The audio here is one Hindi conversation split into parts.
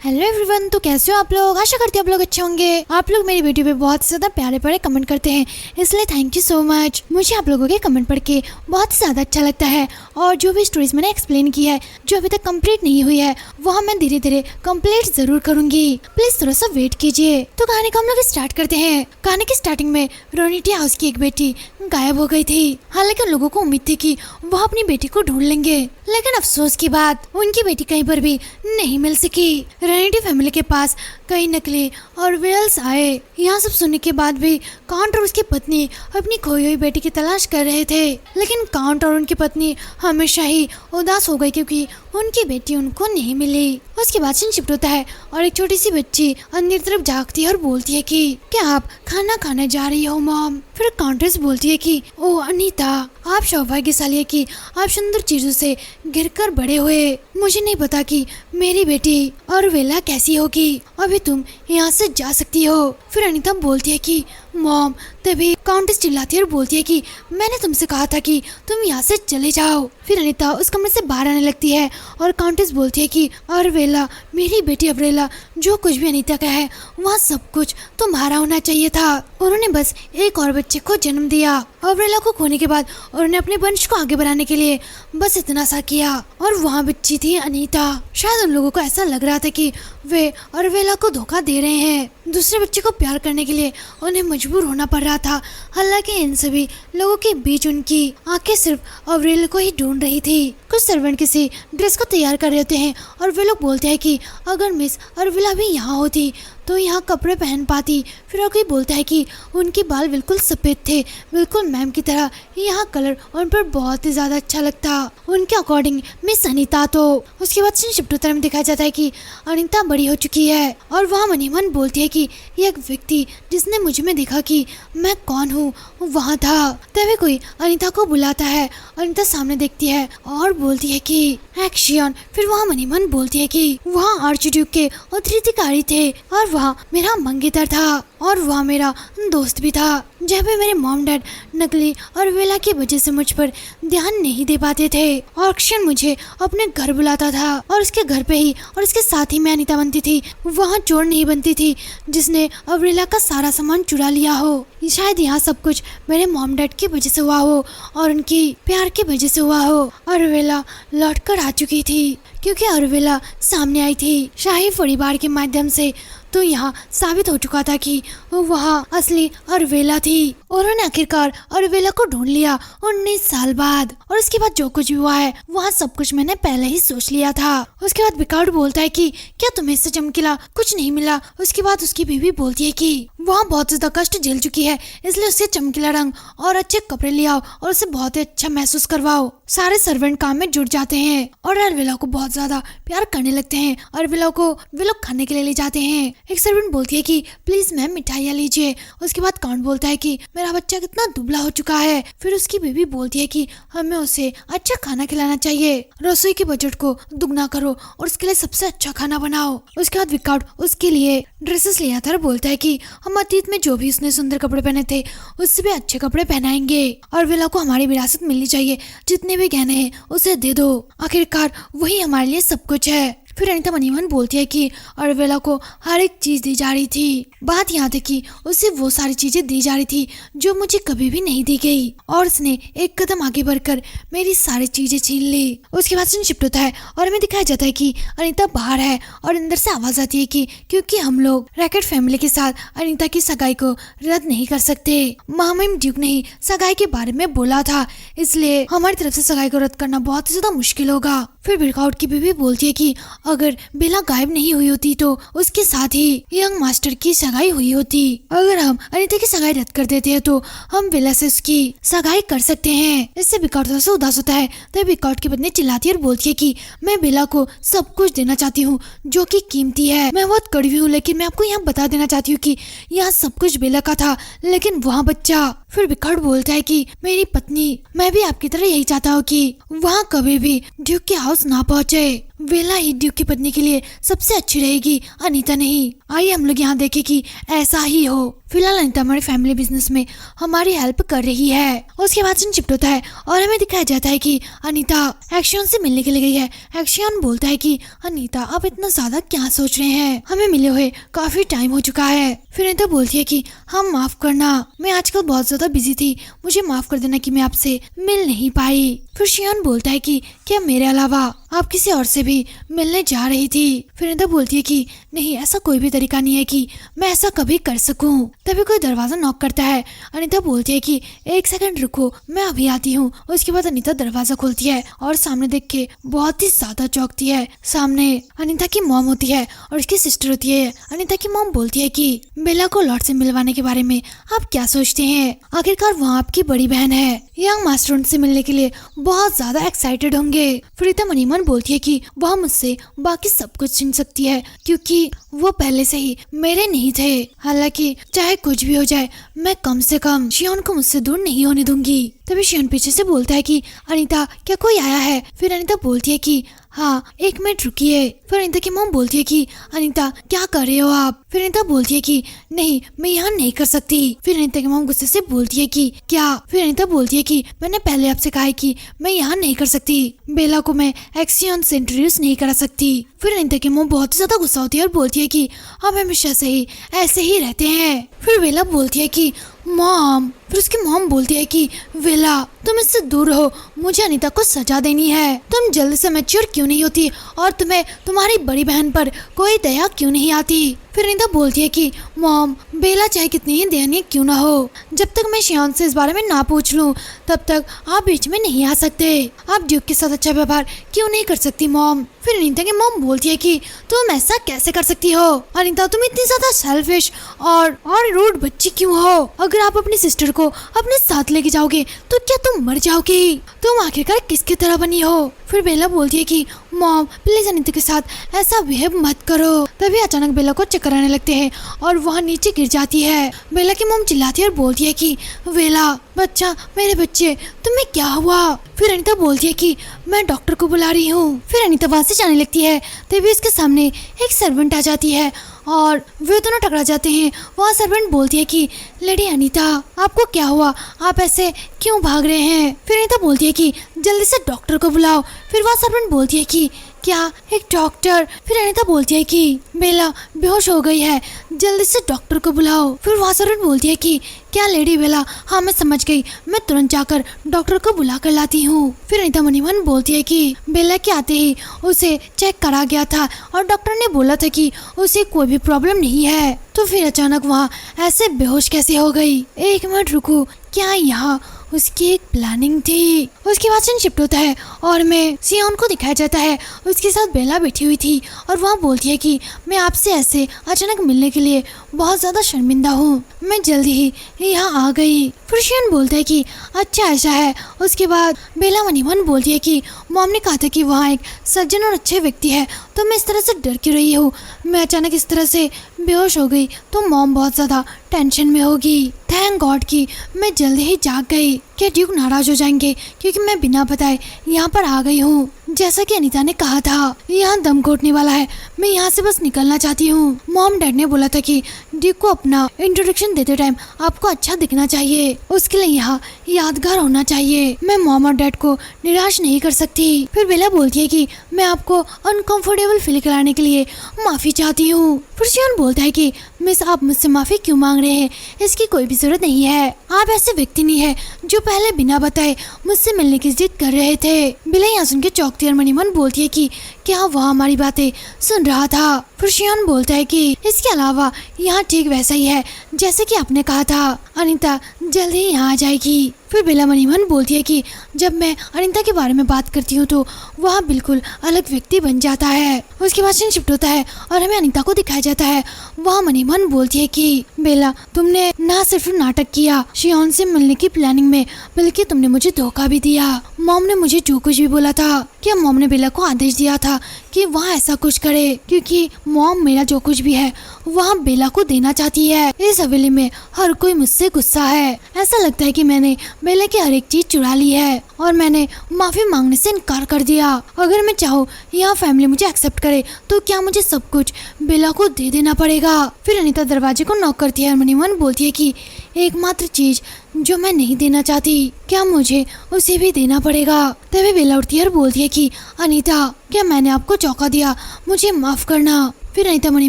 हेलो एवरीवन, तो कैसे हो आप लोग। आशा करती हूँ आप लोग अच्छे होंगे। आप लोग मेरी वीडियो पे बहुत ज्यादा प्यारे प्यारे कमेंट करते हैं, इसलिए थैंक यू सो मच। मुझे आप लोगों के कमेंट पढ़ के बहुत ज्यादा अच्छा लगता है। और जो भी स्टोरीज मैंने एक्सप्लेन की है, जो अभी तक कंप्लीट नहीं हुई है, वह मैं धीरे धीरे कंप्लीट जरूर करूंगी। प्लीज थोड़ा सा वेट कीजिए। तो कहानी को हम लोग स्टार्ट करते हैं। कहानी की स्टार्टिंग में रोनिटी हाउस की एक बेटी गायब हो गई थी। हालांकि उन लोगों को उम्मीद थी कि वह अपनी बेटी को ढूंढ लेंगे, लेकिन अफसोस की बात, उनकी बेटी कहीं पर भी नहीं मिल सकी। रेनिटी फैमिली के पास कई नकली और विरल्स आए। यहाँ सब सुनने के बाद भी काउंट और उसकी पत्नी अपनी खोई हुई बेटी की तलाश कर रहे थे, लेकिन काउंट और उनकी पत्नी हमेशा ही उदास हो गई क्योंकि उनकी बेटी उनको नहीं मिली। उसके बाद सीन शिफ्ट होता है और एक छोटी सी बच्ची अंदर तरफ झांकती है और बोलती है कि क्या आप खाना खाने जा रही हो मॉम। फिर काउंटेस बोलती है कि ओ अनीता, आप सौभाग्यशाली है कि आप सुंदर चीजों से गिरकर बड़े हुए। मुझे नहीं पता कि मेरी बेटी और वेला कैसी होगी। अभी तुम यहाँ से जा सकती हो। फिर अनीता बोलती है कि मॉम। तभी काउंटेस चिल्लाती है और बोलती है कि मैंने तुमसे कहा था कि तुम यहाँ से चले जाओ। फिर अनीता उस कमरे से बाहर आने लगती है और काउंटेस बोलती है कि अरवेला, मेरी बेटी अब्रेला, जो कुछ भी अनीता का है वह सब कुछ तुम्हारा होना चाहिए था। उन्होंने बस एक और बच्चे को जन्म दिया। अब्रेला को खोने के बाद उन्होंने अपने वंश को आगे बढ़ाने के लिए बस इतना सा किया। और वहाँ बच्ची थी अनीता। शायद उन लोगों को ऐसा लग रहा था कि वे अरवेला को धोखा दे रहे हैं। दूसरे बच्चे को प्यार करने के लिए उन्हें मजबूर होना पड़ रहा था। हालांकि इन सभी लोगों के बीच उनकी आंखें सिर्फ अरवेला को ही ढूंढ रही थी। कुछ सर्वेंट किसी ड्रेस को तैयार कर रहे होते हैं और वे लोग बोलते हैं कि अगर मिस अरवेला भी यहाँ होती तो यहाँ कपड़े पहन पाती। फिर कोई बोलता है कि उनके बाल बिल्कुल सफेद थे, बिल्कुल मैम की तरह। यहाँ कलर उन पर बहुत ही ज्यादा अच्छा लगता उनके अकॉर्डिंग मिस अनीता। तो उसके बाद सीन शिफ्ट होता है, दिखाया जाता है कि अनीता बड़ी हो चुकी है और वह मन ही मन बोलती है कि ये एक व्यक्ति जिसने मुझे में देखा कि मैं कौन हूँ वहाँ था। तभी कोई अनीता को बुलाता है। अनीता सामने देखती है और बोलती है कि एक्शन। फिर वहाँ मन ही मन बोलती है कि वहाँ आर्चड्यूक के उत्तराधिकारी थे और वहाँ मेरा मंगेतर था और वहाँ मेरा दोस्त भी था। जब भी मेरे मॉम डैड नकली और वेला की वजह से मुझ पर ध्यान नहीं दे पाते थे और अक्षर मुझे अपने घर बुलाता था और उसके घर पे ही और उसके साथ ही मैं अनीता बनती थी। वहाँ चोर नहीं बनती थी जिसने अब्रेला का सारा सामान चुरा लिया हो। शायद यहाँ सब कुछ मेरे मॉम डैड की वजह से हुआ हो और उनकी प्यार की वजह से हुआ हो। अरवेला लौट कर आ चुकी थी क्योंकि अरवेला सामने आई थी शाही परिवार के माध्यम से। तो यहाँ साबित हो चुका था कि वह असली अरवेला थी। उन्होंने आखिरकार अरवेला को ढूंढ लिया 19 साल बाद। और उसके बाद जो कुछ भी हुआ है वहाँ सब कुछ मैंने पहले ही सोच लिया था। उसके बाद बिकाउट बोलता है कि क्या तुम्हें इससे चमकीला कुछ नहीं मिला। उसके बाद उसकी बीवी बोलती है कि वहाँ बहुत ज्यादा कष्ट झेल चुकी है, इसलिए उसे चमकीला रंग और अच्छे कपड़े ले आओ और उसे बहुत ही अच्छा महसूस करवाओ। सारे सर्वेंट काम में जुट जाते हैं और अरवेला को बहुत ज्यादा प्यार करने लगते हैं। अरवेला को वे लोग खाने के लिए ले जाते हैं। एक सर्वेंट बोलती है कि प्लीज मैम मिठाइयाँ लीजिए। उसके बाद काउंट बोलता है कि मेरा बच्चा कितना दुबला हो चुका है। फिर उसकी बीवी बोलती है कि हमें उसे अच्छा खाना खिलाना चाहिए, रसोई के बजट को दुगना करो और उसके लिए सबसे अच्छा खाना बनाओ। उसके बाद विकाउट उसके लिए ड्रेसेस ले आता है और बोलता है कि हम अतीत में जो भी उसने सुंदर कपड़े पहने थे उससे भी अच्छे कपड़े पहनाएंगे और वेला को हमारी विरासत मिलनी चाहिए। जितने भी गहने हैं उसे दे दो, आखिरकार वही हमारे लिए सब कुछ है। फिर अनीता मनीमन बोलती है कि अरवेला को हर एक चीज दी जा रही थी। बात यहाँ तक कि उसे वो सारी चीजें दी जा रही थी जो मुझे कभी भी नहीं दी गई और उसने एक कदम आगे बढ़कर मेरी सारी चीजें छीन ली। उसके बाद सीन शिफ्ट होता है और हमें दिखाया जाता है कि अनीता बाहर है और अंदर से आवाज आती है कि क्योंकि हम लोग रैकेट फैमिली के साथ अनीता की सगाई को रद्द नहीं कर सकते। महामहिम ड्यूक ने ही सगाई के बारे में बोला था, इसलिए हमारी तरफ से सगाई को रद्द करना बहुत ही ज्यादा मुश्किल होगा। फिर बिरकाउट की बीवी बोलती है कि अगर बेला गायब नहीं हुई होती तो उसके साथ ही यंग मास्टर की सगाई हुई होती। अगर हम अनीता की सगाई रद्द कर देते हैं तो हम बेला से उसकी सगाई कर सकते हैं। इससे बिकाउट थोड़ा सा उदास होता है। तब बिकाउट की पत्नी चिल्लाती है और बोलती है कि मैं बेला को सब कुछ देना चाहती हूँ जो कि कीमती है। मैं बहुत कड़वी हूँ, लेकिन मैं आपको यहाँ बता देना चाहती हूँ कि यहाँ सब कुछ बेला का था, लेकिन वहाँ बच्चा। फिर बिकाउट बोलता है कि मेरी पत्नी, मैं भी आपकी तरह यही चाहता हूँ कि वहाँ कभी भी ड्यूक के हाउस ना पहुँचे। वेला ही ड्यूक की पत्नी के लिए सबसे अच्छी रहेगी, अनीता नहीं। आइए हम लोग यहाँ देखें कि ऐसा ही हो। फिलहाल अनीता हमारे फैमिली बिजनेस में हमारी हेल्प कर रही है। उसके बाद सीन शिफ्ट होता है और हमें दिखाया जाता है कि अनीता एक्शन से मिलने के लिए गई है। एक्शन बोलता है कि अनीता आप इतना ज्यादा क्या सोच रहे हैं, हमें मिले हुए काफी टाइम हो चुका है। फिर अनीता बोलती है कि हम माफ करना, मैं आजकल बहुत ज्यादा बिजी थी, मुझे माफ कर देना कि मैं आपसे मिल नहीं पाई। फिर शियान बोलता है कि क्या मेरे अलावा आप किसी और से भी मिलने जा रही थी। फिर अनीता बोलती है कि नहीं, ऐसा कोई भी तरीका नहीं है कि मैं ऐसा कभी कर सकूं। तभी कोई दरवाजा नॉक करता है। अनीता बोलती है कि एक सेकंड रुको, मैं अभी आती हूँ। उसके बाद अनीता दरवाजा खोलती है और सामने देख के बहुत ही ज्यादा चौंकती है। सामने अनीता की मॉम होती है और उसकी सिस्टर होती है। अनीता की मॉम बोलती है कि बेला को लॉर्ड से मिलवाने के बारे में आप क्या सोचते हैं, आखिरकार वहाँ आपकी बड़ी बहन है, यंग मास्टर से मिलने के लिए बहुत ज्यादा एक्साइटेड होंगे। फिर रीता मन ही मन बोलती है कि वह मुझसे बाकी सब कुछ छीन सकती है क्योंकि वो पहले से ही मेरे नहीं थे। हालांकि चाहे कुछ भी हो जाए, मैं कम से कम शियोन को मुझसे दूर नहीं होने दूंगी। तभी शियोन पीछे से बोलता है कि अनीता क्या कोई आया है। फिर अनीता बोलती है कि हाँ, एक मिनट रुकिए। फिर अनीता की मॉम बोलती है कि अनीता क्या कर रहे हो आप। फिर अनीता बोलती है कि नहीं, मैं यहाँ नहीं कर सकती। फिर अनीता की मॉम गुस्से से बोलती है कि क्या। फिर अनीता बोलती है कि मैंने पहले आपसे कहा है कि मैं यहाँ नहीं कर सकती, बेला को मैं एक्सियन से इंट्रोड्यूस नहीं करा सकती। फिर अनीता की मॉम बहुत ही ज्यादा गुस्सा होती है और बोलती है कि हम हमेशा से ही ऐसे ही रहते हैं। फिर बेला बोलती है कि मॉम। फिर उसकी मॉम बोलती है कि वेला तुम इससे दूर रहो, मुझे अनीता को सजा देनी है। तुम जल्दी से मैच्योर क्यों नहीं होती और तुम्हें तुम्हारी बड़ी बहन पर कोई दया क्यों नहीं आती। फिर अनीता बोलती है कि मॉम, बेला चाहे कितनी ही दयनीय क्यों ना हो, जब तक मैं शियान से इस बारे में ना पूछ लूं तब तक आप बीच में नहीं आ सकते। आप ड्यूक के साथ अच्छा व्यवहार क्यों नहीं कर सकती मॉम। फिर अनीता की मॉम बोलती है कि तुम ऐसा कैसे कर सकती हो अनीता, तुम इतनी ज्यादा सेल्फिश और रूड बच्ची क्यों हो। अगर आप अपनी सिस्टर को अपने साथ लेके जाओगे तो क्या तुम मर जाओगी, तुम आखिरकार किसकी तरह बनी हो। फिर बेला बोलती है कि मॉम प्लीज अनीता के साथ ऐसा बिहेव मत करो। तभी अचानक बेला को चक्कर आने लगते हैं और वहाँ नीचे गिर जाती है। बेला की मॉम चिल्लाती है और बोलती है कि बेला बच्चा, मेरे बच्चे, तुम्हें क्या हुआ। फिर अनीता बोलती है कि मैं डॉक्टर को बुला रही हूँ। फिर अनीता वहाँ से जाने लगती है। तभी उसके सामने एक सर्वेंट आ जाती है और वे दोनों टकरा जाते हैं। वहाँ सर्वेंट बोलती है कि लेडी अनीता, आपको क्या हुआ, आप ऐसे क्यों भाग रहे हैं। फिर अनीता बोलती है कि जल्दी से डॉक्टर को बुलाओ। फिर वहाँ सर्वेंट बोलती है कि क्या, एक डॉक्टर। फिर अनीता बोलती है कि बेला बेहोश हो गई है, जल्दी से डॉक्टर को बुलाओ। फिर वहाँ सर्वेंट बोलती है कि क्या लेडी बेला, हाँ मैं समझ गई, मैं तुरंत जाकर डॉक्टर को बुला कर लाती हूँ। फिर अनीता मनी मन बोलती है कि बेला के आते ही उसे चेक करा गया था और डॉक्टर ने बोला था कि उसे कोई भी प्रॉब्लम नहीं है, तो फिर अचानक वहाँ ऐसे बेहोश कैसे हो गई। एक मिनट रुको, क्या यहाँ उसकी एक प्लानिंग थी। उसके बाद सीन शिफ्ट होता है और मैं सियोन को दिखाया जाता है, उसके साथ बेला बैठी हुई थी और वहाँ बोलती है कि मैं आपसे ऐसे अचानक मिलने के लिए बहुत ज्यादा शर्मिंदा हूँ, मैं जल्दी ही यहाँ आ गई। फिर शियोन बोलता है कि अच्छा ऐसा है। उसके बाद बेला मनी मन बोलती है कि मॉम ने कहा था कि वहाँ एक सज्जन और अच्छे व्यक्ति है, तो मैं इस तरह से डर क्यों रही हूँ, मैं अचानक इस तरह से बेहोश हो गई तो मॉम बहुत ज्यादा टेंशन में होगी। थैंक गॉड कि मैं जल्दी ही जाग गई। क्या ड्यूक नाराज हो जाएंगे क्योंकि मैं बिना बताए यहाँ पर आ गई हूँ। जैसा कि अनीता ने कहा था, यहाँ दम घोटने वाला है, मैं यहाँ से बस निकलना चाहती हूँ। मॉम डैड ने बोला था कि ड्यूक को अपना इंट्रोडक्शन देते टाइम आपको अच्छा दिखना चाहिए, उसके लिए यहाँ यादगार होना चाहिए। मैं मॉम और डैड को निराश नहीं कर सकती। फिर बेला बोलती है कि मैं आपको अनकंफर्टेबल फील कराने के लिए माफी चाहती हूँ। फिर शियोन बोलता है कि मिस, आप मुझसे माफी क्यों मांग रहे हैं, इसकी कोई भी जरूरत नहीं है। आप ऐसे व्यक्ति नहीं है जो पहले बिना बताए मुझसे मिलने की जिद कर रहे थे। बेला यहाँ सुन के चौंकती और मनी मन बोलती है कि क्या वह हमारी बातें सुन रहा था। फिर शियोन बोलता है कि इसके अलावा यहाँ ठीक वैसा ही है जैसे कि आपने कहा था, अनीता जल्दी ही यहाँ आ जाएगी। फिर बेला मनी मन बोलती है कि जब मैं अनीता के बारे में बात करती हूँ तो वह बिल्कुल अलग व्यक्ति बन जाता है। उसके बाद सीन शिफ्ट होता है और हमें अनीता को दिखाया जाता है। वह मनी मन बोलती है कि बेला, तुमने ना सिर्फ नाटक किया शियोन से मिलने की प्लानिंग में, बल्कि तुमने मुझे धोखा भी दिया। मॉम ने मुझे जो कुछ भी बोला था, क्या मॉम ने बेला को आदेश दिया था कि वहाँ ऐसा कुछ करे, क्योंकि मॉम मेरा जो कुछ भी है वहाँ बेला को देना चाहती है। इस हवेली में हर कोई मुझसे गुस्सा है। ऐसा लगता है कि मैंने बेला की हर एक चीज चुरा ली है और मैंने माफी मांगने से इनकार कर दिया। अगर मैं चाहूँ यहाँ फैमिली मुझे एक्सेप्ट करे तो क्या मुझे सब कुछ बेला को दे देना पड़ेगा? फिर अनीता दरवाजे को नॉक करती है और मनी मन बोलती है कि एकमात्र चीज जो मैं नहीं देना चाहती, क्या मुझे उसे भी देना पड़ेगा? तभी बेला उठती है और बोलती है कि अनीता, क्या मैंने आपको चौंका दिया? मुझे माफ करना। फिर अनीता मनी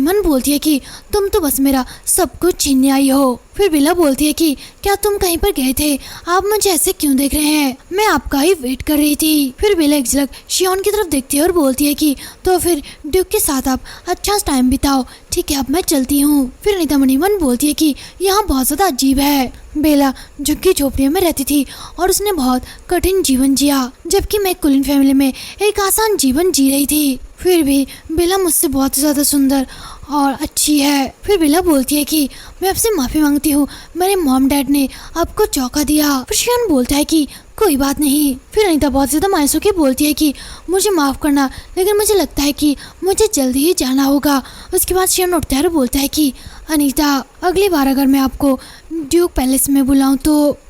मन बोलती है कि तुम तो बस मेरा सब कुछ छीनने आई हो। फिर बेला बोलती है कि क्या तुम कहीं पर गए थे? आप मुझे ऐसे क्यों देख रहे हैं? मैं आपका ही वेट कर रही थी। फिर बेला एक झलक शियोन की तरफ देखती है और बोलती है कि तो फिर ड्यूक के साथ आप अच्छा टाइम बिताओ। ठीक है, अब मैं चलती हूँ। फिर अनीता मनी मन बोलती है कि यहाँ बहुत ज्यादा अजीब है। बेला झुग्गी झोपड़ियों में रहती थी और उसने बहुत कठिन जीवन जिया, जबकि मैं कुलीन फैमिली में एक आसान जीवन जी रही थी। फिर भी बेला मुझसे बहुत ज्यादा सुंदर और अच्छी है। फिर बेला बोलती है कि मैं आपसे माफी मांगती हूँ, मेरे मॉम डैड ने आपको चौंका दिया। फिर शियोन बोलता है कि कोई बात नहीं। फिर अनीता बहुत ज्यादा मायूस होकर बोलती है कि मुझे माफ करना, लेकिन मुझे लगता है कि मुझे जल्दी ही जाना होगा। उसके बाद शियोन उठता है और बोलता है कि अनीता, अगली बार अगर मैं आपको ड्यूक पैलेस में बुलाऊं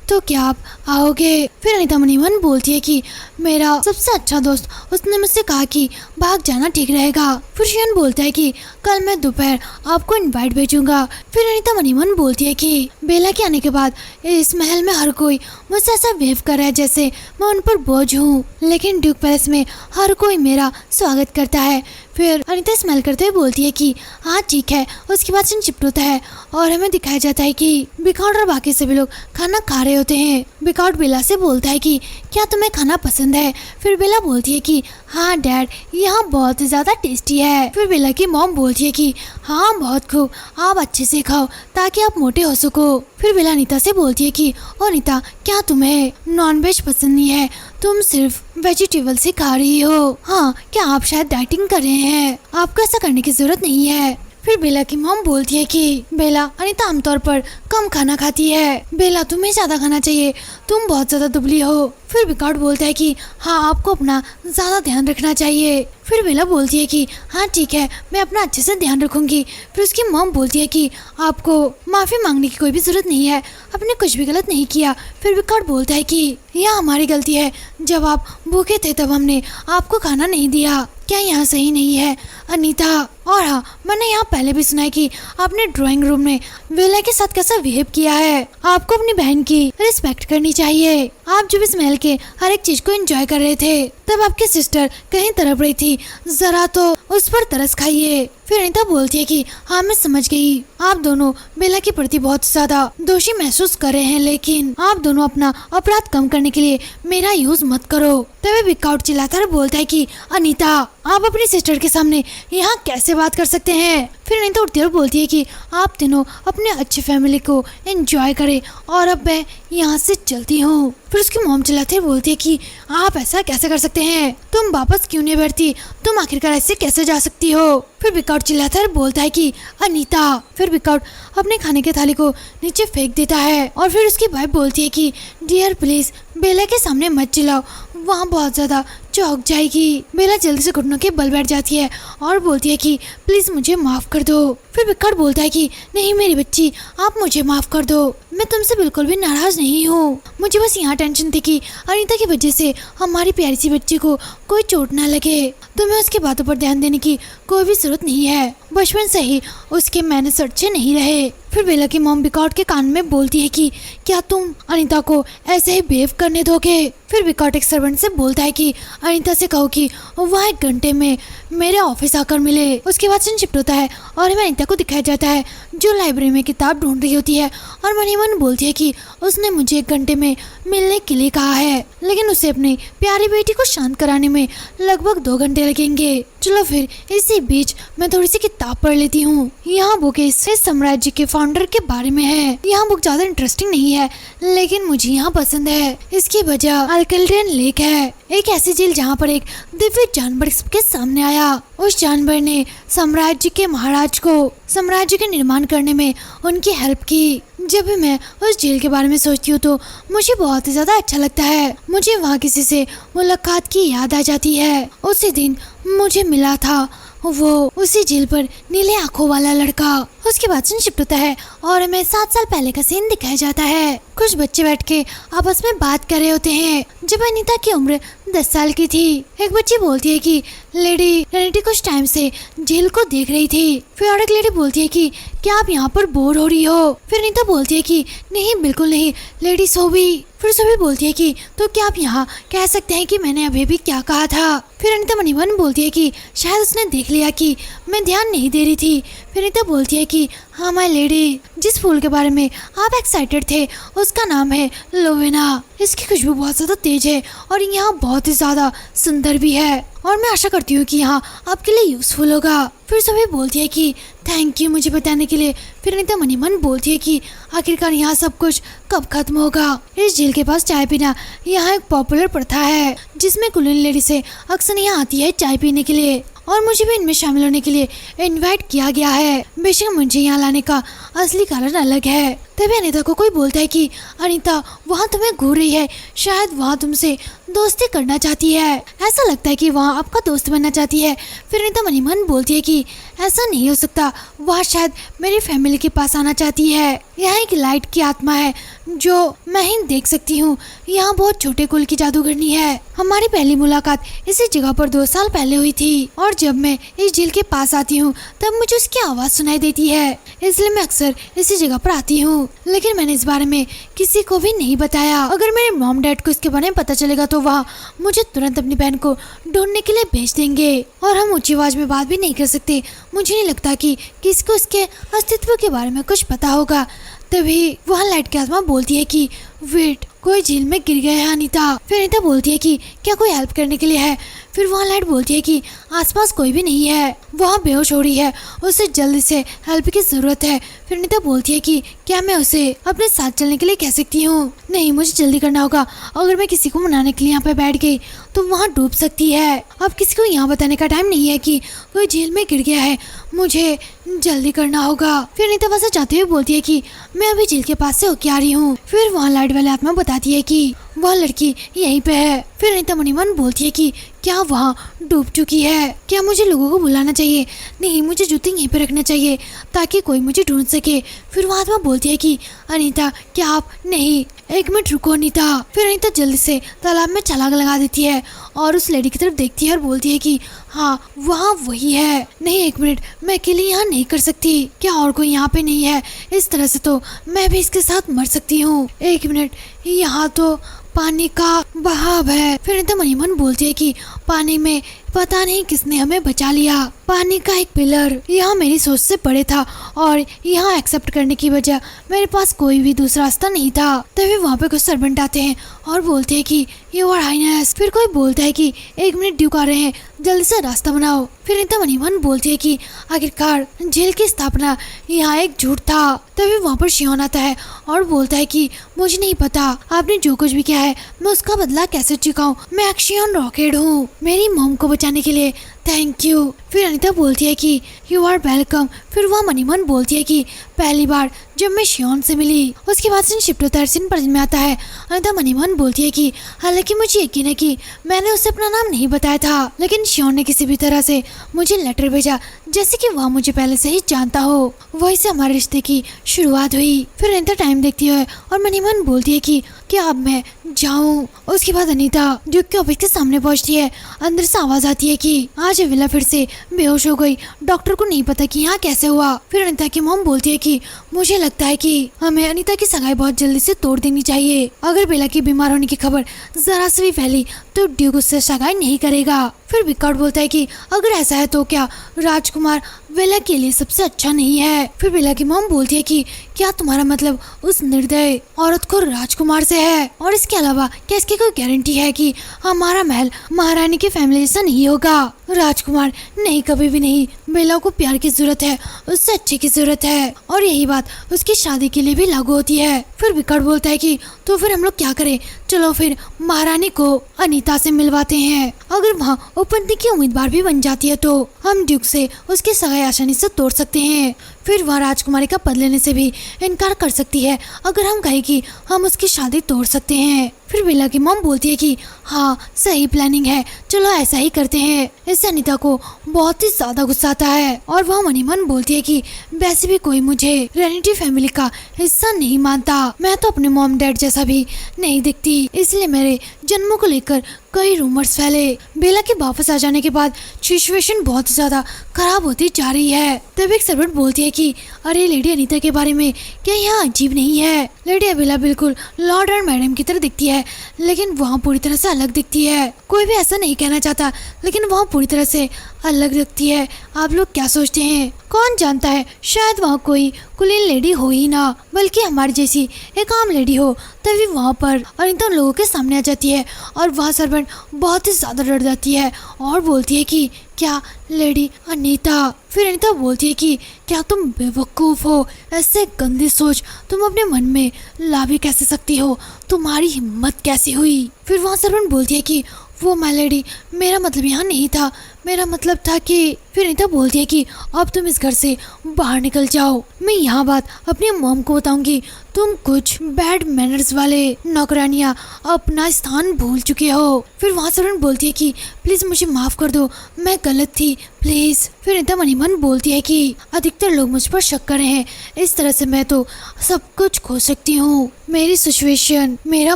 तो क्या आप आओगे? फिर अनीता मनी मन बोलती है कि मेरा सबसे अच्छा दोस्त, उसने मुझसे कहा कि भाग जाना ठीक रहेगा। फिर शियोन बोलता है कि कल मैं दोपहर आपको इनवाइट भेजूंगा। फिर अनीता मनी मन बोलती है कि बेला के आने के बाद इस महल में हर कोई मुझसे ऐसा बिहेव कर रहा है जैसे मैं उन पर बोझ हूँ, लेकिन ड्यूक पैलेस में हर कोई मेरा स्वागत करता है। फिर अनीता स्मेल करते हुए बोलती है कि हाँ ठीक है। उसके बाद सीन शिफ्ट होता है और हमें दिखाया जाता है कि बिकॉट और बाकी सभी लोग खाना खा रहे होते हैं। बिकॉट बेला से बोलता है कि क्या तुम्हें खाना पसंद है? फिर बेला बोलती है कि हाँ डैड, यहाँ बहुत ज्यादा टेस्टी है। फिर बेला की मॉम बोलती है कि हाँ बहुत खूब, आप अच्छे से खाओ ताकि आप मोटे हो सको। फिर बेला अनीता से बोलती है कि ओ अनीता, क्या तुम्हें नॉनवेज पसंद नहीं है? तुम सिर्फ वेजिटेबल से खा रही हो। हाँ, क्या आप शायद डाइटिंग कर रहे हैं? आपको ऐसा करने की जरूरत नहीं है। फिर बेला की मॉम बोलती है कि बेला, अनीता आमतौर पर कम खाना खाती है। बेला, तुम्हें ज्यादा खाना चाहिए, तुम बहुत ज्यादा दुबली हो। फिर बिकॉट बोलता है कि हाँ, आपको अपना ज्यादा ध्यान रखना चाहिए। फिर बेला बोलती है कि हाँ ठीक है, मैं अपना अच्छे से ध्यान रखूंगी। फिर उसकी मॉम बोलती है कि आपको माफी मांगने की कोई भी जरूरत नहीं है, आपने कुछ भी गलत नहीं किया। फिर बिकॉट बोलता है कि यह हमारी गलती है, जब आप भूखे थे तब हमने आपको खाना नहीं दिया। क्या यहाँ सही नहीं है अनीता? और हाँ, मैंने यहाँ पहले भी सुना है कि आपने ड्राइंग रूम में बेला के साथ कैसा बिहेव किया है। आपको अपनी बहन की रिस्पेक्ट करनी चाहिए। आप जब इस महल के हर एक चीज को एंजॉय कर रहे थे तब आपकी सिस्टर कहीं तड़प रही थी, जरा तो उस पर तरस खाइए। फिर अनीता बोलती है कि हाँ मैं समझ गई, आप दोनों बेला के प्रति बहुत ज्यादा दोषी महसूस कर रहे हैं, लेकिन आप दोनों अपना अपराध कम करने के लिए मेरा यूज मत करो। तभी बिकआउट चिल्लाता है, बोलता है कि अनीता, आप अपनी सिस्टर के सामने यहाँ कैसे बात कर सकते हैं? फिर अनीता उठती है और बोलती है कि आप तीनों अपने अच्छे फैमिली को एंजॉय करें और अब मैं यहाँ से चलती हूँ। फिर उसकी मॉम चिल्लाती है, बोलती है कि आप ऐसा कैसे कर सकते हैं? तुम वापस क्यों नहीं बैठती? तुम आखिरकार ऐसे कैसे जा सकती हो? फिर बिकआउट चिल्लाता है, बोलता है कि अनीता। फिर बिकआउट अपने खाने के थाली को नीचे फेंक देता है और फिर उसकी वाइफ बोलती है कि डियर प्लीज बेला के सामने मत चिल्लाओ, वहाँ बहुत ज्यादा चौंक जाएगी। बेला जल्दी से घुटनों के बल बैठ जाती है और बोलती है कि प्लीज मुझे माफ कर दो। फिर बिकआउट बोलता है कि नहीं मेरी बच्ची, आप मुझे माफ कर दो, मैं तुमसे बिल्कुल भी नाराज नहीं हूँ। मुझे बस यहाँ टेंशन थी कि अनीता की वजह से हमारी प्यारी सी बच्ची को कोई चोट ना लगे। तुम्हें उसकी बातों पर ध्यान देने की कोई भी जरूरत नहीं है, बचपन से ही उसके मैनर्स अच्छे नहीं रहे। फिर बेला की मॉम बिकआउट के कान में बोलती है कि क्या तुम अनीता को ऐसे ही बिहेव करने दोगे? फिर बिकआउट एक सर्वेंट से बोलता है कि अनीता से कहो कि वह 1 घंटे में मेरे ऑफिस आकर मिले। उसके बाद सीन शिफ्ट होता है और हमें अनीता को दिखाया जाता है जो लाइब्रेरी में किताब ढूंढ रही होती है और मनी मन बोलती है कि उसने मुझे 1 घंटे में मिलने के लिए कहा है, लेकिन उसे अपनी प्यारी बेटी को शांत कराने में लगभग 2 घंटे लगेंगे। चलो फिर इसी बीच मैं थोड़ी सी किताब पढ़ लेती हूँ। यहाँ बुक इस साम्राज्य के फाउंडर के बारे में है। यहाँ बुक ज्यादा इंटरेस्टिंग नहीं है, लेकिन मुझे यहाँ पसंद है। इसकी वजह अल्कल्ड्रियन लेक है, एक ऐसी झील जहाँ पर एक दिव्य जानवर सबके सामने आया। उस जानवर ने साम्राज्य के महाराज को साम्राज्य के निर्माण करने में उनकी हेल्प की। जब भी मैं उस झील के बारे में सोचती हूँ तो मुझे बहुत ही ज्यादा अच्छा लगता है। मुझे वहाँ किसी से मुलाकात की याद आ जाती है। उसी दिन मुझे मिला था वो उसी झील पर नीले आंखों वाला लड़का। उसके बाद सीन शिफ्ट होता है और हमें 7 साल पहले का सीन दिखाया जाता है। कुछ बच्चे बैठ के आपस में बात कर रहे होते हैं। जब अनीता की उम्र 10 साल की थी, एक बच्ची बोलती है कि लेडी रेनिटी कुछ टाइम से झील को देख रही थी। फिर और एक लेडी बोलती है कि क्या आप यहाँ पर बोर हो रही हो? फिर अनीता बोलती है कि नहीं बिल्कुल नहीं, लेडी सोबी। फिर सोबी बोलती है कि तो क्या आप यहाँ कह सकते हैं कि मैंने अभी भी क्या कहा था? फिर अनीता मणिवन बोलती है कि शायद उसने देख लिया कि मैं ध्यान नहीं दे रही थी। फिर अनीता बोलती है कि हाँ माय लेडी, जिस फूल के बारे में आप एक्साइटेड थे उसका नाम है लोवेना। इसकी खुशबू बहुत ज्यादा तेज है और यहाँ बहुत ही ज्यादा सुंदर भी है और मैं आशा करती हूँ कि यहाँ आपके लिए यूजफुल होगा। फिर सभी बोलती है कि थैंक यू मुझे बताने के लिए। फिर अनीता मनी मन बोलती है कि आखिरकार यहाँ सब कुछ कब खत्म होगा। इस झील के पास चाय पीना यहाँ एक पॉपुलर प्रथा है जिसमें कुलीन लेडी से अक्सर यहाँ आती है चाय पीने के लिए और मुझे भी इनमें शामिल होने के लिए इनवाइट किया गया है। बेशक मुझे यहाँ लाने का असली कारण अलग है। तभी अनीता को कोई बोलता है कि अनीता वहाँ तुम्हें घूर रही है, शायद वहाँ तुमसे दोस्ती करना चाहती है। ऐसा लगता है कि वहाँ आपका दोस्त बनना चाहती है। फिर अनीता मनी मन बोलती है कि ऐसा नहीं हो सकता, वह शायद मेरी फैमिली के पास आना चाहती है। यहाँ एक लाइट की आत्मा है जो मैं ही देख सकती हूँ। यहाँ बहुत छोटे कुल की जादूगरनी है। हमारी पहली मुलाकात इसी जगह पर 2 साल पहले हुई थी और जब मैं इस झील के पास आती हूँ तब मुझे उसकी आवाज सुनाई देती है, इसलिए मैं अक्सर इसी जगह पर आती हूँ। लेकिन मैंने इस बारे में किसी को भी नहीं बताया। अगर मेरे मॉम डैड को इसके बारे में पता चलेगा तो वह मुझे तुरंत अपनी बहन को ढूंढने के लिए भेज देंगे और हम ऊंची आवाज में बात भी नहीं कर सकते। मुझे नहीं लगता कि किसी को इसके अस्तित्व के बारे में कुछ पता होगा। तभी वह लाइट की आत्मा बोलती है कि वेट, कोई झील में गिर गया है अनीता। फिर अनीता बोलती है कि क्या कोई हेल्प करने के लिए है? फिर वहाँ लाइट बोलती है कि आसपास कोई भी नहीं है, वहाँ बेहोश हो रही है, उसे जल्दी से हेल्प की जरूरत है। फिर अनीता बोलती है कि क्या मैं उसे अपने साथ चलने के लिए कह सकती हूँ? नहीं, मुझे जल्दी करना होगा। अगर मैं किसी को मनाने के लिए यहाँ पे बैठ गई तो वहाँ डूब सकती है। अब किसी को यहाँ बताने का टाइम नहीं है कि कोई झील में गिर गया है, मुझे जल्दी करना होगा। फिर अनीता वहाँ से जाते हुए बोलती है कि मैं अभी झील के पास से होके आ रही हूँ। फिर वहाँ लाइट वाली आत्मा बताती है कि वह लड़की यहीं पे है। फिर अनीता मणिमन बोलती है कि क्या वहाँ डूब चुकी है? क्या मुझे लोगों को बुलाना चाहिए? नहीं, मुझे जूते यहीं पे रखना चाहिए ताकि कोई मुझे ढूंढ सके। फिर वह आत्मा बोलती है कि अनीता क्या आप? नहीं, 1 मिनट रुको अनीता। फिर अनीता जल्दी से तालाब में छलांग लगा देती है और उस लेडी की तरफ देखती है और बोलती है कि हाँ वहाँ वही है। नहीं, 1 मिनट, मैं अकेले यहाँ नहीं कर सकती। क्या और कोई यहाँ पे नहीं है? इस तरह से तो मैं भी इसके साथ मर सकती हूँ। 1 मिनट, यहाँ तो पानी का बहाव है। फिर अनीता मणिमन बोलती है कि पानी में पता नहीं किसने हमें बचा लिया। पानी का एक पिलर यहाँ मेरी सोच से बड़े था और यहाँ एक्सेप्ट करने की वजह मेरे पास कोई भी दूसरा रास्ता नहीं था। तभी वहाँ पे कुछ सर्वेंट आते हैं और बोलते हैं कि योर हाइनेस। फिर कोई बोलता है कि 1 मिनट ड्यूक आ रहे हैं, जल्दी से रास्ता बनाओ। फिर अनीता मणिमन बोलती है कि आखिरकार झील की स्थापना यहाँ एक झूठ था। तभी वहाँ पर शियोन आता है और बोलता है कि मुझे नहीं पता आपने जो कुछ भी किया है मैं उसका बदला कैसे चुकाऊं। मैं एक्शियन रॉकेट हूँ, मेरी मॉम को बचाने के लिए थैंक यू। फिर अनीता बोलती है कि यू आर वेलकम। फिर वह मणिमन बोलती है कि पहली बार जब मैं शियोन से मिली। उसके बाद सीन शिफ्ट होता है, सीन पर में आता है। अनीता मणिमन बोलती है कि हालांकि मुझे यकीन है कि मैंने उसे अपना नाम नहीं बताया था, लेकिन शियोन ने किसी भी तरह से मुझे लेटर भेजा जैसे कि वह मुझे पहले से ही जानता हो। वही से हमारे रिश्ते की शुरुआत हुई। फिर अनीता टाइम देखती है और मणिमन बोलती है कि क्या अब मैं जाऊं? उसके बाद अनीता ड्यूक के ऑफिस के सामने पहुंचती है। अंदर से आवाज आती है कि आज विला फिर से बेहोश हो गई, डॉक्टर को नहीं पता कि यहाँ कैसे हुआ। फिर अनीता की मॉम बोलती है कि मुझे लगता है कि हमें अनीता की सगाई बहुत जल्दी से तोड़ देनी चाहिए। अगर बेला की बीमार होने की खबर जरा से भी फैली तो ड्यूक उससे सगाई नहीं करेगा। फिर विकाउट बोलता है कि अगर ऐसा है तो क्या राजकुमार बेला के लिए सबसे अच्छा नहीं है? फिर बेला की मॉम बोलती है कि क्या तुम्हारा मतलब उस निर्दयी औरत को राजकुमार से है? और इसके अलावा क्या इसकी कोई गारंटी है कि हमारा महल महारानी की फैमिली जैसा नहीं होगा? राजकुमार नहीं, कभी भी नहीं। बेला को प्यार की जरूरत है, उससे अच्छे की जरूरत है और यही बात उसकी शादी के लिए भी लागू होती है। फिर विकाउट बोलता है कि तो फिर हम लोग क्या करें? चलो फिर महारानी को अनीता से मिलवाते हैं। अगर वहाँ उपपत्ति की उम्मीदवार भी बन जाती है तो हम ड्यूक से उसकी सगाई आसानी से तोड़ सकते हैं। फिर वह राजकुमारी का पद लेने से भी इनकार कर सकती है अगर हम कहें कि हम उसकी शादी तोड़ सकते हैं। फिर बेला की मॉम बोलती है कि हाँ सही प्लानिंग है, चलो ऐसा ही करते हैं। इससे अनीता को बहुत ही ज्यादा गुस्सा आता है और वह मन ही मन बोलती है कि वैसे भी कोई मुझे रेनिटी फैमिली का हिस्सा नहीं मानता, मैं तो अपने मॉम डैड जैसा भी नहीं दिखती, इसलिए मेरे जन्मों को लेकर कई रूमर्स फैले। बेला के वापस आ जाने के बाद सिचुएशन बहुत ज्यादा खराब होती जा रही है। तब एक सर्वेंट बोलती है कि अरे लेडी अनीता के बारे में क्या यहाँ अजीब नहीं है? लेडी बेला बिल्कुल लॉर्ड और मैडम की तरह दिखती है, लेकिन वहाँ पूरी तरह से अलग दिखती है। कोई भी ऐसा नहीं कहना चाहता, लेकिन वहाँ पूरी तरह से अलग दिखती है। आप लोग क्या सोचते हैं? कौन जानता है, शायद वहाँ कोई कुलीन लेडी हो ही ना, बल्कि हमारी जैसी एक आम लेडी हो। तभी वहाँ पर अनीता उन लोगों के सामने आ जाती है और वहाँ सर्वेंट बहुत ही ज्यादा डर जाती है और बोलती है कि क्या लेडी अनीता? फिर अनीता बोलती है कि क्या तुम बेवकूफ हो? ऐसे गंदी सोच तुम अपने मन में ला भी कैसे सकती हो? तुम्हारी हिम्मत कैसी हुई? फिर वहाँ सर्वेंट बोलती है कि वो माय लेडी, मेरा मतलब यहाँ नहीं था, मेरा मतलब था कि। फिर अनीता बोलती है कि अब तुम इस घर से बाहर निकल जाओ, मैं यहाँ बात अपनी मॉम को बताऊंगी। तुम कुछ बैड मैनर्स वाले नौकरानियां अपना स्थान भूल चुके हो। फिर वहाँ सर्वेंट बोलती है कि प्लीज मुझे माफ कर दो, मैं गलत थी, प्लीज। फिर अनीता मन ही मन बोलती है कि अधिकतर लोग मुझ पर शक कर रहे हैं, इस तरह से मैं तो सब कुछ खो सकती हूँ, मेरी सिचुएशन, मेरा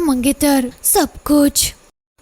मंगेतर, सब कुछ।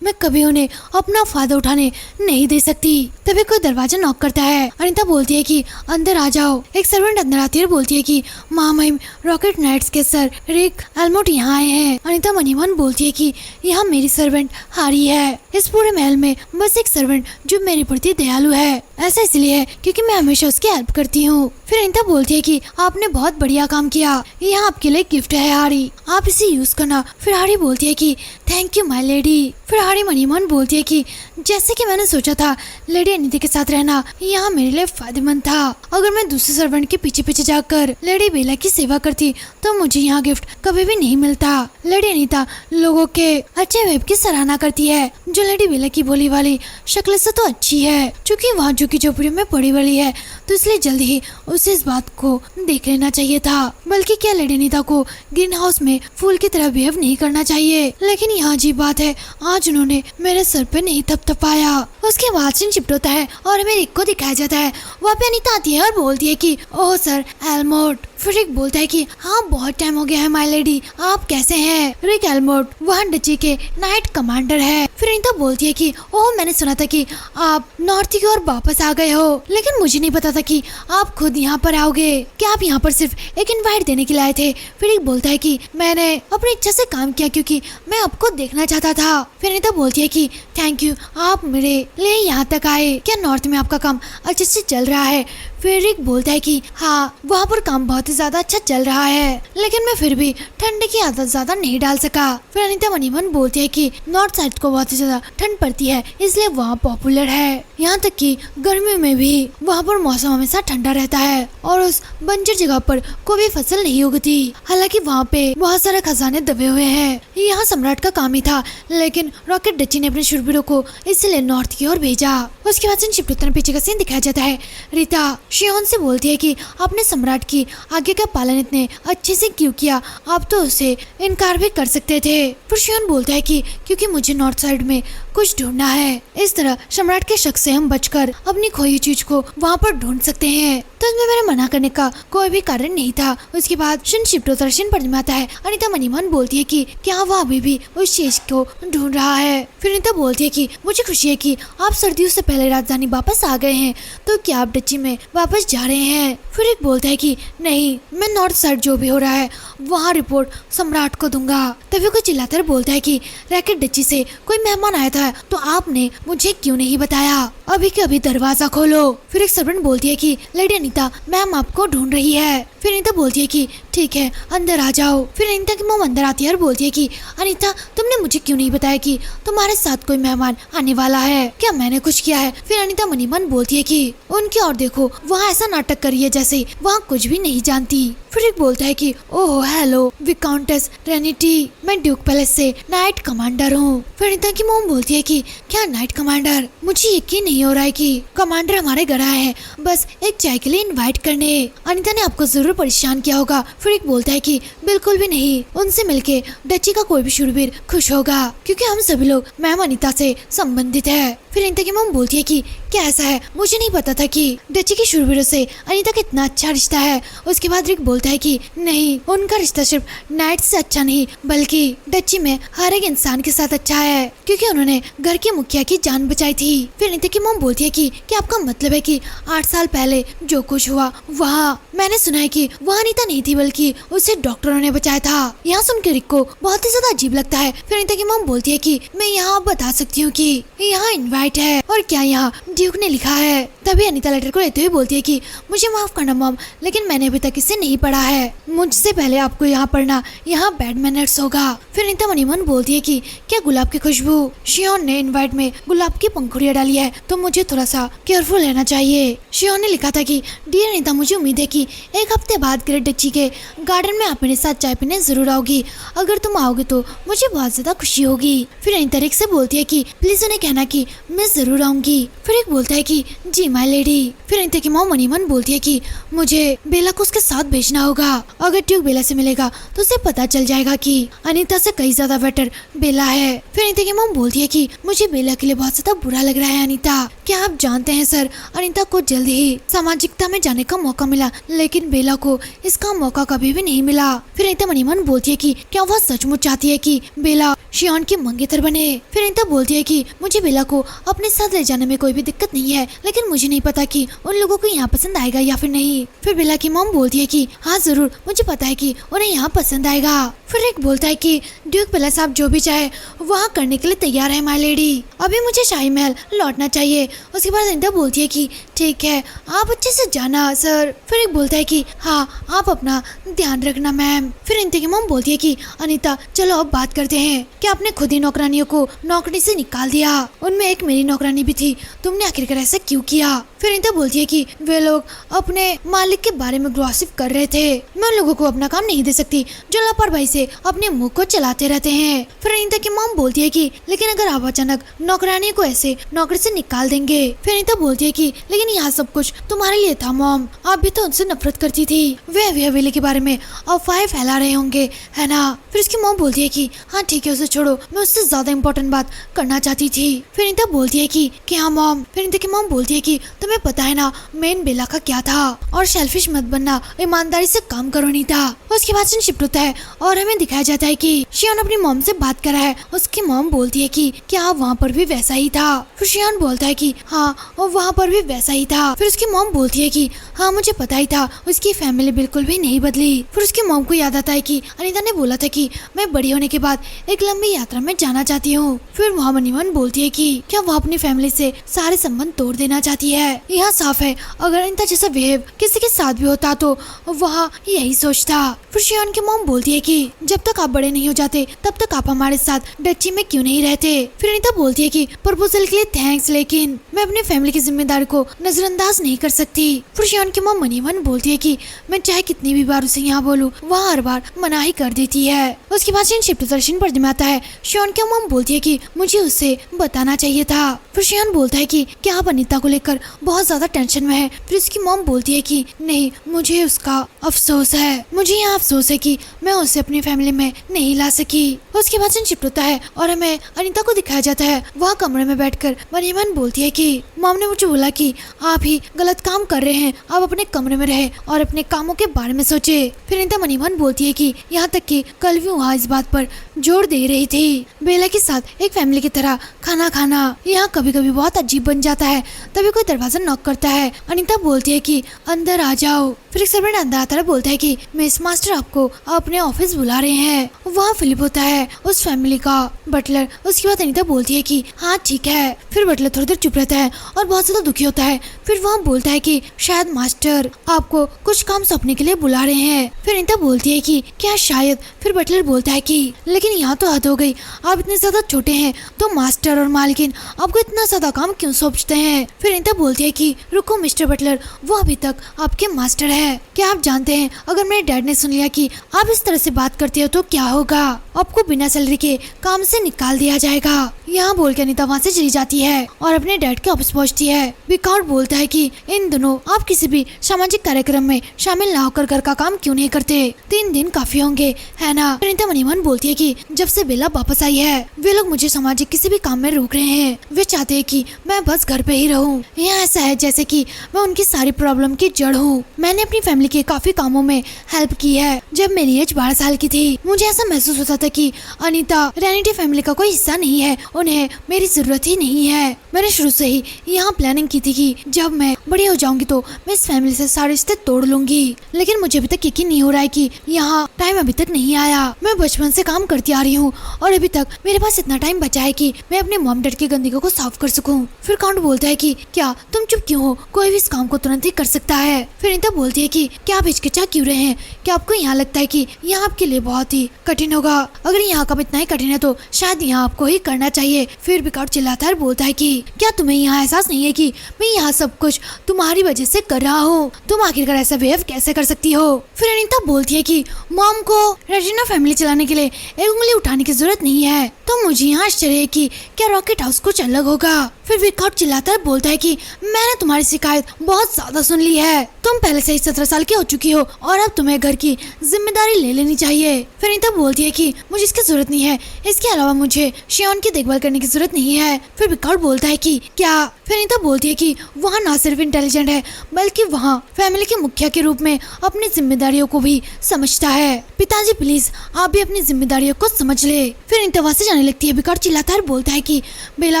मैं कभी उन्हें अपना फायदा उठाने नहीं दे सकती। तभी कोई दरवाजा नॉक करता है। अनीता बोलती है कि अंदर आ जाओ। एक सर्वेंट अंदर आती है और बोलती है कि माम रॉकेट नाइट्स के सर रिक एल्मोट यहाँ आए हैं। अनीता मन ही मन बोलती है कि यहाँ मेरी सर्वेंट हारी है। इस पूरे महल में बस एक सर्वेंट जो मेरे प्रति दयालु है, ऐसा इसलिए है क्योंकि मैं हमेशा उसकी हेल्प करती हूँ। फिर अनीता बोलती है कि आपने बहुत बढ़िया काम किया, यहाँ आपके लिए गिफ्ट है हारी, आप इसे यूज करना। फिर हारी बोलती है कि थैंक यू माय लेडी। फिर हारी मन ही मन बोलती है कि जैसे कि मैंने सोचा था, लेडी अनीता के साथ रहना यहाँ मेरे लिए फायदेमंद था। अगर मैं दूसरे सर्वेंट के पीछे पीछे जाकर लेडी बेला की सेवा करती तो मुझे यहाँ गिफ्ट कभी भी नहीं मिलता। लेडी अनीता लोगों के अच्छे वेब की सराहना करती है, जो लेडी बेला की बोली वाली शक्ल से तो अच्छी है। चूँकि वहाँ झुकी झोपड़ी में पड़ी वाली है, तो इसलिए जल्दी ही उसे इस बात को देख लेना चाहिए था। बल्कि क्या लेडी अनीता को ग्रीन हाउस में फूल की तरह बिहेव नहीं करना चाहिए। लेकिन यहाँ अजीब बात है, आज उन्होंने मेरे सर पे नहीं थपथपाया। उसके बाद सीन शिफ्ट होता है और हमें रिक को दिखाया जाता है। वहाँ पे अनीता आती है और बोलती है कि ओह सर एल्मोट। फिर रिक बोलता है कि हाँ बहुत टाइम हो गया है माय लेडी, आप कैसे हैं? रिक एल्मोट वहाँ डची के नाइट कमांडर है। फिर अनीता बोलती है कि ओह मैंने सुना था कि आप नॉर्थ की ओर वापस आ गए हो, लेकिन मुझे नहीं पता था कि आप खुद यहाँ पर आओगे। क्या आप यहाँ पर सिर्फ एक इनवाइट देने के लिए आए थे? फिर रिक बोलता है कि मैंने अपनी इच्छा से काम किया क्योंकि मैं आपको देखना चाहता था। फिर अनीता बोलती है कि थैंक यू, आप मेरे लिए यहाँ तक आए। क्या नॉर्थ में आपका काम अच्छे से चल रहा है? फिर रिक बोलता है कि हाँ वहाँ पर काम बहुत ही ज्यादा अच्छा चल रहा है, लेकिन मैं फिर भी ठंड की आदत ज्यादा नहीं डाल सका। फिर अनीता मन ही मन बोलती है कि नॉर्थ साइड को बहुत ही ज्यादा ठंड पड़ती है, इसलिए वहाँ पॉपुलर है। यहाँ तक कि गर्मी में भी वहाँ पर मौसम हमेशा ठंडा रहता है और उस बंजर जगह पर कोई भी फसल नहीं उगती। हालांकि वहाँ पे बहुत सारे खजाने दबे हुए हैं। यहाँ सम्राट का काम ही था, लेकिन रॉकेट डची ने अपने शूरवीरों को इसलिए नॉर्थ की ओर भेजा। उसके बाद सीन शिफ्ट होता है, पीछे का सीन दिखाया जाता है। रीता शियोन से बोलती है कि आपने सम्राट की आज्ञा का पालन इतने अच्छे से क्यों किया, आप तो उसे इनकार भी कर सकते थे। फिर शियोन बोलता है कि क्योंकि मुझे नॉर्थ साइड में कुछ ढूंढना है, इस तरह सम्राट के शक से हम बचकर अपनी खोई चीज को वहाँ पर ढूंढ सकते हैं। तो इसमें मेरे मना करने का कोई भी कारण नहीं था। उसके बाद शन शिफ्ट होता है, पढ़ने में आता है। अनीता मन ही मन बोलती है कि क्या वो अभी भी उस चीज को ढूंढ रहा है। फिर अनीता बोलती है कि मुझे खुशी है कि आप सर्दियों से पहले राजधानी वापस आ गए हैं, तो क्या आप डची में वापस जा रहे हैं? फिर एक बोलता है कि नहीं, मैं नॉर्थ साइड जो भी हो रहा है वहाँ रिपोर्ट सम्राट को दूंगा। तभी कोई चिल्लाता है, बोलता है कि रैकेट डची से कोई मेहमान आया था, तो आपने मुझे क्यों नहीं बताया? अभी के अभी दरवाजा खोलो। फिर एक सर्वेंट बोलती है कि लेडी अनीता मैम आपको ढूंढ रही है। फिर अनीता बोलती है कि ठीक है अंदर आ जाओ। फिर अनीता की मॉम अंदर आती है और बोलती है कि अनीता तुमने मुझे क्यों नहीं बताया कि तुम्हारे साथ कोई मेहमान आने वाला है? क्या मैंने कुछ किया है? फिर अनीता मनी मन बोलती है कि उनकी और देखो, वहाँ ऐसा नाटक करिए जैसे वहाँ कुछ भी नहीं जानती। फिर एक बोलता है कि ओह हेलो विकाउंटेस रेनिटी, मैं ड्यूक पैलेस से नाइट कमांडर हूँ। फिर अनीता की मॉम बोलती बोलती है कि क्या नाइट कमांडर, मुझे यकीन नहीं हो रहा है कि कमांडर हमारे घर आए हैं बस एक चाय के लिए इनवाइट करने। अनीता ने आपको जरूर परेशान किया होगा। फ्रिक बोलता है कि बिल्कुल भी नहीं, उनसे मिलके डची का कोई भी शूरवीर खुश होगा क्योंकि हम सभी लोग मैम अनीता से संबंधित है। फिर अनीता की मॉम बोलती है कि क्या ऐसा है, मुझे नहीं पता था कि डची के शूरवीरों से अनीता का इतना अच्छा रिश्ता है। उसके बाद रिक बोलता है कि नहीं, उनका रिश्ता सिर्फ नाइट से अच्छा नहीं बल्कि डची में हर एक इंसान के साथ अच्छा है क्योंकि उन्होंने घर के मुखिया की जान बचाई थी। फिर अनीता की मॉम बोलती है कि क्या आपका मतलब है कि 8 साल पहले जो कुछ हुआ वहाँ मैंने सुना है कि वहाँ अनीता नहीं थी बल्कि उसे डॉक्टरों ने बचाया था। यहाँ सुनकर रिक को बहुत ही ज्यादा अजीब लगता है। फिर अनीता की मॉम बोलती है कि मैं यहाँ बता सकती हूँ कि यहाँ इनवाइट है और क्या यहाँ ड्यूक ने लिखा है। तभी अनीता लेटर को लेते हुए बोलती है कि मुझे माफ करना मॉम, लेकिन मैंने अभी तक इसे नहीं पढ़ा है, मुझसे पहले आपको यहाँ पढ़ना यहाँ बैड मैनर्स होगा। फिर अनीता मनी मन बोलती है कि क्या गुलाब की खुशबू, शियोन ने इनवाइट में गुलाब की पंखुड़ियाँ डाली है तो मुझे थोड़ा सा केयरफुल रहना चाहिए। शियोन ने लिखा था कि डियर अनीता, मुझे उम्मीद है कि 1 हफ्ते बाद ग्रेट डची के गार्डन में आप मेरे साथ चाय पीने जरूर आओगी। अगर तुम आओगे तो मुझे बहुत ज्यादा खुशी होगी। फिर अनीता रिक से बोलती है कि प्लीज उन्हें कहना कि मैं जरूर आऊंगी। फिर रिक बोलता है कि जी माय लेडी। फिर अनीता की मॉम मनी मन बोलती है कि मुझे बेला को उसके साथ भेजना होगा। अगर ड्यूक बेला से मिलेगा तो उसे पता चल जाएगा कि अनीता से कई ज्यादा बेटर बेला है। फिर अनीता की मॉम बोलती है कि मुझे बेला के लिए बहुत ज्यादा बुरा लग रहा है अनीता। क्या आप जानते हैं सर, अनीता को जल्द ही सामाजिकता में जाने का मौका मिला लेकिन बेला को इसका मौका कभी भी नहीं मिला। फिर अनीता मनी मन बोलती है कि क्या वह सचमुच चाहती है कि बेला शियोन की मंगेतर बने। फिर अनीता बोलती है कि मुझे बेला को अपने साथ ले जाने में कोई भी दिक्कत नहीं है, लेकिन मुझे नहीं पता कि उन लोगों को यहाँ पसंद आएगा या फिर नहीं। फिर बेला की मॉम बोलती है कि हाँ जरूर, मुझे पता है कि उन्हें यहाँ पसंद आएगा। फिर रिक बोलता है कि ड्यूक बेला साहब जो भी चाहे वहाँ करने के लिए तैयार है माय लेडी, अभी मुझे शाही महल लौटना चाहिए। उसके बाद अनीता बोलती है कि ठीक है, आप अच्छे से जाना सर। फिर रिक बोलता है कि हाँ, आप अपना ध्यान रखना मैम। फिर अनीता की मॉम बोलती है कि अनीता चलो अब बात करते हैं, क्या आपने खुद ही नौकरानियों को नौकरी से निकाल दिया? उनमें एक मेरी नौकरानी भी थी, तुमने आखिरकार ऐसा क्यों किया? फिर अनीता बोलती है कि वे लोग अपने मालिक के बारे में गॉसिप कर रहे थे, मैं उन लोगों को अपना काम नहीं दे सकती जो लापरवाही से अपने मुंह को चलाते रहते हैं। फिर अनीता की मॉम बोलती है कि लेकिन अगर आप अचानक नौकरानी को ऐसे नौकरी से निकाल देंगे। फिर अनीता बोलती है कि लेकिन यहाँ सब कुछ तुम्हारे लिए था मॉम, आप भी तो उनसे नफरत करती थी, वे अभी हवेली के बारे में अफवाहें फैला रहे होंगे है ना। फिर उसकी मॉम बोलती है कि हाँ ठीक है, उसे छोड़ो, मैं उससे ज्यादा इम्पोर्टेंट बात करना चाहती थी। फिर अनीता बोलती है कि हाँ मॉम। फिर अनीता की मॉम बोलती है कि तुम्हें पता है ना मेन बेला का क्या था, और सेल्फिश मत बनना, ईमानदारी से काम करो अनीता। उसके बाद शिफ्ट होता है और हमें दिखाया जाता है कि शियान अपनी मॉम से बात कर रहा है। उसकी मॉम बोलती है कि क्या वहाँ पर भी वैसा ही था? फिर शियान बोलता है कि हाँ वहाँ पर भी वैसा ही था। फिर उसकी मॉम बोलती है कि हाँ मुझे पता ही था, उसकी फैमिली बिल्कुल भी नहीं बदली। फिर उसकी मॉम को याद आता है कि अनीता ने बोला था कि मैं बड़ी होने के बाद एक लंबी यात्रा में जाना चाहती हूँ। फिर वहाँ मनीमन बोलती है कि क्या वो अपनी फैमिली से सारे संबंध तोड़ देना चाहती है। यहाँ साफ है अगर अनीता जैसा बिहेव किसी के साथ भी होता तो वहाँ यही सोचता। फिर शियान की मॉम बोलती है कि जब तक आप बड़े नहीं हो जाते तब तक आप हमारे साथ डची में क्यों नहीं रहते। फिर अनीता बोलती है कि प्रपोजल के लिए थैंक्स, लेकिन मैं अपनी फैमिली की जिम्मेदारी को नजरअंदाज नहीं कर सकती। फिर शियान की मॉम मनीमन बोलती है कि मैं चाहे कितनी भी बार उसे यहाँ बोलूं वहाँ हर बार मना ही कर देती है। उसके बाद शिफ्ट दर्शन पर जमाता है। शियान की मॉम बोलती है कि मुझे उसे बताना चाहिए था। फिर शियान बोलता है कि क्या आप अनीता को लेकर बहुत ज्यादा टेंशन में है। फिर उसकी मॉम बोलती है कि नहीं, मुझे उसका अफसोस है, मुझे यहाँ अफसोस है कि मैं उसे अपनी फैमिली में नहीं ला सकी। उसके बाद शिफ्ट होता है और हमें अनीता को दिखाया जाता है। वह कमरे में बैठकर मनीमन बोलती है कि मॉम ने मुझे बोला कि आप ही गलत काम कर रहे हैं, आप अपने कमरे में रहे और अपने कामों के बारे में सोचे। फिर अनीता मनीमन बोलती है कि यहाँ तक कि कल भी वहाँ इस बात पर जोर दे रही थी, बेला के साथ एक फैमिली की तरह खाना खाना यहाँ कभी कभी बहुत अजीब बन जाता है। तभी कोई दरवाजा नॉक करता है। अनीता बोलती है कि अंदर आ जाओ। फिर एक सर्वेंट अंदर आता है, बोलता है कि मिस मास्टर आपको अपने ऑफिस बुला रहे हैं। वहाँ फिलिप होता है, उस फैमिली का बटलर। उसके बाद अनीता बोलती है कि हाँ ठीक है। फिर बटलर थोड़ी देर चुप रहता है और बहुत ज्यादा दुखी होता है। फिर वहाँ बोलता है कि शायद मास्टर आपको कुछ काम सौंपने के लिए बुला रहे हैं। फिर अनीता बोलती है कि क्या शायद। फिर बटलर बोलता है कि लेकिन यहाँ तो हद हो गई, आप इतने ज्यादा छोटे हैं तो मास्टर और मालकिन आपको इतना ज्यादा काम क्यों सौंपते हैं। फिर अनीता बोलती है कि रुको मिस्टर बटलर, वो अभी तक आपके मास्टर है। क्या आप जानते हैं अगर मेरे डैड ने सुन लिया कि आप इस तरह से बात करते हो तो क्या होगा। आपको बिना सैलरी के काम से निकाल दिया जाएगा। यहाँ बोल के अनीता वहाँ से चली जाती है और अपने डैड के ऑफिस पहुँचती है। विकाउट बोलता है कि इन दोनों आप किसी भी सामाजिक कार्यक्रम में शामिल ना होकर घर का काम क्यों नहीं करते, 3 दिन काफी होंगे, है ना। अनीता मनी मन बोलती है कि जब से बेला वापस आई है वे लोग मुझे सामाजिक किसी भी काम में रोक रहे हैं। वे चाहते हैं कि मैं बस घर पे ही रहूं। यहाँ ऐसा है जैसे कि मैं उनकी सारी प्रॉब्लम की जड़ हूँ। मैंने अपनी फैमिली के काफी कामों में हेल्प की है। जब मेरी एज 12 साल की थी मुझे ऐसा महसूस होता था कि अनीता रैनिटी फैमिली का कोई हिस्सा नहीं है, उन्हें मेरी जरूरत ही नहीं है। मैंने शुरू से ही यहाँ प्लानिंग की थी कि जब मैं बड़ी हो जाऊंगी तो मैं इस फैमिली से सारे रिश्ते तोड़ लूंगी, लेकिन मुझे अभी तक यकीन नहीं हो रहा है कि यहाँ टाइम अभी तक नहीं आया। मैं बचपन से काम करती आ रही हूँ और अभी तक मेरे पास इतना टाइम बचा है कि मैं अपने मॉम डैड की गंदगी को साफ कर सकूं। फिर काउंट बोलता है कि क्या तुम चुप क्यों हो, कोई भी इस काम को तुरंत ही कर सकता है। फिर अनीता बोलती है कि क्या आप हिचकिचा क्यों रहे हैं, क्या आपको यहाँ लगता है कि यहाँ आपके लिए बहुत ही कठिन होगा। अगर यहाँ का इतना ही कठिन है तो शायद यहाँ आपको ही करना चाहिए। फिर विकाउट चिल्लाता है और बोलता है कि क्या तुम्हें यहाँ एहसास नहीं है कि मैं यहाँ सब कुछ तुम्हारी वजह से कर रहा हूँ, तुम आखिरकार ऐसा बिहेव कैसे कर सकती हो। फिर अनीता बोलती है कि मॉम को रेजिना फैमिली चलाने के लिए एक उंगली उठाने की जरूरत नहीं है, तो मुझे यहाँ आश्चर्य है कि क्या रॉकेट हाउस कुछ अलग होगा। फिर विकाउट चिल्लाता है बोलता है कि मैंने तुम्हारी शिकायत बहुत ज्यादा सुन ली है, तुम पहले से ही 17 साल की हो चुकी हो और अब तुम्हें घर की जिम्मेदारी ले लेनी चाहिए। फिर अनीता बोलती है कि मुझे इसकी जरूरत नहीं है, इसके अलावा मुझे शियोन की देखभाल करने की जरूरत नहीं है। फिर विकाउट बोलता है कि क्या। फिर अनीता बोलती है कि वहाँ न सिर्फ इंटेलिजेंट है बल्कि वहाँ फैमिली के मुखिया के रूप में अपनी जिम्मेदारियों को भी समझता है। पिताजी प्लीज आप भी अपनी जिम्मेदारियों को समझ ले। फिर अनीता वहाँ से जाने लगती है। विकाउट चिल्लाता है और बोलता है कि बेला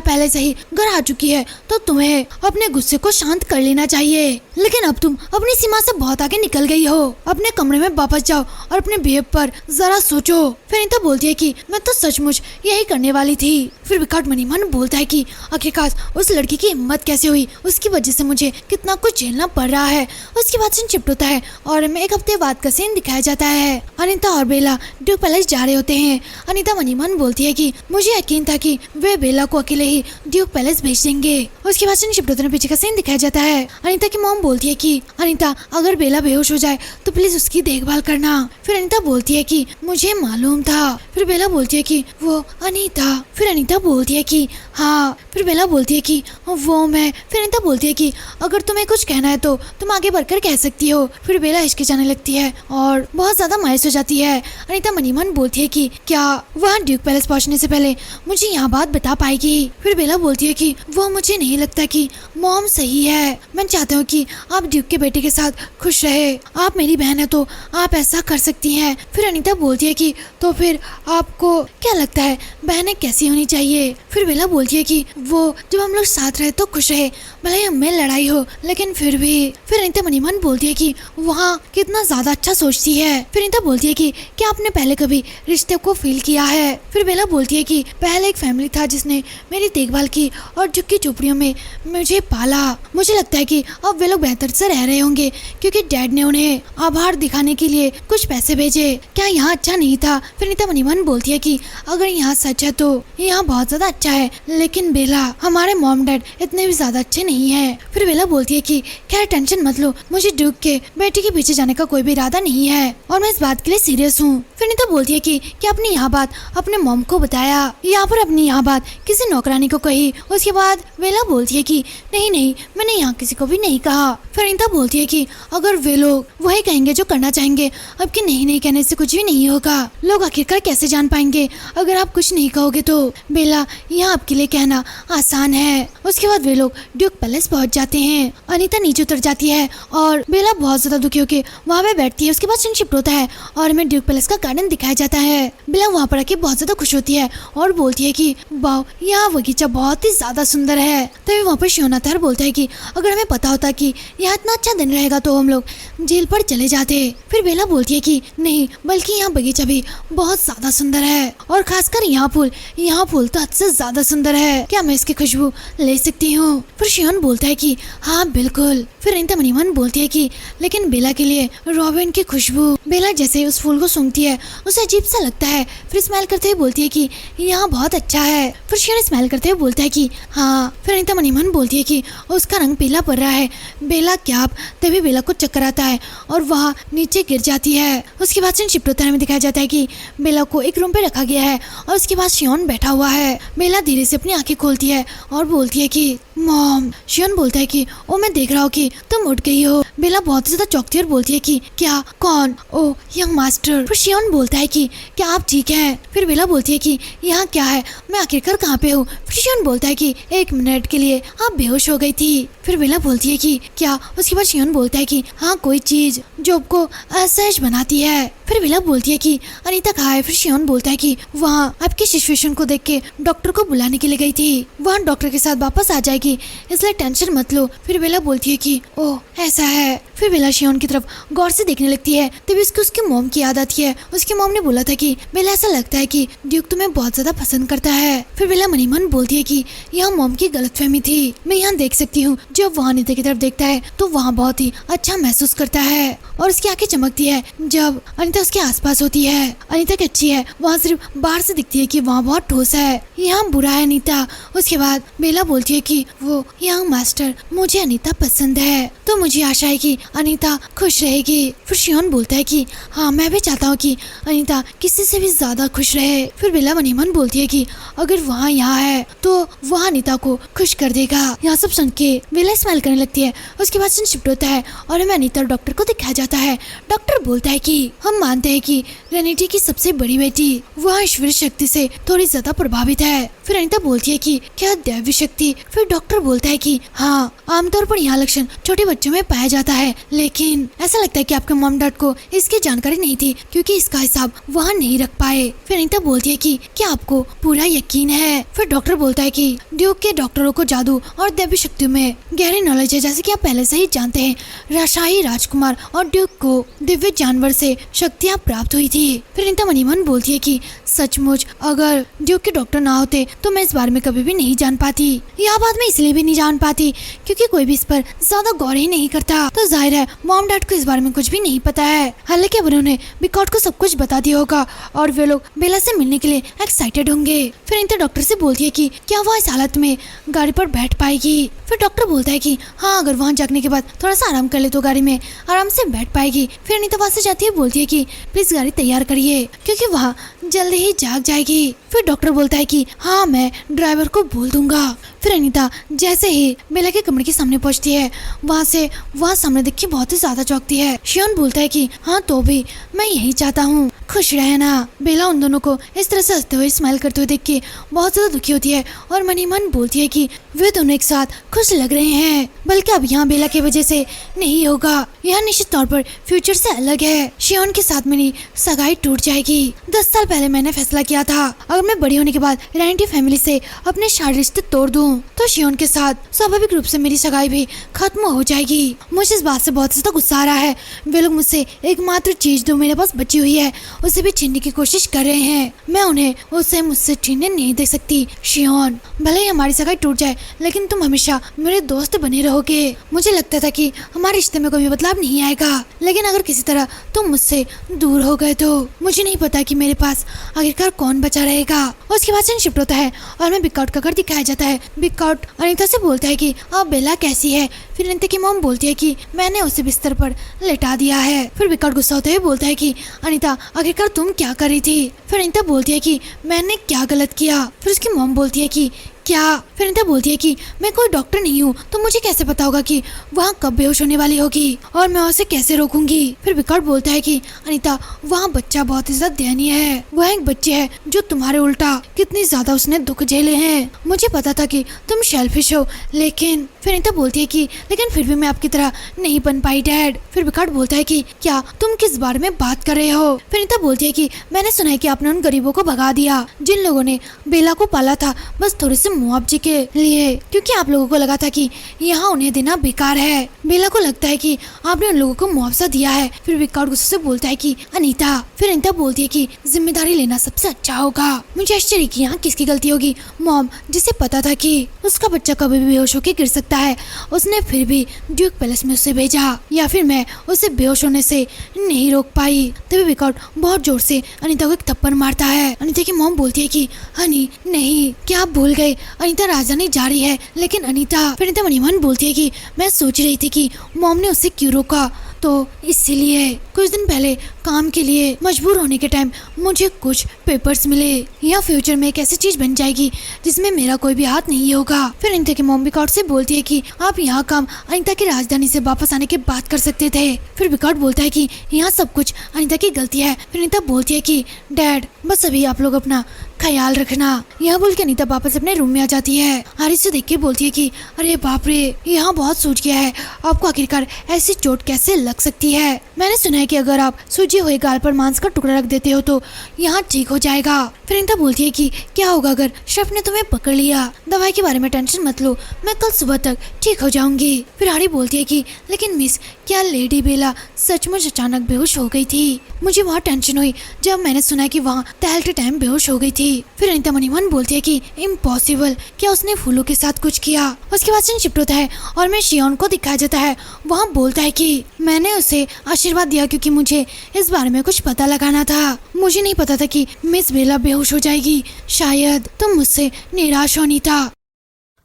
पहले से ही घर आ चुकी है तो तुम्हें अपने गुस्से को शांत कर लेना चाहिए, लेकिन अब तुम अपनी सीमा से बहुत आगे निकल गई हो। अपने कमरे में वापस जाओ और अपने बिहेव पर जरा सोचो। फिर अनीता बोलती है कि मैं तो सचमुच यही करने वाली थी। फिर विकाउट मनी मन बोलता है कि आखिरकार उस लड़की की हिम्मत कैसे हुई, उसकी वजह से मुझे कितना कुछ झेलना पड़ रहा है। उसके बाद सीन शिफ्ट होता है और हमें एक हफ्ते बाद का सीन दिखाया जाता है। अनीता और बेला ड्यूक पैलेस जा रहे होते हैं। अनीता मनी मन बोलती है कि मुझे यकीन था कि वे बेला को अकेले ही ड्यूक पैलेस भेज देंगे। उसके बाद सीन शिफ्ट होते हैं, पीछे का सीन दिखाया जाता है। अनीता की मॉम बोलती है कि अनीता अगर बेला बेहोश हो जाए तो प्लीज उसकी देखभाल करना। फिर अनीता बोलती है कि मुझे मालूम था। फिर बेला बोलती है कि वो अनीता। फिर अनीता बोलती है कि हाँ। फिर बेला बोलती है कि वो मैं। फिर अनीता बोलती है कि अगर तुम्हें कुछ कहना है तो तुम आगे बढ़कर कह सकती हो। फिर बेला हिचकिचाने लगती है और बहुत ज्यादा मायूस हो जाती है। अनीता मनी मन बोलती है कि क्या वहाँ ड्यूक पैलेस पहुँचने से पहले मुझे यहाँ बात बता पाएगी। फिर बेला बोलती है कि वो मुझे नहीं लगता कि मॉम सही है, मैं चाहता हूँ कि आप ड्यूक के बेटे के साथ खुश रहे, आप मेरी बहन है तो आप ऐसा कर सकती हैं। फिर अनीता बोलती है कि तो फिर आपको क्या लगता है बहनें कैसी होनी चाहिए। फिर बेला बोलती है कि वो जब हम लोग साथ रहे तो खुश रहे, भले ही हमें लड़ाई हो लेकिन फिर भी। फिर अनीता मनी मन बोलती है कि वहाँ कितना ज्यादा अच्छा सोचती है। फिर अनीता बोलती है कि क्या आपने पहले कभी रिश्ते को फील किया है। फिर बेला बोलती है कि पहले एक फैमिली था जिसने मेरी देखभाल की और झुग्गी झोपड़ियों में मुझे पाला। मुझे लगता है कि अब वे लोग बेहतर से रह रहे होंगे क्योंकि डैड ने उन्हें आभार दिखाने के लिए कुछ पैसे भेजे। क्या यहाँ अच्छा नहीं था। फिर अनीता मनी मन बोलती है कि अगर यहाँ सच है तो यहाँ बहुत ज्यादा अच्छा है, लेकिन बेला हमारे मॉम डैड इतने भी ज्यादा अच्छे नहीं है। फिर बेला बोलती है कि खैर टेंशन मत लो, मुझे ड्यूक के बेटे के पीछे जाने का कोई भी इरादा नहीं है और मैं इस बात के लिए सीरियस हूँ। फिर अनीता बोलती है कि क्या अपनी यहाँ बात अपने मॉम को बताया या फिर अपनी यहाँ बात किसी नौकरानी को कही। उसके बाद बेला बोलती है कि नहीं नहीं मैंने यहाँ किसी को भी नहीं कहा। फिर अनीता बोलती है कि अगर वे लोग वही कहेंगे जो करना चाहेंगे, अब कि नहीं नहीं कहने से कुछ भी नहीं होगा। लोग आखिरकार कैसे जान पाएंगे अगर आप कुछ नहीं कहोगे तो। बेला यहाँ आपके लिए कहना आसान है। उसके बाद वे लोग ड्यूक पैलेस पहुँच जाते हैं। अनीता नीचे उतर जाती है और बेला बहुत ज्यादा दुखी होकर वहाँ पे बैठती है। उसके बाद सीन शिफ्ट होता है और हमें ड्यूक पैलेस का गार्डन दिखाया जाता है। बेला वहाँ पर आके बहुत ज्यादा खुश होती है और बोलती है कि वाह यहाँ बगीचा बहुत ही ज्यादा सुंदर है। तभी वहाँ पर शियोन आता है और बोलता है कि अगर हमें पता होता कि यहाँ इतना अच्छा दिन रहेगा तो हम लोग जेल पर चले जाते। फिर बेला बोलती है कि नहीं, बल्कि यहाँ बगीचा भी बहुत ज्यादा सुंदर है और खासकर यहाँ फूल तो हद से ज्यादा सुंदर है, क्या मैं इसकी खुशबू ले सकती हूँ। फिर शियोन बोलता है कि हाँ बिल्कुल। फिर अनीता मनी मन बोलती है कि लेकिन बेला के लिए रॉबिन की खुशबू। बेला जैसे ही उस फूल को सूंघती है उसे अजीब सा लगता है। फिर स्माइल करते हुए बोलती है कि यहाँ बहुत अच्छा है। फिर शियोन स्माइल करते हुए बोलता है कि हाँ। फिर अनीता मनी मन बोलती है कि उसका रंग पीला पड़ रहा है। बेला क्या। तभी बेला को चक्कर आता है है और वहाँ नीचे गिर जाती है। उसके बाद शिफ्ट होता है, हमें दिखाया जाता है कि बेला को एक रूम पे रखा गया है और उसके बाद शियोन बैठा हुआ है। बेला धीरे से अपनी आंखें खोलती है और बोलती है कि मॉम। शियोन बोलता है कि ओ मैं देख रहा हूँ कि तुम उठ गई हो। बेला बहुत ही ज्यादा चौंकती है और बोलती है कि क्या, कौन? ओ यंग मास्टर। फिर शियोन बोलता है कि क्या आप ठीक हैं? फिर बेला बोलती है कि यहाँ क्या है, मैं आखिरकार कहाँ पे हूँ? फिर शियोन बोलता है कि 1 मिनट के लिए आप बेहोश हो गई थी। फिर बेला बोलती है कि क्या? उसके बाद शियोन बोलता है कि हाँ कोई चीज जो आपको असहज बनाती है। फिर बेला बोलती है कि अनीता कहाँ है? फिर शियोन बोलता है कि वहाँ आपकी सिचुएशन को देख के डॉक्टर को बुलाने के लिए गई थी, वहाँ डॉक्टर के साथ वापस आ जाएगी, इसलिए टेंशन मत लो। फिर बेला बोलती है कि ओह ऐसा है। फिर बेला शियोन की तरफ गौर से देखने लगती है, तभी उसकी मॉम की याद आती है। उसकी मॉम ने बोला था कि बेला ऐसा लगता है कि ड्यूक तुम्हें बहुत ज्यादा पसंद करता है। फिर बेला मनी मन बोलती है कि यह मॉम की गलतफहमी थी, मैं यहाँ देख सकती हूँ। जब वहाँ अनीता की तरफ देखता है तो वहाँ बहुत ही अच्छा महसूस करता है और उसकी आंखें चमकती है जब अनीता उसके आसपास होती है। अनीता की अच्छी है, वहाँ सिर्फ बाहर से दिखती है कि वहाँ बहुत ठोस है, यहाँ बुरा है अनीता। उसके बाद बेला बोलती है कि वो यंग मास्टर, मुझे अनीता पसंद है, तो मुझे आशा है कि अनीता खुश रहेगी। फिर शियोन बोलता है कि हाँ मैं भी चाहता हूँ कि अनीता किसी से भी ज्यादा खुश रहे। फिर बेला मनी मन बोलती है कि अगर वहाँ यहाँ है तो वहाँ अनीता को खुश कर देगा। यहाँ सब सुन के बेला स्माइल करने लगती है। उसके बाद सीन शिफ्ट होता है और हमें अनीता और डॉक्टर को दिखाया जाता है। डॉक्टर बोलता है कि हम मानते हैं कि रेनिटी की सबसे बड़ी बेटी वह ईश्वरीय शक्ति से थोड़ी ज्यादा प्रभावित है। फिर अनीता बोलती है कि क्या दैवी शक्ति? फिर डॉक्टर बोलता है कि हाँ आमतौर पर यहाँ लक्षण छोटे बच्चों में पाया जाता है, लेकिन ऐसा लगता है कि आपके मॉम डैड को इसकी जानकारी नहीं थी क्योंकि इसका हिसाब वहाँ नहीं रख पाए। फिर अनीता बोलती है कि क्या आपको पूरा यकीन है? फिर डॉक्टर बोलता है कि ड्यूक के डॉक्टरों को जादू और दैवी शक्तियों में गहरी नॉलेज है, जैसे कि आप पहले से ही जानते हैं। राजशाही राजकुमार और ड्यूक को दिव्य जानवर से शक्तियाँ प्राप्त हुई थी। फिर अनीता मनी मन बोलती है कि सचमुच अगर ड्यूक के डॉक्टर ना होते तो मैं इस बारे में कभी भी नहीं जान पाती। यह बात मैं इसलिए भी नहीं जान पाती क्योंकि कोई भी इस पर ज्यादा गौर ही नहीं करता, तो जाहिर है मॉम डैड को इस बारे में कुछ भी नहीं पता है। हालांकि अब उन्होंने बिकॉट को सब कुछ बता दिया होगा और वे लोग बेला से मिलने के लिए एक्साइटेड होंगे। फिर अनीता डॉक्टर से बोलती है कि क्या वह इस हालत में गाड़ी पर बैठ पाएगी? फिर डॉक्टर बोलता है कि हाँ अगर वहाँ जागने के बाद थोड़ा सा आराम कर ले तो गाड़ी में आराम से बैठ पाएगी। फिर अनीता वहाँ से जाती है, बोलती है कि प्लीज गाड़ी तैयार करिए क्योंकि वहाँ जल्दी ही जाग जाएगी। फिर डॉक्टर बोलता है कि हाँ मैं ड्राइवर को बोल दूंगा। फिर अनीता जैसे ही बेला के कमरे के सामने पहुंचती है वहाँ सामने देख के बहुत ही ज्यादा चौंकती है। शियोन बोलता है कि हाँ तो भी मैं यही चाहता हूँ, खुश रहना। बेला उन दोनों को इस तरह से हंसते हुए स्माइल करते हुए देख के बहुत ज्यादा दुखी होती है और मनी मन बोलती है कि वे दोनों एक साथ खुश लग रहे हैं, बल्कि अब यहाँ बेला की वजह से नहीं होगा, यह निश्चित तौर पर फ्यूचर से अलग है। शियोन के साथ मेरी सगाई टूट जाएगी। 10 साल पहले मैंने फैसला किया था अगर मैं बड़ी होने के बाद रेनिटी फैमिली से अपने शादी रिश्ते तोड़ दूं तो शियोन के साथ स्वाभाविक रूप से मेरी सगाई भी खत्म हो जाएगी। मुझे इस बात से बहुत ज्यादा गुस्सा आ रहा है। वे लोग मुझसे एकमात्र चीज जो मेरे पास बची हुई है उसे भी छीनने की कोशिश कर रहे हैं। मैं उन्हें उसे मुझसे छीनने नहीं दे सकती। शियोन, भले ही हमारी सगाई टूट जाए लेकिन तुम हमेशा मेरे दोस्त बने रहोगे। मुझे लगता था कि हमारे रिश्ते में कोई बदलाव नहीं आएगा, लेकिन अगर किसी तरह तुम मुझसे दूर हो गए तो मुझे नहीं पता कि मेरे पास आखिरकार कौन बचा रहेगा। उसके बाद शिफ्ट होता है और हमें बिकआउट का घर दिखाया जाता है। बिकआउट अनीता से बोलता है कि अब बेला कैसी है? फिर अनीता की मॉम बोलती है कि मैंने उसे बिस्तर पर लेटा दिया है। फिर बिकआउट गुस्सा होते हुए बोलता है कि अनीता आखिरकार तुम क्या कर रही थी? फिर अनीता बोलती है कि मैंने क्या गलत किया? फिर उसकी मॉम बोलती है कि क्या? फिर अनीता बोलती है कि मैं कोई डॉक्टर नहीं हूँ तो मुझे कैसे पता होगा कि वहाँ कब बेहोश होने वाली होगी और मैं उसे कैसे रोकूंगी? फिर बिकआउट बोलता है कि अनीता वहाँ बच्चा बहुत ही ज्यादा दयनीय है, वह एक बच्चे है जो तुम्हारे उल्टा कितनी ज्यादा उसने दुख झेले हैं। मुझे पता था कि तुम शेल्फिश हो, लेकिन फिर अनीता बोलती है कि लेकिन फिर भी मैं आपकी तरह नहीं बन पाई डैड। फिर बिकआउट बोलता है कि क्या तुम किस बारे में बात कर रहे हो? फिर अनीता बोलती है कि मैंने सुना है कि आपने उन गरीबों को भगा दिया जिन लोगों ने बेला को पाला था बस थोड़े से मुआवजे के लिए, क्योंकि आप लोगों को लगा था कि यहाँ उन्हें देना बेकार है। बेला को लगता है कि आपने उन लोगों को मुआवजा दिया है। फिर बिकआउट गुस्से से बोलता है कि अनीता। फिर अनीता बोलती है कि जिम्मेदारी लेना सबसे अच्छा होगा। मुझे आश्चर्य कि यहाँ किसकी गलती होगी? मॉम, जिसे पता था कि उसका बच्चा कभी भी बेहोश होकर गिर सकता है, उसने फिर भी ड्यूक पैलेस में उसे भेजा, या फिर मैं उसे बेहोश होने से नहीं रोक पाई। तभी बिकआउट बहुत जोर से अनीता को एक थप्पड़ मारता है। अनीता की मॉम बोलती है कि हनी नहीं, क्या आप भूल गए अनीता राजधानी जा रही है? लेकिन अनीता। फिर अनीता मनी मन बोलती है कि मैं सोच रही थी कि मॉम ने उसे क्यों रोका, तो इसीलिए कुछ दिन पहले काम के लिए मजबूर होने के टाइम मुझे कुछ पेपर्स मिले। यह फ्यूचर में एक ऐसी चीज बन जाएगी जिसमें मेरा कोई भी हाथ नहीं होगा। फिर अनीता की मॉम बिकॉट से बोलती है कि आप यहाँ काम अनीता की राजधानी से वापस आने के बाद कर सकते थे। फिर बिकॉट बोलता है कि यहाँ सब कुछ अनीता की गलती है। फिर अनीता बोलती है कि डैड बस अभी आप लोग अपना ख्याल रखना। यह बोल के अनीता वापस अपने रूम में आ जाती है। हारिस से देख के बोलती है कि अरे बाप रे, यहाँ बहुत सूज गया है, आपको आखिरकार ऐसी चोट कैसे लग सकती है? मैंने सुना है कि अगर आप सूजे हुए गाल पर मांस का टुकड़ा रख देते हो तो यहाँ ठीक हो जाएगा। फिर अनीता बोलती है कि क्या होगा अगर शेफ ने तुम्हें पकड़ लिया? दवाई के बारे में टेंशन मत लो, मैं कल सुबह तक ठीक हो जाऊंगी। फिर हारी बोलती है कि लेकिन मिस, क्या लेडी बेला सचमुच अचानक बेहोश हो गई थी? मुझे बहुत टेंशन हुई जब मैंने सुना कि वहाँ टहलते टाइम बेहोश हो गई थी। फिर अनीता मनी मन बोलती है कि इम्पॉसिबल, क्या उसने फूलों के साथ कुछ किया? उसके बाद सीन शिफ्ट होता है और मैं शियोन को दिखाया जाता है। वहाँ बोलता है कि मैंने उसे आशीर्वाद दिया क्योंकि मुझे इस बारे में कुछ पता लगाना था। मुझे नहीं पता था कि मिस बेला बेहोश हो जाएगी। शायद तुम मुझसे निराश हो अनीता।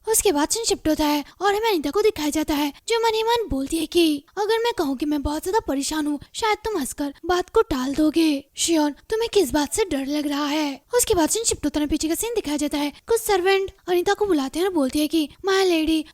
उसके बाद सीन शिफ्ट होता है और हमें अनीता को दिखाया जाता है जो मनी मन बोलती है कि अगर मैं कहूँ कि मैं बहुत ज्यादा परेशान हूँ शायद तुम हंसकर बात को टाल दोगे। शियोन, तुम्हें किस बात से डर लग रहा है? उसके बाद सीन शिफ्ट होता है, पीछे का सीन दिखाया जाता है। कुछ सर्वेंट अनीता को बुलाते हैं और बोलती है कि माय लेडी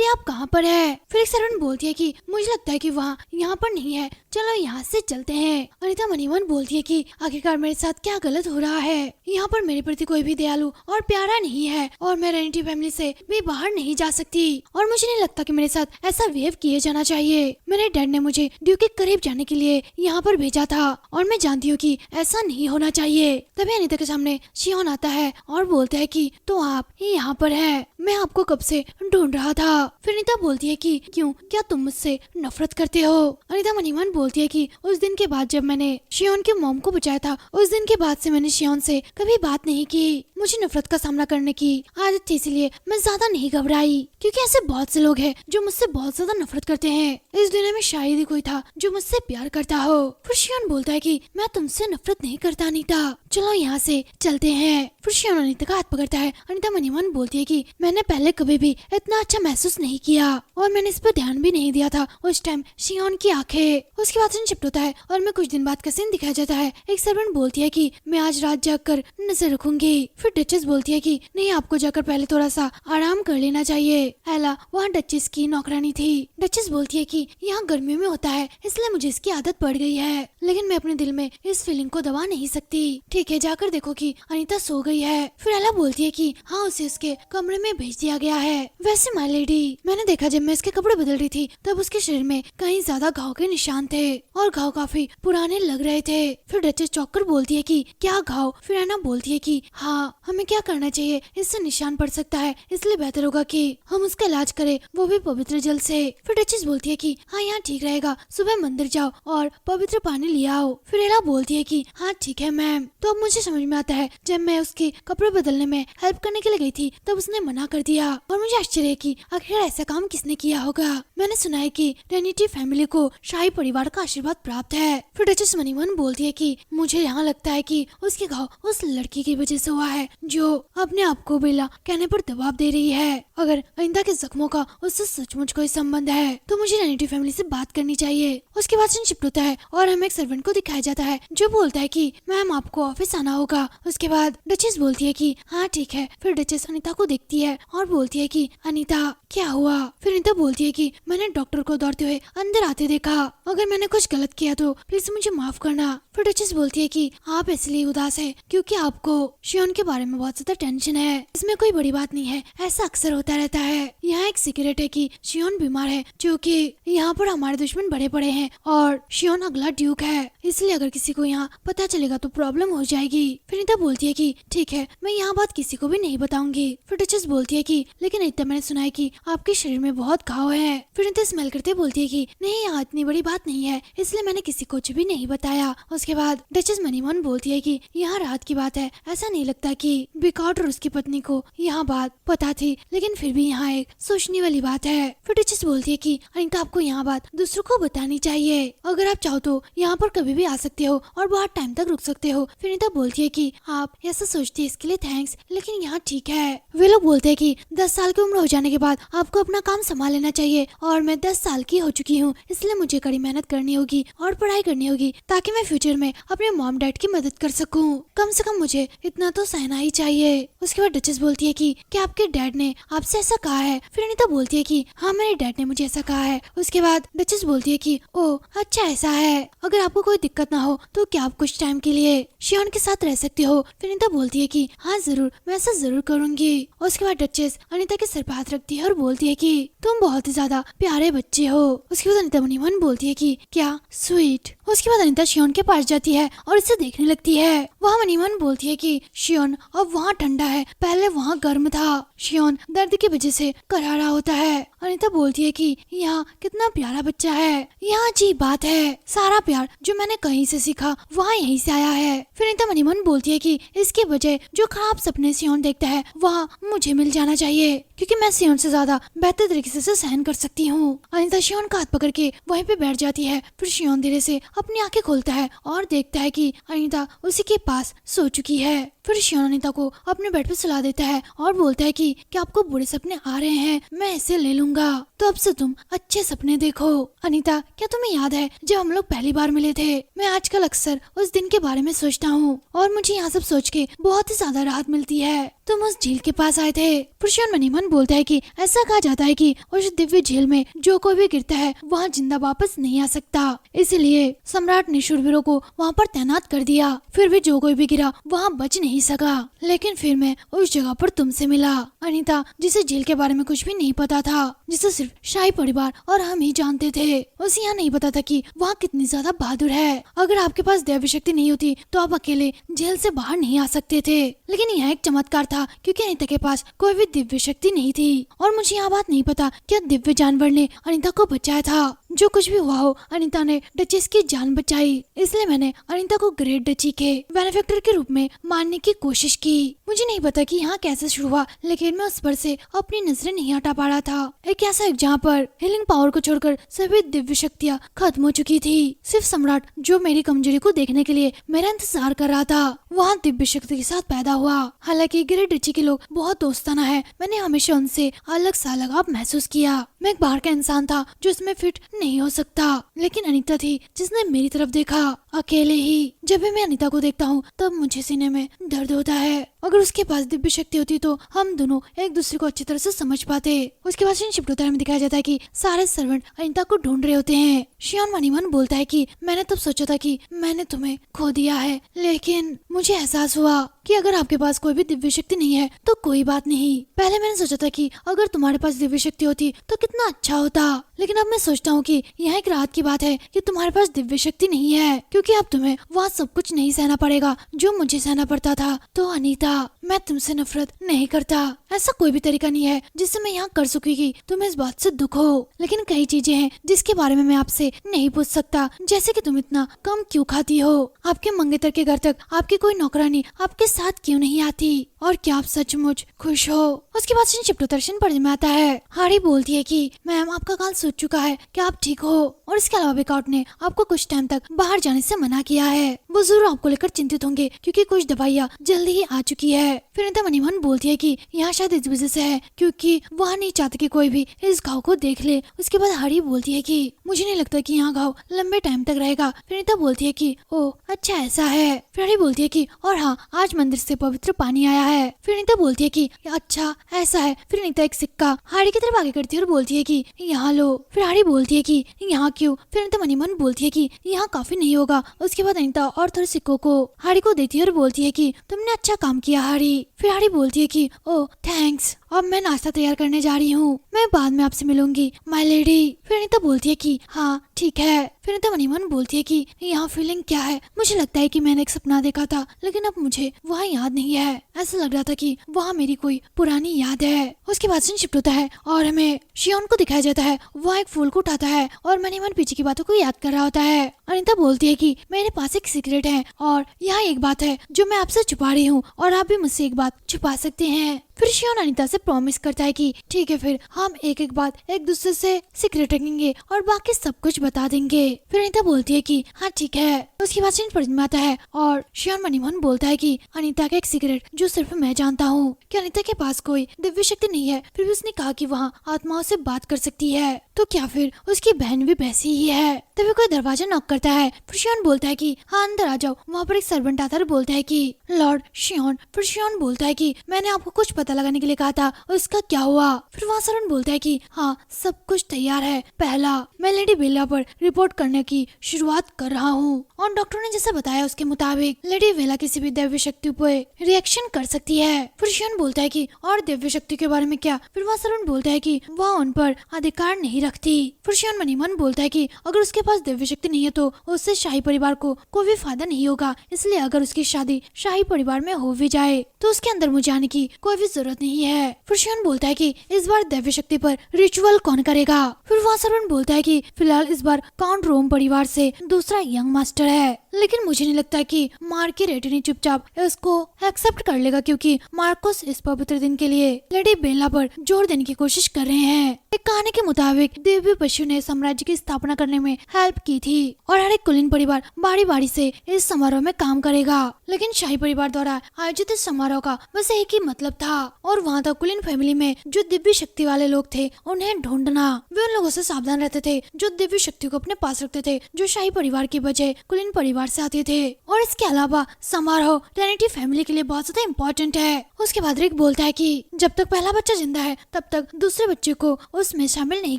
आप कहाँ पर है? फिर एक सर्वेंट बोलती है कि मुझे लगता है कि वहाँ यहाँ पर नहीं है, चलो यहाँ से चलते हैं। अनीता मनी मन बोलती है कि आखिरकार मेरे साथ क्या गलत हो रहा है? यहाँ पर मेरे प्रति कोई भी दयालु और प्यारा नहीं है और मैं रेनिटी फैमिली से भी बाहर नहीं जा सकती और मुझे नहीं लगता कि मेरे साथ ऐसा बिहेव किए जाना चाहिए। मेरे डैड ने मुझे ड्यूक के करीब जाने के लिए यहाँ पर भेजा था और मैं जानती हूँ कि ऐसा नहीं होना चाहिए। तभी अनीता के सामने शियोन आता है और बोलता है कि तो आप यहाँ पर है, मैं आपको कब से ढूंढ रहा था। फिर अनीता बोलती है कि क्यों, क्या तुम मुझसे नफरत करते हो? अनीता मनी मन बोलती है कि उस दिन के बाद जब मैंने शियोन की मॉम को बचाया था, उस दिन के बाद से मैंने शियोन से कभी बात नहीं की। मुझे नफरत का सामना करने की आदत थी, इसलिए मैं ज्यादा नहीं घबराई क्योंकि ऐसे बहुत से लोग हैं जो मुझसे बहुत ज्यादा नफरत करते हैं। इस दुनिया में शायद ही कोई था जो मुझसे प्यार करता हो। फिर शियोन बोलता है कि मैं तुमसे नफरत नहीं करता अनीता, चलो यहाँ से चलते हैं। फिर शियोन अनीता का हाथ पकड़ता है। अनीता मनी मन बोलती है कि मैंने पहले कभी भी इतना अच्छा महसूस नहीं किया और मैंने इस पर ध्यान भी नहीं दिया था उस टाइम शियोन की आंखें। उसके बाद सीन शिफ्ट होता है और मैं कुछ दिन बाद का सीन दिखाया जाता है। एक सर्वेंट बोलती है कि मैं आज रात जाकर नजर रखूंगी। फिर डचेस बोलती है कि नहीं, आपको जाकर पहले थोड़ा सा आराम कर लेना चाहिए। एला वहाँ डचेस की नौकरानी थी। डचेस बोलती है कि यहाँ गर्मियों में होता है इसलिए मुझे इसकी आदत पड़ गई है, लेकिन मैं अपने दिल में इस फीलिंग को दबा नहीं सकती। ठीक है, जाकर देखो कि अनीता सो गई है। फिर एला बोलती है कि हाँ, उसे उसके कमरे में भेज दिया गया है। वैसे माय लेडी, मैंने देखा जब मैं इसके कपड़े बदल रही थी तब उसके शरीर में कहीं ज्यादा घाव के निशान थे और घाव काफी पुराने लग रहे थे। फिर डचेस चौंक कर बोलती है कि क्या घाव? फिर एना बोलती है कि हाँ, हमें क्या करना चाहिए, इससे निशान पड़ सकता है, इसलिए बेहतर होगा कि हम उसका इलाज करें, वो भी पवित्र जल से। फिर डचेस बोलती है कि हाँ, यहाँ ठीक रहेगा, सुबह मंदिर जाओ और पवित्र पानी ले आओ। फिर एला बोलती है कि हाँ ठीक है मैम। तो अब मुझे समझ में आता है, जब मैं उसके कपड़े बदलने में हेल्प करने के लिए गई थी तब उसने मना कर दिया और मुझे आश्चर्य है कि आखिर ऐसा काम किसने किया होगा। मैंने सुना है कि रेनिटी फैमिली को शाही परिवार का आशीर्वाद प्राप्त है। फिर डचेस मनी मन बोलती है कि मुझे यहाँ लगता है कि उसके घाव उस लड़की की वजह से हुआ है जो अपने आप को बेला कहने पर दबाव दे रही है। अगर अनीता के जख्मों का उससे सचमुच कोई संबंध है तो मुझे रेनिटी फैमिली से बात करनी चाहिए। उसके बाद सीन शिफ्ट होता है और हमें एक सर्वेंट को दिखाया जाता है जो बोलता है कि मैम आपको ऑफिस आना होगा। उसके बाद डचेस बोलती है कि हाँ ठीक है। फिर डचेस अनीता को देखती है और बोलती है कि अनीता क्या हुआ? फिर अनीता बोलती है कि मैंने डॉक्टर को दौड़ते हुए अंदर आते देखा, अगर मैंने कुछ गलत किया तो प्लीज मुझे माफ करना। फिर डचेस बोलती है कि आप इसलिए उदास है क्योंकि आपको शियोन के बारे में बहुत ज्यादा टेंशन है, इसमें कोई बड़ी बात नहीं है, ऐसा अक्सर होता रहता है। यहाँ एक सीक्रेट है कि शियोन बीमार है, जो कि यहाँ पर हमारे दुश्मन बड़े बड़े हैं और शियोन अगला ड्यूक है, इसलिए अगर किसी को यहाँ पता चलेगा तो प्रॉब्लम हो जाएगी। फिर अनीता बोलती है कि ठीक है, मैं यहाँ बात किसी को भी नहीं बताऊंगी। फिर डचेस बोलती है कि लेकिन अनीता, मैंने सुना है कि आपके शरीर में बहुत घाव है। फिर अनीता स्मेल करते बोलती है कि नहीं, यहाँ इतनी बड़ी बात नहीं है, इसलिए मैंने किसी को कुछ भी नहीं बताया। उसके बाद डचेस मनी मन बोलती है कि यहाँ रात की बात है, ऐसा नहीं लगता कि बिकॉट और उसकी पत्नी को यहाँ बात पता थी, लेकिन फिर भी यहाँ एक सोचने वाली बात है। फिर डचेस बोलती है कि अनीता, आपको यहाँ बात दूसरों को बतानी चाहिए, अगर आप चाहो तो यहाँ पर कभी कभी भी आ सकते हो और बहुत टाइम तक रुक सकते हो। फिर अनीता बोलती है कि आप ऐसा सोचती है इसके लिए थैंक्स, लेकिन यहाँ ठीक है। वे लोग बोलते हैं कि 10 साल की उम्र हो जाने के बाद आपको अपना काम संभाल लेना चाहिए और मैं 10 साल की हो चुकी हूँ, इसलिए मुझे कड़ी मेहनत करनी होगी और पढ़ाई करनी होगी ताकि मैं फ्यूचर में अपने मॉम डैड की मदद कर सकूं। कम से कम मुझे इतना तो सहना ही चाहिए। उसके बाद डचेस बोलती है कि क्या आपके डैड ने आपसे ऐसा कहा है? फिर अनीता बोलती है कि हाँ, मेरे डैड ने मुझे ऐसा कहा है। उसके बाद डचेस बोलती है कि ओह अच्छा ऐसा है, अगर आपको कोई दिक्कत ना हो तो क्या आप कुछ टाइम के लिए शियोन के साथ रह सकते हो? फिर अनीता बोलती है कि हाँ जरूर, मैं ऐसा जरूर करूंगी। उसके बाद डचेस अनीता के सर पर हाथ रखती है और बोलती है कि तुम बहुत ही ज्यादा प्यारे बच्चे हो। उसके बाद अनीता मनी मन बोलती है कि क्या स्वीट। उसके बाद अनीता शियोन के पास जाती है और इसे देखने लगती है। वहाँ मनी मन बोलती है कि शियोन अब वहाँ ठंडा है, पहले वहाँ गर्म था। शियोन दर्द की वजह से करारा होता है। अनीता बोलती है कि यहाँ कितना प्यारा बच्चा है। यहाँ अजीब बात है, सारा प्यार जो मैंने कहीं से सीखा वहाँ यहीं से आया है। फिर अनीता मनी मन बोलती है कि इसके बजाय जो खराब सपने शियोन देखता है वहाँ मुझे मिल जाना चाहिए, क्योंकि मैं शियोन से ज्यादा बेहतर तरीके से सहन कर सकती हूँ। अनीता शियोन का हाथ पकड़ के वहीं पे बैठ जाती है। फिर शियोन धीरे से अपनी आंखें खोलता है और देखता है कि अनीता उसी के पास सो चुकी है। फिर शियोन अनीता को अपने बेड पे सुला देता है और बोलता है कि क्या आपको बुरे सपने आ रहे हैं? मैं इसे ले लूंगा, तो अब से तुम अच्छे सपने देखो। अनीता, क्या तुम्हें याद है जब हम लोग पहली बार मिले थे? मैं आजकल अक्सर उस दिन के बारे में सोचता हूँ और मुझे यहाँ सब सोच के बहुत ही ज्यादा राहत मिलती है। तुम उस झील के पास आए थे। फिर शियोन मनी मन बोलता है कि ऐसा कहा जाता है कि उस दिव्य झील में जो कोई भी गिरता है वहाँ जिंदा वापस नहीं आ सकता, इसलिए सम्राट ने शूरवीरों को वहाँ पर तैनात कर दिया। फिर भी जो कोई भी गिरा वहाँ बच नहीं सका, लेकिन फिर मैं उस जगह पर तुमसे मिला। अनीता, जिसे झील के बारे में कुछ भी नहीं पता था, जिसे सिर्फ शाही परिवार और हम ही जानते थे, उसे यहाँ नहीं पता था कि वहाँ कितनी ज्यादा बहादुर है। अगर आपके पास दैवी शक्ति नहीं होती तो आप अकेले जेल से बाहर नहीं आ सकते थे, लेकिन यह एक चमत्कार था क्योंकि अनीता के पास कोई भी दिव्य शक्ति नहीं थी। और मुझे यह बात नहीं पता क्या दिव्य जानवर ने अनीता को बचाया था। जो कुछ भी हुआ हो, अनीता ने डचेस की जान बचाई, इसलिए मैंने अनीता को ग्रेट डची के बेनिफैक्टर के रूप में मानने की कोशिश की। मुझे नहीं पता कि यहाँ कैसे शुरू हुआ, लेकिन मैं उस पर से अपनी नजरें नहीं हटा पा रहा था। एक ऐसा एक जहाँ पर हीलिंग पावर को छोड़कर सभी दिव्य शक्तियाँ खत्म हो चुकी थी। सिर्फ सम्राट, जो मेरी कमजोरी को देखने के लिए मेरा इंतजार कर रहा था, वहाँ दिव्य शक्ति के साथ पैदा हुआ। हालांकि ग्रेट डची के लोग बहुत दोस्ताना है, मैंने हमेशा उनसे अलग सा लगाव महसूस किया। मैं एक बाहर का इंसान था जो इसमें फिट नहीं हो सकता, लेकिन अनीता थी जिसने मेरी तरफ देखा अकेले ही। जब भी मैं अनीता को देखता हूँ तब मुझे सीने में दर्द होता है। अगर उसके पास दिव्य शक्ति होती तो हम दोनों एक दूसरे को अच्छी तरह से समझ पाते। उसके बाद शिप्टोतारा में दिखाया जाता है कि सारे सर्वेंट अनीता को ढूंढ रहे होते हैं। शियोन मनीमन बोलता है कि मैंने तब सोचा था कि मैंने तुम्हें खो दिया है, लेकिन मुझे एहसास हुआ कि अगर आपके पास कोई भी दिव्य शक्ति नहीं है तो कोई बात नहीं। पहले मैंने सोचा था कि अगर तुम्हारे पास दिव्य शक्ति होती तो कितना अच्छा होता, लेकिन अब मैं सोचता हूँ कि यह एक राहत की बात है कि तुम्हारे पास दिव्य शक्ति नहीं है, क्योंकि अब तुम्हें वहाँ सब कुछ नहीं सहना पड़ेगा जो मुझे सहना पड़ता था। तो अनीता, मैं तुमसे नफरत नहीं करता, ऐसा कोई भी तरीका नहीं है जिससे मैं यहाँ कर सकूँ कि तुम्हें इस बात से दुख हो, लेकिन कई चीजें हैं जिसके बारे में मैं आपसे नहीं पूछ सकता, जैसे कि तुम इतना कम क्यों खाती हो, आपके मंगेतर के घर तक आपकी कोई नौकरानी आपके साथ क्यों नहीं आती, और क्या आप सचमुच खुश हो। उसके बाद शिप्टोदर्शन पढ़ने में आता है। हारी बोलती है कि मैम, आपका काल सूझ चुका है, क्या आप ठीक हो, और इसके अलावा बेकाउट ने आपको कुछ टाइम तक बाहर जाने से मना किया है। वो जरूर आपको लेकर चिंतित होंगे क्योंकि कुछ दवाइयाँ जल्दी ही आ चुकी है। फिर अनीता मनीमन बोलती है कि यहाँ शायद इस वजह से है क्योंकि वह नहीं चाहती कि कोई भी इस घाव को देख ले। उसके बाद हारी बोलती है कि मुझे नहीं लगता कि यहाँ घाव लंबे टाइम तक रहेगा। फिर अनीता बोलती है कि ओ अच्छा ऐसा है। फिर हारी बोलती है कि और हाँ, आज मंदिर से पवित्र पानी आया है। फिर अनीता बोलती है कि अच्छा ऐसा है। फिर अनीता एक सिक्का हारी की तरफ आगे करती है और बोलती है कि यहाँ लो। फिर हारी बोलती है कि यहाँ क्यों। फिर अनीता मनीमन बोलती है कि यहाँ काफी नहीं होगा। उसके बाद अनीता और थोड़े सिक्कों को हारी को देती है और बोलती है कि तुमने अच्छा काम किया हारी। फिर हारी बोलती है कि ओ थैंक्स, अब मैं नाश्ता तैयार करने जा रही हूँ, मैं बाद में आपसे मिलूंगी माय लेडी। फिर अनीता बोलती है कि हाँ ठीक है। फिर अनीता मनीमन बोलती है कि यहाँ फीलिंग क्या है, मुझे लगता है कि मैंने एक सपना देखा था, लेकिन अब मुझे वहाँ याद नहीं है, ऐसा लग रहा था कि वहाँ मेरी कोई पुरानी याद है। उसके बाद सीन शिफ्ट होता है और हमें शियोन को दिखाया जाता है। वह एक फूल को उठाता है और मनीमन पीछे की बातों को याद कर रहा होता है। अनीता बोलती है कि मेरे पास एक सीक्रेट है और यहाँ एक बात है जो मैं आपसे छुपा रही हूँ और आप भी मुझसे एक बात छुपा सकते हैं। फिर शियोन अनीता से प्रॉमिस करता है कि ठीक है, फिर हम एक एक बात एक दूसरे से सीक्रेट रखेंगे और बाकी सब कुछ बता देंगे। फिर अनीता बोलती है कि हाँ ठीक है। उसकी बात सीन समझ में आता है और शियोन मनी मन बोलता है कि अनीता का एक सीक्रेट जो सिर्फ मैं जानता हूँ कि अनीता के पास कोई दिव्य शक्ति नहीं है, फिर भी उसने कहा कि वहाँ आत्माओं से बात कर सकती है, तो क्या फिर उसकी बहन भी वैसी ही है। तभी कोई दरवाजा नॉक करता है। फिर शियोन बोलता है कि हाँ अंदर आ जाओ। वहाँ पर एक सर्वेंट आता है और बोलता है कि लॉर्ड शियोन। फिर शियोन बोलता है कि मैंने आपको कुछ पता लगाने के लिए कहा था और इसका क्या हुआ। फिर वहाँ सर्वेंट बोलता है कि हाँ सब कुछ तैयार है। पहला, मैं लेडी बेला पर रिपोर्ट करने की शुरुआत कर रहा हूँ और डॉक्टर ने जैसा बताया उसके मुताबिक लेडी बेला किसी भी दिव्य शक्ति पर रिएक्शन कर सकती है। फिर शियोन बोलता है कि और दिव्य शक्ति के बारे में क्या। फिर वहाँ सर्वेंट बोलता है कि वह उन पर अधिकार नहीं रखती। फिर शियोन मनी मन बोलता है कि अगर उसके पास दिव्य शक्ति नहीं है तो उससे शाही परिवार को कोई भी फायदा नहीं होगा, इसलिए अगर उसकी शादी शाही परिवार में हो भी जाए तो उसके अंदर मुझे आने की कोई भी जरूरत नहीं है। फिर शियोन बोलता है कि इस बार दिव्य शक्ति पर रिचुअल कौन करेगा। फिर वहाँ सर्वेंट बोलता है कि फिलहाल इस बार काउंट रोम परिवार से दूसरा यंग मास्टर है, लेकिन मुझे नहीं लगता कि मार्क की रेटिनी चुपचाप इसको एक्सेप्ट कर लेगा, क्योंकि मार्कोस इस पवित्र दिन के लिए लेडी बेला पर जोर देने की कोशिश कर रहे हैं। एक कहानी के मुताबिक दिव्य पशु ने साम्राज्य की स्थापना करने में हेल्प की थी और हर एक कुलीन परिवार बारी बारी से इस समारोह में काम करेगा, लेकिन शाही परिवार द्वारा आयोजित इस समारोह का बस एक ही मतलब था और वहाँ तक कुलीन फैमिली में जो दिव्य शक्ति वाले लोग थे उन्हें ढूंढना। वे उन लोगों से सावधान रहते थे जो दिव्य शक्ति को अपने पास रखते थे, जो शाही परिवार की बजाय कुलीन परिवार से आते थे। और इसके अलावा समारोह ट्रिनिटी फैमिली के लिए बहुत ज्यादा इम्पोर्टेंट है। उसके बाद रिक बोलता है कि जब तक पहला बच्चा जिंदा है तब तक दूसरे बच्चे को उसमें शामिल नहीं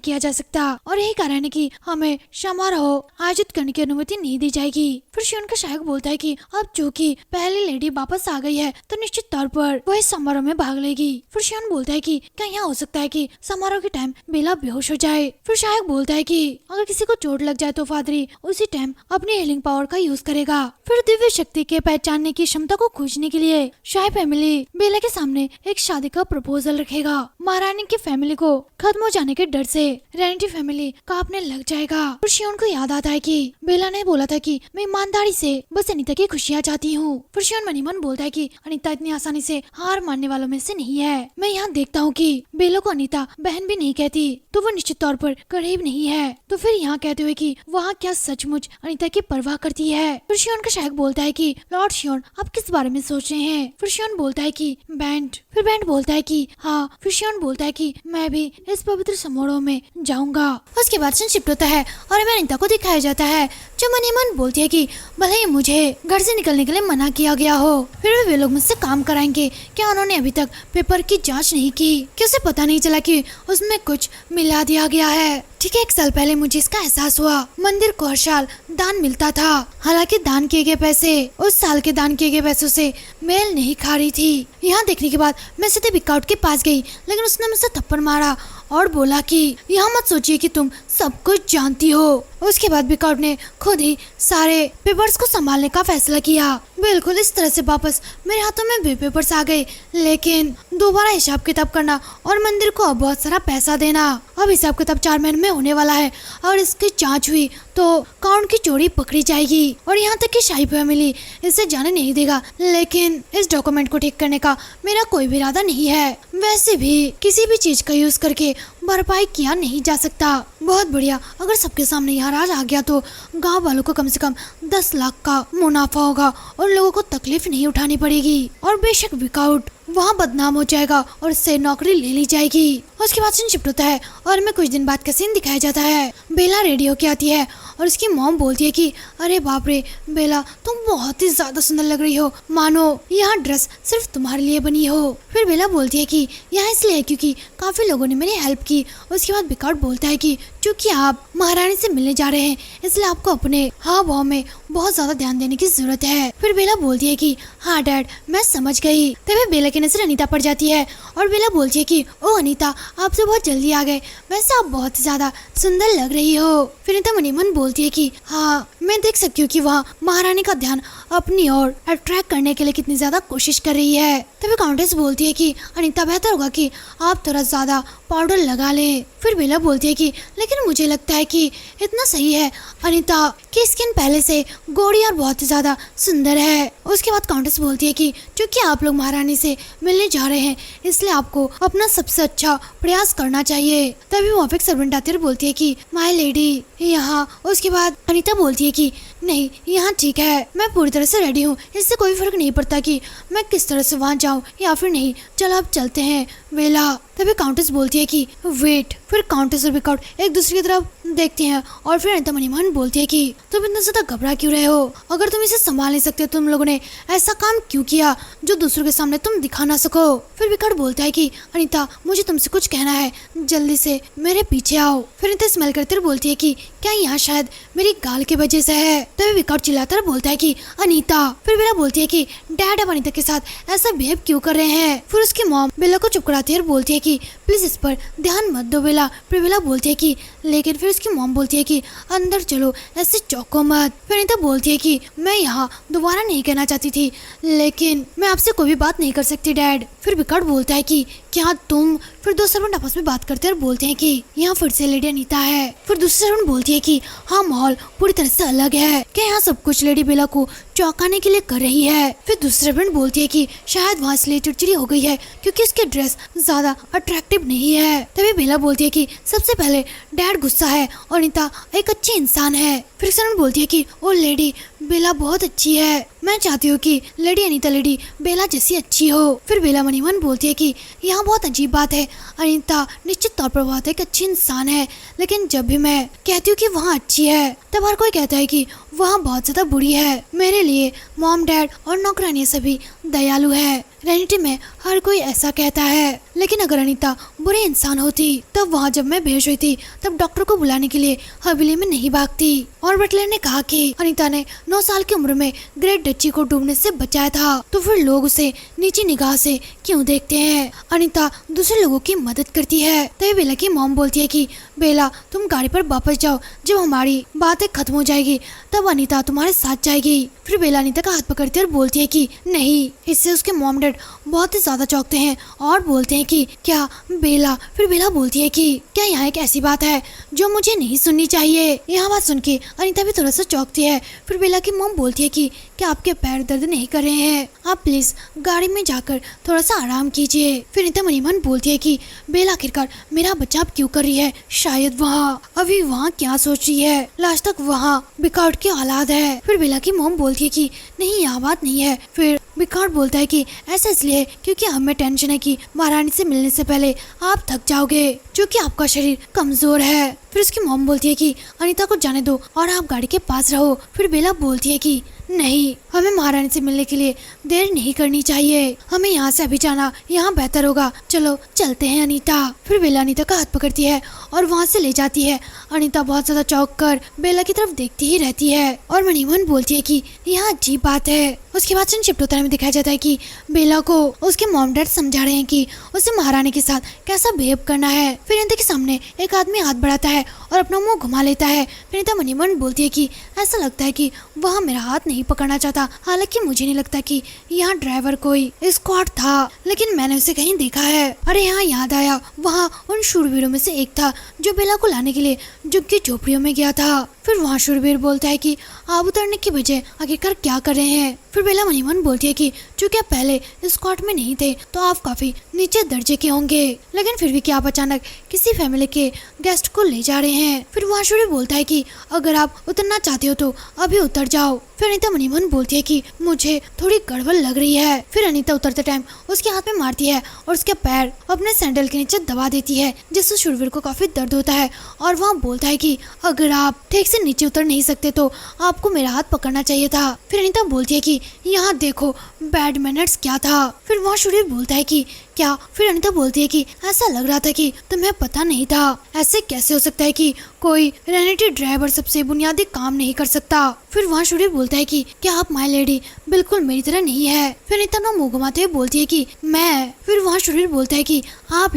किया जा सकता और यही कारण है कि हमें समारोह आयोजित करने की अनुमति नहीं दी जाएगी। फिर शियोन का शायक बोलता है कि अब चूंकि पहली लेडी वापस आ गई है तो निश्चित तौर पर वह इस समारोह में भाग लेगी। फिर शियोन बोलता है कि क्या यहाँ हो सकता है कि समारोह के टाइम बेला बेहोश हो जाए। फिर शायक बोलता है कि अगर किसी को चोट लग जाए तो फादरी उसी टाइम अपनी हीलिंग पावर का यूज करेगा। फिर दिव्य शक्ति के पहचानने की क्षमता को खोजने के लिए शाही फैमिली बेला के सामने एक शादी का प्रपोजल रखेगा। महारानी की फैमिली को खत्म हो जाने के डर से ट्रिनिटी फैमिली कांपने लग जाएगा। फिर शियोन को याद आता है कि बेला ने बोला था कि मैं ईमानदारी से बस अनीता की खुशियाँ चाहती हूँ। फिर शियोन मनी मन बोलता है कि अनीता इतनी आसानी से हार मानने वालों में से नहीं है। मैं यहाँ देखता हूँ कि बेला को अनीता बहन भी नहीं कहती तो वो निश्चित तौर पर करीब नहीं है। तो फिर यहाँ कहते हुए कि वहाँ क्या सचमुच अनीता की परवाह करती है। फिर शियोन का शायक बोलता है कि लॉर्ड शियोन आप किस बारे में सोच रहे हैं। फिर शियोन बोलता है कि बैंड। फिर बैंड बोलता है कि हाँ। फिर शियोन बोलता है कि मैं भी इस पवित्र समारोह में जाऊंगा। उसके बाद शिफ्ट होता है और हमें अनीता को दिखाया जाता है जो मनी मन बोलती है कि भले ही मुझे घर से निकलने के लिए मना किया गया हो फिर भी वे लोग मुझसे काम कराएंगे। क्या उन्होंने अभी तक पेपर की जांच नहीं की? क्या उसे पता नहीं चला कि उसमें कुछ मिला दिया गया है? ठीक है, 1 साल पहले मुझे इसका एहसास हुआ। मंदिर को हर साल दान मिलता था, हालांकि दान किए गए पैसे उस साल के दान किए गए पैसों से मेल नहीं खा रही थी। यहाँ देखने के बाद मैं सीधे बिकाउट के पास गई, लेकिन उसने मुझसे थप्पड़ मारा और बोला कि यहाँ मत सोचिए कि तुम सब कुछ जानती हो। उसके बाद बिकाउट ने खुद ही सारे पेपर्स को संभालने का फैसला किया। बिल्कुल इस तरह से वापस मेरे हाथों में भी पेपर्स आ गए, लेकिन दोबारा हिसाब किताब करना और मंदिर को अब बहुत सारा पैसा देना। अब हिसाब किताब 4 महीने में होने वाला है और इसकी जांच हुई तो काउंट की चोरी पकड़ी जाएगी और यहाँ तक कि शाही फैमिली इसे जाने नहीं देगा। लेकिन इस डॉक्यूमेंट को ठीक करने का मेरा कोई भी इरादा नहीं है। वैसे भी किसी भी चीज का यूज करके भरपाई किया नहीं जा सकता। बहुत बढ़िया, अगर सबके सामने यहाँ राज आ गया तो गांव वालों को कम से कम 10 लाख का मुनाफा होगा और लोगों को तकलीफ नहीं उठानी पड़ेगी और बेशक विकाउट वहाँ बदनाम हो जाएगा और इससे नौकरी ले ली जाएगी। उसके बाद सीन शिफ्ट होता है और हमें कुछ दिन बाद का सीन दिखाया जाता है। बेला रेडी होके आती है और उसकी मॉम बोलती है कि अरे बाप रे बेला, तुम बहुत ही ज्यादा सुंदर लग रही हो, मानो यहाँ ड्रेस सिर्फ तुम्हारे लिए बनी हो। फिर बेला बोलती है कि यहाँ इसलिए क्योंकि काफी लोगों ने मेरी हेल्प की। उसके बाद बिकाउट बोलता है कि चूंकि आप महारानी से मिलने जा रहे हैं इसलिए आपको अपने हाव भाव में बहुत ज्यादा ध्यान देने की जरूरत है। फिर बेला बोलती है कि हाँ डैड, मैं समझ गई। तभी बेला की नजर अनीता पर जाती है और बेला बोलती है कि ओ अनीता, आप तो बहुत जल्दी आ गए, वैसे आप बहुत ज्यादा सुंदर लग रही हो। फिर अनीता मनी मन बोलती है कि हाँ, मैं देख सकती हूँ कि वहाँ महारानी का ध्यान अपनी ओर अट्रैक्ट करने के लिए कितनी ज्यादा कोशिश कर रही है। तभी काउंटेस बोलती है कि अनीता, बेहतर होगा कि आप थोड़ा ज्यादा पाउडर लगा ले। फिर बेला बोलती है कि लेकिन मुझे लगता है कि इतना सही है अनीता की स्किन पहले से गोरी और बहुत ही ज्यादा सुंदर है। उसके बाद काउंटेस बोलती है कि चूंकि आप लोग महारानी से मिलने जा रहे हैं इसलिए आपको अपना सबसे अच्छा प्रयास करना चाहिए। तभी वहाँ पे एक सर्वेंट आती है और बोलती है कि माय लेडी यहाँ। उसके बाद अनीता बोलती है कि नहीं यहाँ ठीक है, मैं पूरी तरह से रेडी हूँ, इससे कोई फर्क नहीं पड़ता कि मैं किस तरह से वहाँ जाऊँ या फिर नहीं, चलो अब चलते हैं बेला। तभी काउंटेस बोलती है कि वेट। फिर काउंटेस और विकाउट एक दूसरे की तरफ देखती हैं और फिर अनीता मनीमान बोलती है कि तुम इतना ज्यादा घबरा क्यों रहे हो? अगर तुम इसे संभाल नहीं सकते तुम लोगों ने ऐसा काम क्यों किया जो दूसरों के सामने तुम दिखा ना सको? फिर विकाउट बोलता है कि अनीता मुझे तुमसे कुछ कहना है, जल्दी से मेरे पीछे आओ। फिर अनीता स्मेल करते हुए बोलती है कि क्या यहाँ शायद मेरी गाल की वजह से है? तभी विकाउट चिल्लाता हुआ बोलता है कि अनीता। फिर बेला बोलती है कि डैड अब अनीता के साथ ऐसा बिहेव क्यों कर रहे हैं? फिर उसकी मॉम बेला को चुप कराती है और बोलती है कि प्लीज इस पर ध्यान मत दो बेला। फिर बेला बोलती है कि लेकिन फिर उसकी मॉम बोलती है कि अंदर चलो, ऐसे चौंको मत। फिर अनीता बोलती है कि मैं यहाँ दोबारा नहीं कहना चाहती थी लेकिन मैं आपसे कोई भी बात नहीं कर सकती डैड। फिर विकाउट बोलता है कि क्या तुम? फिर दो सर्वेंट आपस में बात करते हैं और बोलते हैं कि यहाँ फिर से लेडी अनीता है। फिर दूसरी सर्वेंट बोलती है कि हाँ माहौल पूरी तरह से अलग है, क्या यहाँ सब कुछ लेडी बेला को चौंकाने के लिए कर रही है? फिर दूसरी सर्वेंट बोलती है कि शायद वहाँ इसलिए चिड़चिड़ी हो गई है क्योंकि उसकी ड्रेस ज्यादा अट्रैक्टिव नहीं है। तभी बेला बोलती है कि सबसे पहले डैड गुस्सा है और अनीता एक अच्छी इंसान है। फिर सर्वेंट बोलती है कि ओ लेडी बेला बहुत अच्छी है, मैं चाहती हूँ कि लेडी अनीता लेडी बेला जैसी अच्छी हो। फिर बेला मनीमन बोलती है कि यहाँ बहुत अजीब बात है, अनीता निश्चित तौर पर बहुत एक अच्छी इंसान है लेकिन जब भी मैं कहती हूँ कि वहाँ अच्छी है तब हर कोई कहता है कि वहाँ बहुत ज्यादा बुरी है। मेरे लिए मॉम डैड और नौकरानियाँ सभी दयालु है, रियलिटी में हर कोई ऐसा कहता है। लेकिन अगर अनीता बुरे इंसान होती तब वहाँ जब मैं भेज हुई थी तब डॉक्टर को बुलाने के लिए हवेली में नहीं भागती। और बटलर ने कहा कि अनीता ने 9 साल की उम्र में ग्रेट डची को डूबने से बचाया था, तो फिर लोग उसे नीची निगाह से क्यों देखते हैं? अनीता दूसरे लोगों की मदद करती है। तभी बेला की मॉम बोलती है कि बेला तुम गाड़ी पर वापस जाओ, जब हमारी बातें खत्म हो जाएगी तब अनीता तुम्हारे साथ जाएगी। फिर बेला अनीता का हाथ पकड़ती है और बोलती है कि नहीं। इससे उसके मॉम डैड बहुत ही ज्यादा चौंकते हैं और बोलते हैं कि क्या बेला? फिर बेला बोलती है कि क्या यहाँ एक ऐसी बात है जो मुझे नहीं सुननी चाहिए? यह बात सुन के अनीता भी थोड़ा सा चौंकती है। फिर बेला की मॉम बोलती है कि क्या आपके पैर दर्द नहीं कर रहे हैं? आप प्लीज गाड़ी में जाकर थोड़ा सा आराम कीजिए। फिर अनीता मनीमन बोलती है कि बेला आखिरकार मेरा बच्चा अब क्यों कर रही है? शायद वहाँ अभी वहाँ क्या सोच रही है? लास्ट तक वहाँ बिकाउट की औलाद है। फिर बेला की मॉम बोलती है कि नहीं यह बात नहीं है। फिर बिकाउट बोलता है कि ऐसा इसलिए क्योंकि हमें टेंशन है कि महारानी से मिलने से पहले आप थक जाओगे क्योंकि आपका शरीर कमजोर है। फिर उसकी मॉम बोलती है कि अनीता को जाने दो और आप गाड़ी के पास रहो। फिर बेला बोलती है कि नहीं, हमें महारानी से मिलने के लिए देर नहीं करनी चाहिए, हमें यहाँ से अभी जाना यहाँ बेहतर होगा, चलो चलते हैं अनीता। फिर बेला अनीता का हाथ पकड़ती है और वहाँ से ले जाती है। अनीता बहुत ज्यादा चौंक कर बेला की तरफ देखती ही रहती है और मनीमन बोलती है कि यह अजीब बात है। उसके बाद शिफ्ट होता में दिखाया जाता है कि बेला को उसके मॉम डैड समझा रहे हैं कि उसे महारानी के साथ कैसा बिहेव करना है। फिर अनीता के सामने एक आदमी हाथ बढ़ाता है और अपना मुंह घुमा लेता है। फिर अनीता मनीमन बोलती है कि ऐसा लगता है कि वह मेरा हाथ नहीं पकड़ना चाहता, हालांकि मुझे नहीं लगता कि यहाँ ड्राइवर कोई स्क्वाड था, लेकिन मैंने उसे कहीं देखा है। अरे यहाँ याद आया, वहाँ उन शूरवीरों में से एक था जो बेला को लाने के लिए झुग्गी झोपड़ियों में गया था। फिर वहाँ शूरवीर बोलता है कि आप उतरने की बजाय आखिरकार क्या कर रहे हैं? फिर बेला मनीमन बोलती है कि चूंकि आप पहले स्क्वाड में नहीं थे तो आप काफी नीचे दर्जे के होंगे, लेकिन फिर भी क्या आप अचानक किसी फैमिली के गेस्ट को ले जा रहे हैं? फिर वहाँ शूरवीर बोलता है कि अगर आप उतरना चाहते हो तो अभी उतर जाओ। फिर अनीता मनीमन बोलती है कि मुझे थोड़ी गड़बड़ लग रही है। फिर अनीता उतरते टाइम उसके हाथ में मारती है और उसका पैर अपने सैंडल के नीचे दबा देती है, जिससे शूरवीर को काफी दर्द होता है और वहाँ बोलता है कि अगर आप ठीक से नीचे उतर नहीं सकते तो आपको मेरा हाथ पकड़ना चाहिए था। फिर अनीता बोलती है कि यहाँ देखो बैड मैनर्स क्या था। फिर वहाँ शूरवीर बोलता है कि क्या? फिर अनीता बोलती है कि ऐसा लग रहा था कि तुम्हें पता नहीं था, ऐसे कैसे हो सकता है कि कोई रेनिटी ड्राइवर सबसे बुनियादी काम नहीं कर सकता? फिर वहाँ शूरवीर बोलता है कि क्या आप माय लेडी बिल्कुल मेरी तरह नहीं है? फिर अनीता ना मुंह घुमाते हुए बोलती है कि मैं। फिर वहाँ शूरवीर बोलता है कि आप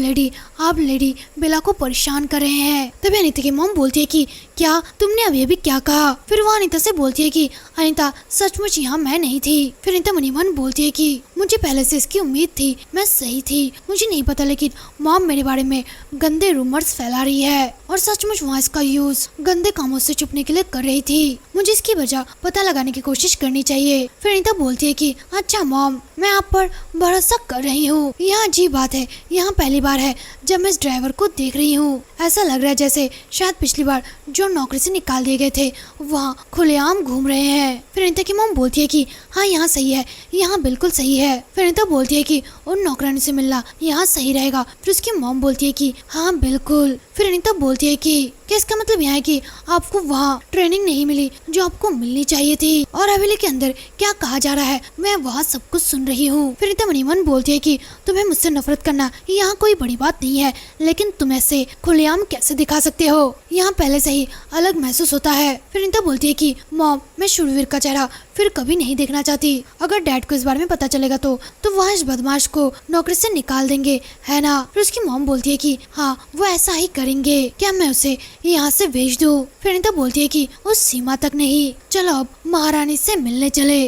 लेडी बेला को परेशान कर रहे हैं। तभी अनीता की मॉम बोलती है कि क्या तुमने अभी क्या कहा? फिर वहाँ अनीता से बोलती है कि अनीता सचमुच यहाँ मैं नहीं थी। फिर अनीता मनीमन बोलती है कि मुझे पहले से इसकी उम्मीद थी, मैं सही थी, मुझे नहीं पता, लेकिन मॉम मेरे बारे में गंदे रूमर्स फैला रही है और सचमुच वहाँ इसका का यूज गंदे कामों से छुपने के लिए कर रही थी। मुझे इसकी वजह पता लगाने की कोशिश करनी चाहिए। फिर अनीता बोलती है कि अच्छा मॉम, मैं आप पर भरोसा कर रही हूँ। यहाँ अजीब बात है, यहाँ पहली बार है जब मैं इस ड्राइवर को देख रही हूँ। ऐसा लग रहा है जैसे शायद पिछली बार जो नौकरी से निकाल दिए गए थे वहाँ खुलेआम घूम रहे हैं। फिर अनीता की मॉम बोलती है कि हाँ यहाँ सही है, यहाँ बिल्कुल सही है। फिर अनीता बोलती है कि उन नौकरानी से मिलना यहाँ सही रहेगा। फिर उसकी मॉम बोलती है कि हाँ बिल्कुल। फिर अनीता बोलती है कि इसका मतलब यह है कि आपको वहाँ ट्रेनिंग नहीं मिली जो आपको मिलनी चाहिए थी, और हवेली के अंदर क्या कहा जा रहा है मैं वहाँ सब कुछ सुन रही हूँ। फिर अनीता मनी मन बोलती है कि तुम्हें मुझसे नफरत करना यहाँ कोई बड़ी बात नहीं है, लेकिन तुम ऐसे खुलेआम कैसे दिखा सकते हो, यहाँ पहले से ही अलग महसूस होता है। फिर अनीता बोलती है कि मॉम, मैं शूरवीर का चेहरा फिर कभी नहीं देखना चाहती। अगर डैड को इस बारे में पता चलेगा तो वह इस बदमाश को नौकरी से निकाल देंगे, है ना। फिर उसकी मॉम बोलती है कि हाँ वो ऐसा ही करेंगे, क्या मैं उसे यहाँ से भेज दूँ। फिर अनीता बोलती है कि उस सीमा तक नहीं, चलो अब महारानी से मिलने चले।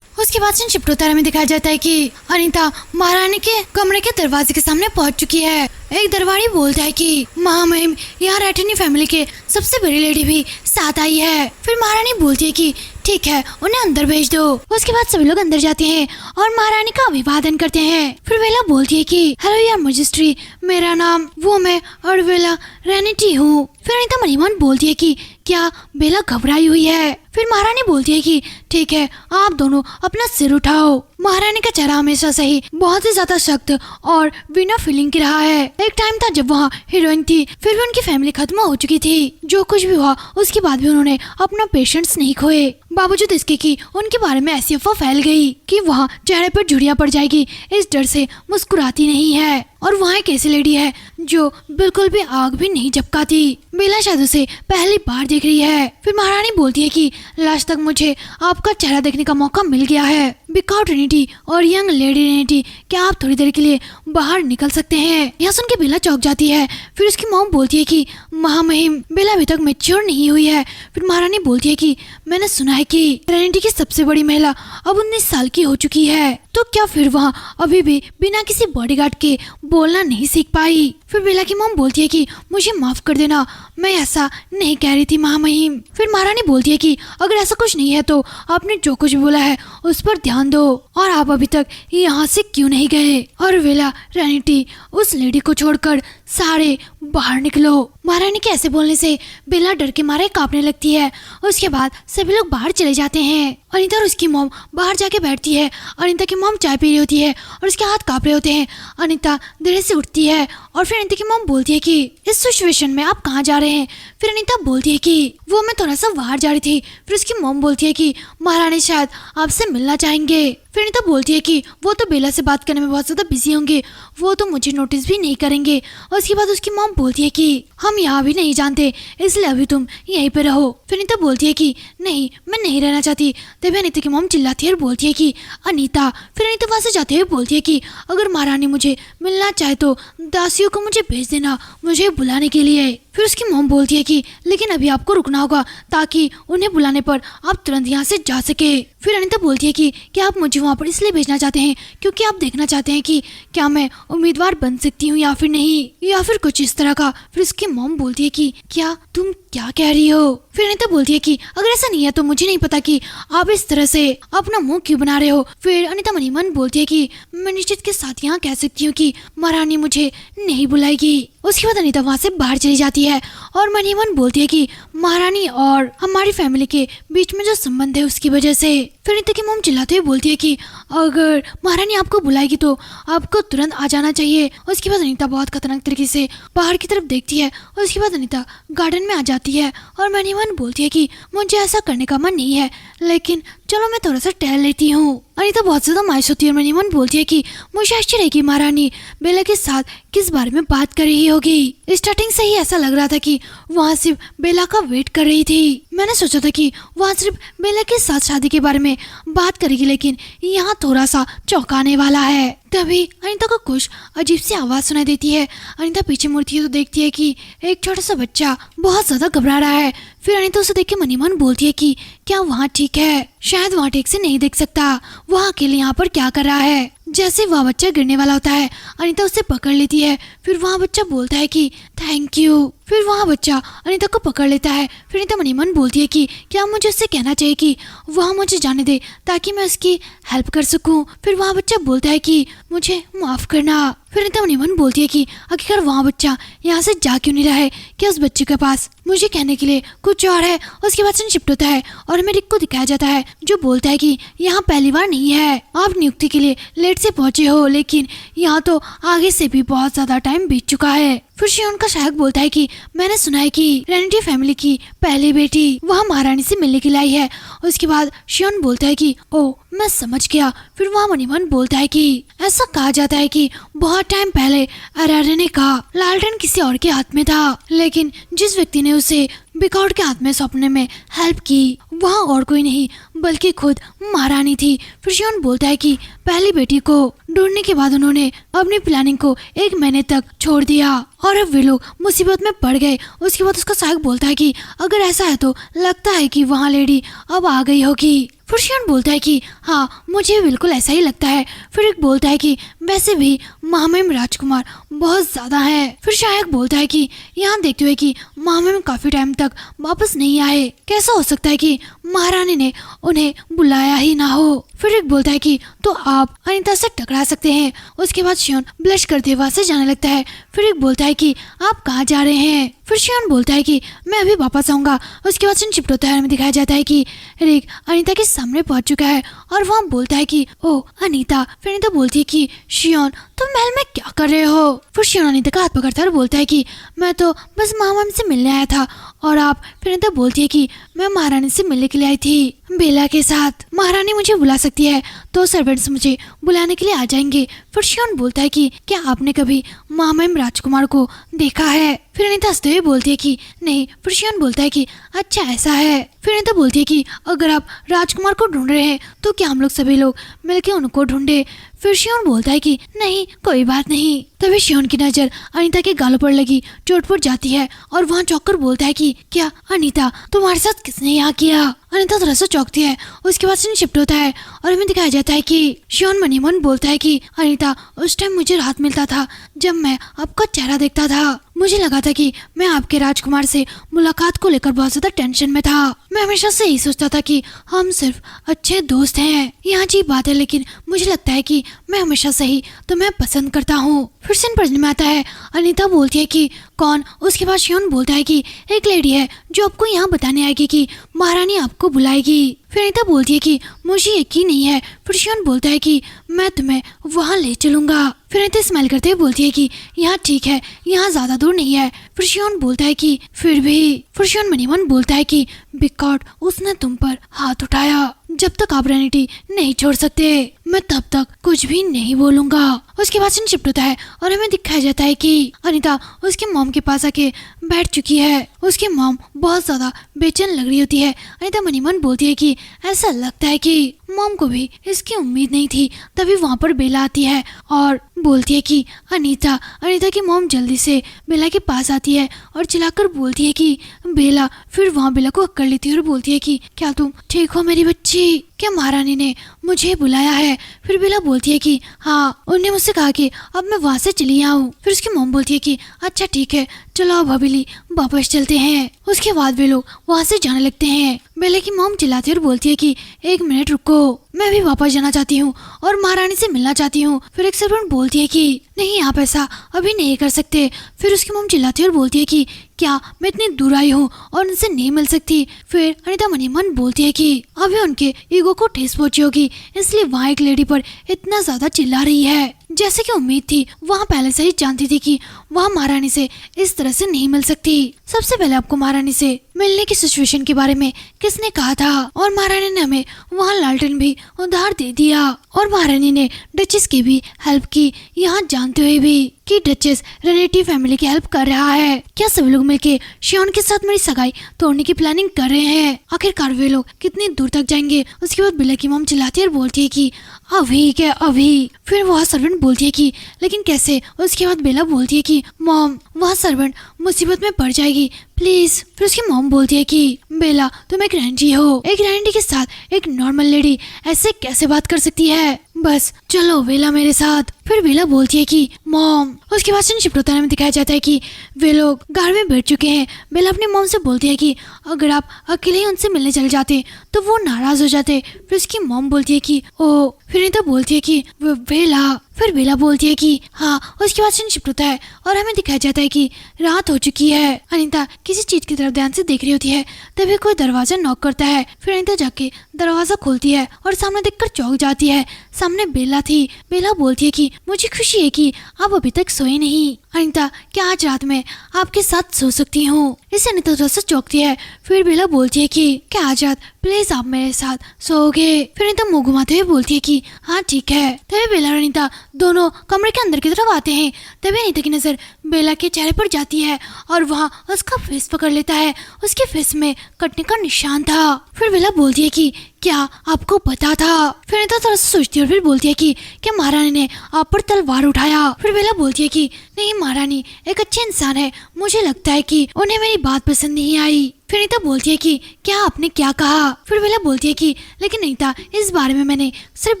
उसके बाद शिफ्ट होता में दिखाया जाता है कि अनीता महारानी के कमरे के दरवाजे के सामने पहुंच चुकी है। एक दरबारी बोलता है कि महामहिम, यहाँ रैटनी फैमिली के सबसे बड़ी लेडी भी साथ आई है। फिर महारानी बोलती है कि ठीक है, उन्हें अंदर भेज दो। उसके बाद सभी लोग अंदर जाते हैं और महारानी का अभिवादन करते हैं। फिर बेला बोलती है कि हेलो यार मजिस्ट्री, मेरा नाम वो मैं और बेला रेनिटी हूँ। फिर अनीता मनीमन बोलती है कि क्या बेला घबराई हुई है। फिर महारानी बोलती है कि ठीक है, आप दोनों अपना सिर उठाओ। महारानी का चेहरा हमेशा से ही बहुत ही ज्यादा सख्त और बिना फीलिंग की रहा है। एक टाइम था जब वहाँ हीरोइन थी, फिर भी उनकी फैमिली खत्म हो चुकी थी। जो कुछ भी हुआ उसके बाद भी उन्होंने अपना पेशेंस नहीं खोए, बावजूद इसके कि उनके बारे में ऐसी अफवाह फैल गई कि वहाँ चेहरे पर झुर्रियाँ पड़ जाएगी, इस डर से मुस्कुराती नहीं है। और वहाँ एक ऐसी लेडी है जो बिल्कुल भी आग भी नहीं झपकाती। बेला शायद उसे पहली बार देख रही है। फिर महारानी बोलती है कि लास्ट तक मुझे आपका चेहरा देखने का मौका मिल गया है। बिकाऊ ट्रिनिटी और यंग लेडी ट्रिनिटी, क्या आप थोड़ी देर के लिए बाहर निकल सकते हैं। यह सुन के बेला चौंक जाती है। फिर उसकी मॉम बोलती है कि महामहिम, बेला अभी तक मैच्योर नहीं हुई है। फिर महारानी बोलती है कि मैंने सुना है कि ट्रिनिटी की सबसे बड़ी महिला अब 19 साल की हो चुकी है, तो क्या फिर वहाँ अभी भी बिना किसी बॉडीगार्ड के बोलना नहीं सीख पाई। फिर बेला की मॉम बोलती है कि मुझे माफ कर देना, मैं ऐसा नहीं कह रही थी महामहिम। फिर महारानी बोलती है कि अगर ऐसा कुछ नहीं है तो आपने जो कुछ बोला है उस पर ध्यान दो, और आप अभी तक यहाँ से क्यों नहीं गए। और बेला, रेनिटी, उस लेडी को छोड़कर सारे बाहर निकलो। महारानी के ऐसे बोलने से बेला डर के मारे कांपने लगती है। उसके बाद सभी लोग बाहर चले जाते हैं। अनीता और उसकी मॉम बाहर जाके बैठती है। अनीता की मॉम चाय पी रही होती है और उसके हाथ कांप रहे होते हैं। अनीता धीरे से उठती है और फिर अनीता की मॉम बोलती है कि इस सिचुएशन में आप कहाँ जा रहे हैं। फिर अनीता बोलती है कि वो मैं थोड़ा सा बाहर जा रही थी। फिर उसकी मॉम बोलती है कि महारानी शायद आपसे मिलना चाहेंगे। फिर अनीता बोलती है कि वो तो बेला से बात करने में बहुत ज्यादा बिजी होंगे, वो तो मुझे नोटिस भी नहीं करेंगे। और उसके बाद उसकी मॉम बोलती है कि हम यहाँ भी नहीं जानते, इसलिए अभी तुम यहीं पे रहो। फिर अनीता बोलती है कि नहीं, मैं नहीं रहना चाहती। तभी अनीता की मॉम चिल्लाती है और बोलती है कि अनीता। फिर अनीता वहाँ से जाते हुए बोलती है कि अगर महारानी मुझे मिलना चाहे तो दासियों को मुझे भेज देना, मुझे बुलाने के लिए। फिर उसकी मॉम बोलती है कि लेकिन अभी आपको रुकना होगा ताकि उन्हें बुलाने पर आप तुरंत यहाँ से जा सके। फिर अनीता बोलती है कि क्या आप मुझे वहाँ पर इसलिए भेजना चाहते हैं क्योंकि आप देखना चाहते हैं कि क्या मैं उम्मीदवार बन सकती हूँ या फिर नहीं, या फिर कुछ इस तरह का। फिर उसकी मॉम बोलती है कि क्या तुम क्या कह रही हो। फिर अनीता बोलती है कि अगर ऐसा नहीं है तो मुझे नहीं पता कि आप इस तरह से अपना मुंह क्यों बना रहे हो। फिर अनीता मनी मन बोलती है कि मैं निश्चित के साथ यहाँ कह सकती हूँ कि महारानी मुझे नहीं बुलाएगी। उसके बाद अनीता वहाँ से बाहर चली जाती है और मनी मन बोलती है कि महारानी और हमारी फैमिली के बीच में जो संबंध है उसकी वजह से। फिर अनीता की मॉम चिल्लाते हुए बोलती है कि अगर महारानी आपको बुलाएगी तो आपको तुरंत आ जाना चाहिए। उसके बाद अनीता बहुत खतरनाक तरीके से बाहर की तरफ देखती है। उसके बाद अनीता गार्डन में आ जाती है और मनी मन बोलती है कि मुझे ऐसा करने का मन नहीं है, लेकिन चलो मैं थोड़ा सा टहल लेती हूँ। अनीता बहुत ज्यादा मायूस होती है और मनी मन बोलती है कि मुझे आश्चर्य है कि महारानी बेला के साथ किस बारे में बात कर रही होगी। स्टार्टिंग से ही ऐसा लग रहा था कि वहाँ सिर्फ बेला का वेट कर रही थी। मैंने सोचा था कि वहाँ सिर्फ बेला के साथ शादी के बारे में बात करेगी, लेकिन यहाँ थोड़ा सा चौंकाने वाला है। तभी अनीता को कुछ अजीब सी आवाज सुनाई देती है। अनीता पीछे मुड़ती है तो देखती है कि एक छोटा सा बच्चा बहुत ज्यादा घबरा रहा है। फिर अनीता उसे देख के मनी मन बोलती है कि क्या वहाँ ठीक है, शायद वहाँ ठीक से नहीं देख सकता, वहाँ अकेले यहाँ पर क्या कर रहा है। जैसे वह बच्चा गिरने वाला होता है अनीता उसे पकड़ लेती है। फिर वहाँ बच्चा बोलता है कि थैंक यू। फिर वहाँ बच्चा अनीता को पकड़ लेता है। फिर अनीता मनी मन बोलती है कि क्या मुझे उससे कहना चाहिए कि वह मुझे जाने दे ताकि मैं उसकी हेल्प कर सकूं। फिर वहाँ बच्चा बोलता है कि मुझे माफ करना। फिर अनीता मनी मन बोलती है कि आखिरकार वहाँ बच्चा यहाँ से जा क्यों नहीं रहा है, क्या उस बच्चे के पास मुझे कहने के लिए कुछ और है। उसके बाद से शिफ्ट होता है और हमें रिक को दिखाया जाता है जो बोलता है कि यहाँ पहली बार नहीं है, आप नियुक्ति के लिए लेट से पहुंचे हो, लेकिन यहाँ तो आगे से भी बहुत ज्यादा टाइम बीत चुका है। फिर शियोन का सहायक बोलता है कि मैंने सुना है कि रेनिटी फैमिली की पहली बेटी वहाँ महारानी से मिलने के लिए आई है। उसके बाद शियोन बोलता है कि ओ मैं समझ गया। फिर वहाँ मनीमन बोलता है कि ऐसा कहा जाता है कि बहुत टाइम पहले अरारे ने कहा लालटेन किसी और के हाथ में था, लेकिन जिस व्यक्ति ने उसे बिकॉट के हाथ में सौंपने में हेल्प की वहाँ और कोई नहीं बल्कि खुद महारानी थी। फिर शियोन बोलता है कि पहली बेटी को ढूंढने के बाद उन्होंने अपनी प्लानिंग को 1 महीने तक छोड़ दिया और अब वे लोग मुसीबत में पड़ गए। उसके बाद उसका सहायक बोलता है कि अगर ऐसा है तो लगता है कि वहाँ लेडी अब आ गई होगी। फिर शियोन बोलता है कि हाँ मुझे बिल्कुल ऐसा ही लगता है। फिर एक बोलता है कि वैसे भी महामहिम राजकुमार बहुत ज्यादा है। फिर सहायक बोलता है कि यहाँ देखते हुए कि महामहिम काफी टाइम तक वापस नहीं आए, कैसा हो सकता है कि महारानी ने उन्हें बुलाया ही ना हो। फिर एक बोलता है कि तो आप अनीता से टकरा सकते हैं। उसके बाद शियोन ब्लश करते वहां से जाने लगता है। फिर एक बोलता है कि आप कहाँ जा रहे हैं। फिर शियोन बोलता है कि मैं अभी वापस आऊंगा। उसके बाद शिफ्ट होता है, हमें दिखाया जाता है कि रिक अनीता के सामने पहुंच चुका है और वहाँ बोलता है कि ओ अनीता। फिर अनीता बोलती है कि शियोन तुम महल में क्या कर रहे हो। फिर शियोन अनीता का हाथ पकड़ता है और बोलता है कि मैं तो बस महामहिम से मिलने आया था और आप। फिर अनीता बोलती है कि मैं महारानी से मिलने के लिए आई थी बेला के साथ, महारानी मुझे बुला सकती है तो सर्वेंट्स मुझे बुलाने के लिए आ जाएंगे। फिर शियोन बोलता है कि क्या आपने कभी महामहिम राजकुमार को देखा है। फिर अनीता हंसते हुए बोलती है कि नहीं। फिर शियोन बोलता है कि अच्छा ऐसा है। फिर अनीता बोलती है कि अगर आप राजकुमार को ढूंढ रहे हैं तो क्या हम लोग सभी लोग मिलकर उनको ढूंढे। फिर शियोन बोलता है कि नहीं कोई बात नहीं। तभी शियोन की नजर अनीता के गालों पर लगी चोट पर जाती है और वहाँ चौंककर बोलता है कि क्या अनीता तुम्हारे साथ किसने यहाँ किया। अनीता थोड़ा सा चौंकती है। उसके बाद सीन शिफ्ट होता है और हमें दिखाया जाता है कि शियोन मनी मन बोलता है कि अनीता उस टाइम मुझे राहत मिलता था जब मैं आपका चेहरा देखता था। मुझे लगा था कि मैं आपके राजकुमार से मुलाकात को लेकर बहुत ज्यादा टेंशन में था। मैं हमेशा से यही सोचता था कि हम सिर्फ अच्छे दोस्त हैं। ये अजीब बात है लेकिन मुझे लगता है कि मैं हमेशा से ही तुम्हें पसंद करता हूँ। फिर सीन पढ़ने में आता है। अनीता बोलती है कि कौन। उसके बाद शियोन बोलता है कि एक लेडी है जो आपको यहाँ बताने आएगी कि महारानी आपको बुलाएगी। फिर अनीता बोलती है कि मुझे यकीन नहीं है। फिर शियोन बोलता है कि मैं तुम्हें वहाँ ले चलूंगा। फिर अनीता स्माइल करते हुए बोलती है कि यहाँ ठीक है, यहाँ ज्यादा दूर नहीं है। फिर शियोन बोलता है कि फिर भी। फिर शियोन मनी मन बोलता है कि बिकॉट उसने तुम पर हाथ उठाया, जब तक आप रेनिटी नहीं छोड़ सकते मैं तब तक कुछ भी नहीं बोलूंगा। उसके बाद सीन शिफ्ट होता है और हमें दिखाया जाता है कि अनीता उसके मॉम के पास आके बैठ चुकी है। उसकी मॉम बहुत ज्यादा बेचैन लग रही होती है। अनीता मनी मन बोलती है कि ऐसा लगता है कि मॉम को भी इसकी उम्मीद नहीं थी। तभी वहाँ पर बेला आती है और बोलती है कि अनीता। अनीता की मॉम जल्दी से बेला के पास आती है और चिल्लाकर बोलती है कि बेला। फिर वहाँ बेला को अक्कड़ लेती है और बोलती है कि क्या तुम ठीक हो मेरी बच्ची, क्या महारानी ने मुझे बुलाया है। फिर बेला बोलती है कि हाँ, उन्होंने मुझसे कहा कि अब मैं वहाँ से चली आऊँ। फिर उसकी मॉम बोलती है कि अच्छा ठीक है चलो अब हवेली वापस चलते हैं। उसके बाद वे लोग वहाँ से जाने लगते हैं। बेला की मॉम चिल्लाती है और बोलती है कि 1 मिनट रुको, मैं भी वापस जाना चाहती हूँ और महारानी से मिलना चाहती हूँ। फिर एक सर्वेंट बोलती है कि नहीं आप ऐसा अभी नहीं कर सकते। फिर उसकी मॉम चिल्लाती है और बोलती है कि क्या मैं इतनी दूर आई हूँ और उनसे नहीं मिल सकती। फिर अनीता मनी मन बोलती है कि अभी उनके ईगो को ठेस पहुंची होगी इसलिए वहाँ एक लेडी पर इतना ज्यादा चिल्ला रही है। जैसे कि उम्मीद थी वहाँ पहले से ही जानती थी कि वहाँ महारानी से इस तरह से नहीं मिल सकती। सबसे पहले आपको महारानी से मिलने की सिचुएशन के बारे में किसने कहा था और महारानी ने हमें वहाँ लालटेन भी उधार दे दिया और महारानी ने डचेस की भी हेल्प की, यहाँ जानते हुए भी कि डचेस रेनिटी फैमिली की हेल्प कर रहा है। क्या सभी लोग मिलके शियोन के साथ मेरी सगाई तोड़ने की प्लानिंग कर रहे हैं। आखिरकार वे लोग कितनी दूर तक जाएंगे। उसके बाद बेला की मॉम चिल्लाती है और बोलती है कि अभी क्या अभी। फिर वह सर्वेंट बोलती है कि लेकिन कैसे। उसके बाद बेला बोलती है कि मॉम वह सर्वेंट मुसीबत में पड़ जाएगी, प्लीज। फिर उसकी मॉम बोलती है कि बेला तुम एक रैंडी हो, एक रैंडी के साथ एक नॉर्मल लेडी ऐसे कैसे बात कर सकती है, बस चलो बेला मेरे साथ। फिर बेला बोलती है कि मॉम। उसके बाद संक्षिप्त उतारे में दिखाया जाता है कि वे लोग घर में बैठ चुके हैं। बेला अपनी मॉम से बोलती है कि अगर आप अकेले ही उनसे मिलने चले जाते तो वो नाराज हो जाते। फिर उसकी मॉम बोलती है कि ओ। फिर अनीता बोलती है कि बेला। फिर बेला बोलती है कि हाँ। उसके बाद संक्षिप्त होता है और हमें दिखाया जाता है कि रात हो चुकी है। अनीता किसी चीज की तरफ ध्यान से देख रही होती है, तभी कोई दरवाजा नॉक करता है। फिर अनीता जाके दरवाजा खोलती है और सामने देखकर चौंक जाती है। सामने बेला थी। बेला बोलती है कि मुझे खुशी है कि आप अभी तक सोए नहीं। अनीता क्या आज रात में आपके साथ सो सकती हूँ? इससे अनीता थोड़ा सा चौंकती है। फिर बेला बोलती है कि क्या आज रात प्लीज आप मेरे साथ सोओगे? फिर अनीता मुंह घुमाते हुए बोलती है कि हाँ ठीक है। तभी बेला और अनीता दोनों कमरे के अंदर की तरफ आते हैं। तभी अनीता की नजर बेला के चेहरे पर जाती है और वहाँ उसका फेस पकड़ लेता है। उसके फेस में कटने का निशान था। फिर बेला बोलती है कि क्या आपको पता था? फिर अनीता थोड़ा सा सोचती है और फिर बोलती है कि क्या महारानी ने आप पर तलवार उठाया? फिर बेला बोलती है कि नहीं, महारानी एक अच्छे इंसान है, मुझे लगता है कि उन्हें मेरी बात पसंद नहीं आई। फिर अनीता बोलती है कि क्या आपने क्या कहा? फिर बेला बोलती है कि लेकिन अनीता इस बारे में मैंने सिर्फ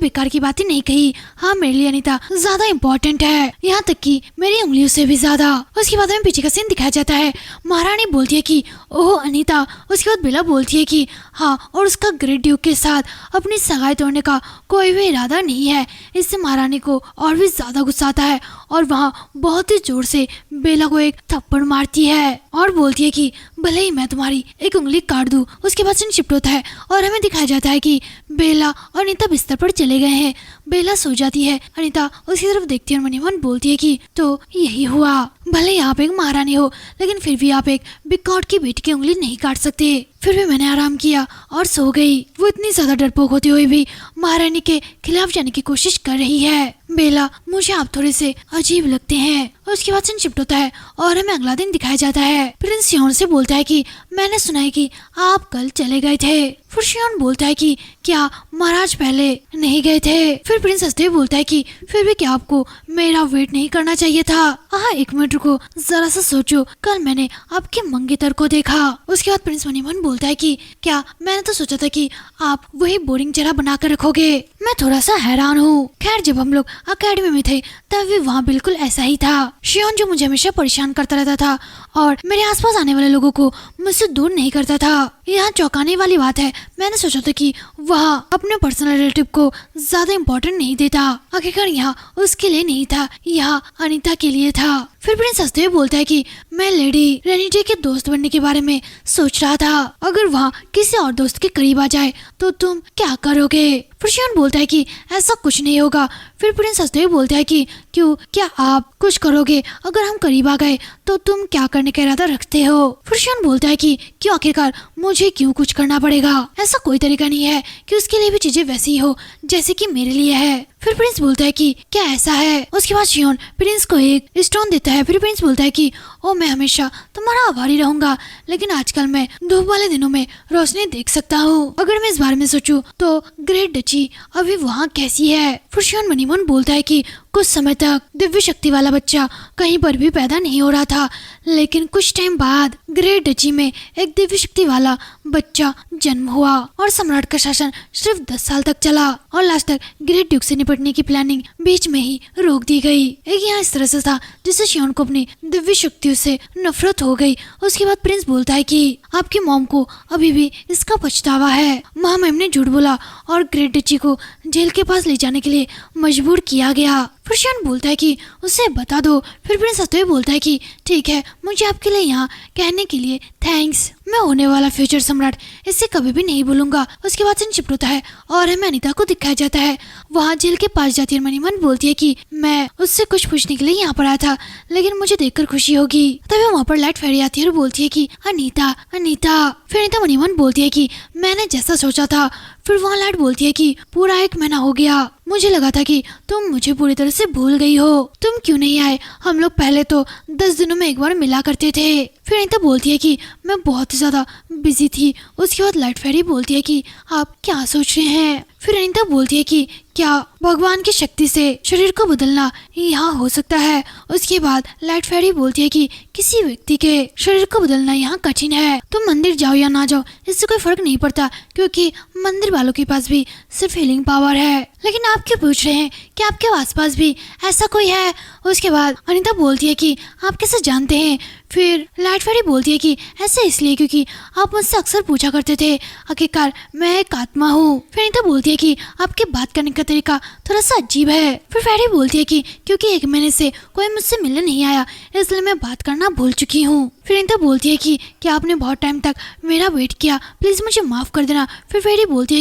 बेकार की बातें नहीं कही। हाँ मेरे लिए अनीता ज्यादा इम्पोर्टेंट है, यहाँ तक कि मेरी उंगलियों से भी ज्यादा। उसके बाद हमें पीछे का सीन दिखाया जाता है। महारानी बोलती है कि ओह अनीता। उसके बाद बेला बोलती है कि हाँ, और उसका ग्रेट ड्यूक के साथ अपनी सगाई तोड़ने का कोई भी इरादा नहीं है। इससे महारानी को और भी ज्यादा गुस्सा आता है और वहाँ बहुत ही जोर से बेला को एक थप्पड़ मारती है और बोलती है कि भले ही मैं तुम्हारी एक उंगली काट दूं। उसके बाद सीन शिफ्ट होता है और हमें दिखाया जाता है कि बेला और अनीता बिस्तर पर चले गए हैं। बेला सो जाती है। अनीता उसकी तरफ देखती है और मनी मन बोलती है कि तो यही हुआ, भले ही आप एक महारानी हो लेकिन फिर भी आप एक बिग गॉड की बेटी की उंगली नहीं काट सकते। फिर भी मैंने आराम किया और सो गई। वो इतनी ज्यादा डरपोक होते हुए भी महारानी के खिलाफ जाने की कोशिश कर रही है। बेला मुझे आप थोड़े से अजीब लगते हैं। उसके बाद सीन शिफ्ट होता है और हमें अगला दिन दिखाया जाता है। प्रिंस शियोन से बोलता है कि मैंने सुना है कि आप कल चले गए थे। फिर शियोन बोलता है कि क्या महाराज पहले नहीं गए थे? फिर प्रिंस हंसते हुए बोलता है कि फिर भी क्या आपको मेरा वेट नहीं करना चाहिए था? हाँ एक मिनट रुको, जरा सा सोचो, कल मैंने आपके मंगेतर को देखा। उसके बाद प्रिंस मनीमन बोलता है कि क्या मैंने तो सोचा था कि आप वही बोरिंग चेहरा बनाकर रखोगे। मैं थोड़ा सा हैरान हूँ। खैर जब हम लोग अकेडमी में थे तब भी वहाँ बिल्कुल ऐसा ही था। शियोन जो मुझे हमेशा परेशान करता रहता था और मेरे आसपास आने वाले लोगों को मुझसे दूर नहीं करता था। यहाँ चौंकाने वाली बात है, मैंने सोचा था कि वह अपने पर्सनल रिलेटिव को ज्यादा इम्पोर्टेंट नहीं देता। आखिरकार यहाँ उसके लिए नहीं था, यहाँ अनीता के लिए था। फिर प्रिंस हंसते हुए बोलता है कि मैं लेडी रेनिटे के दोस्त बनने के बारे में सोच रहा था। अगर वहाँ किसी और दोस्त के करीब आ जाए तो तुम क्या करोगे? फिर शियोन बोलता है कि ऐसा कुछ नहीं होगा। फिर प्रिंस हंसते हुए बोलता है कि क्यों, क्या आप कुछ करोगे? अगर हम करीब आ गए तो तुम क्या करने का इरादा रखते हो? फिर शियोन बोलता है कि क्यों, आखिरकार मुझे क्यों कुछ करना पड़ेगा? ऐसा कोई तरीका नहीं है कि उसके लिए भी चीजें वैसी ही हो जैसे कि मेरे लिए है। फिर प्रिंस बोलता है कि क्या ऐसा है? उसके बाद शियोन प्रिंस को एक स्टोन देता है। फिर प्रिंस बोलता है कि ओ मैं हमेशा तुम्हारा आभारी रहूंगा, लेकिन आजकल मैं धूप वाले दिनों में रोशनी देख सकता हूँ। अगर मैं इस बारे में सोचूं तो ग्रेट डची अभी वहाँ कैसी है? फिर शियोन मनीमन बोलता है कि कुछ समय तक दिव्य शक्ति वाला बच्चा कहीं पर भी पैदा नहीं हो रहा था, लेकिन कुछ टाइम बाद ग्रेट डची में एक दिव्य शक्ति वाला बच्चा जन्म हुआ और सम्राट का शासन सिर्फ 10 साल तक चला और लास्ट तक ग्रेट ड्यूक से निपटने की प्लानिंग बीच में ही रोक दी गई। एक यहाँ इस तरह से था जिससे शियोन को अपनी दिव्य शक्तियों से नफरत हो गई। उसके बाद प्रिंस बोलता है कि आपकी मॉम को अभी भी इसका पछतावा है। माँ मैम ने झूठ बोला और ग्रेट डची को जेल के पास ले जाने के लिए मजबूर किया गया। फिर शियोन बोलता है कि उसे बता दो। फिर प्रिंस हंसते हुए बोलता है कि ठीक है, मुझे आपके लिए यहाँ कहने के लिए थैंक्स। मैं होने वाला फ्यूचर सम्राट इससे कभी भी नहीं भूलूंगा। उसके बाद सीन शिफ्ट होता है और हमें अनीता को दिखाया जाता है। वहाँ जेल के पास जाती है। मनीमन बोलती है कि मैं उससे कुछ पूछने के लिए यहाँ पर आया था, लेकिन मुझे देखकर खुशी होगी। तभी वहाँ पर लाइट फेरी आती है और बोलती है कि अनीता अनीता। फिर अनीता मनीमन बोलती है कि मैंने जैसा सोचा था। फिर वहाँ लाइट बोलती है कि पूरा 1 महीना हो गया, मुझे लगा था कि तुम मुझे पूरी तरह से भूल गई हो। तुम क्यों नहीं आए? हम लोग पहले तो 10 दिनों में एक बार मिला करते थे। फिर अनीता बोलती है कि मैं बहुत ही ज्यादा बिजी थी। उसके बाद लाइट फेरी बोलती है कि आप क्या सोच रहे हैं? फिर अनीता बोलती है कि क्या भगवान की शक्ति से शरीर को बदलना यहाँ हो सकता है। उसके बाद लाइट फेरी बोलती है कि किसी व्यक्ति के शरीर को बदलना यहाँ कठिन है। तुम मंदिर जाओ या ना जाओ इससे कोई फर्क नहीं पड़ता, क्योंकि मंदिर वालों के पास भी सिर्फ हीलिंग पावर है। लेकिन आप क्यों पूछ रहे हैं कि आपके आसपास भी ऐसा कोई है? उसके बाद अनीता बोलती है कि आप कैसे जानते हैं? फिर लाइट फेरी बोलती है कि ऐसे इसलिए क्योंकि आप मुझसे अक्सर पूछा करते थे, आखिरकार मैं एक आत्मा हूँ। फिर अनीता बोलती है कि आपके बात करने का तरीका थोड़ा सा अजीब है। फिर फेरी बोलती है कि क्योंकि 1 महीने से कोई मुझसे मिलने नहीं आया इसलिए मैं बात करना भूल चुकी हूँ। फिर अनीता बोलती है कि क्या आपने बहुत टाइम तक मेरा वेट किया, प्लीज मुझे माफ कर देना। फिर फेरी बोलती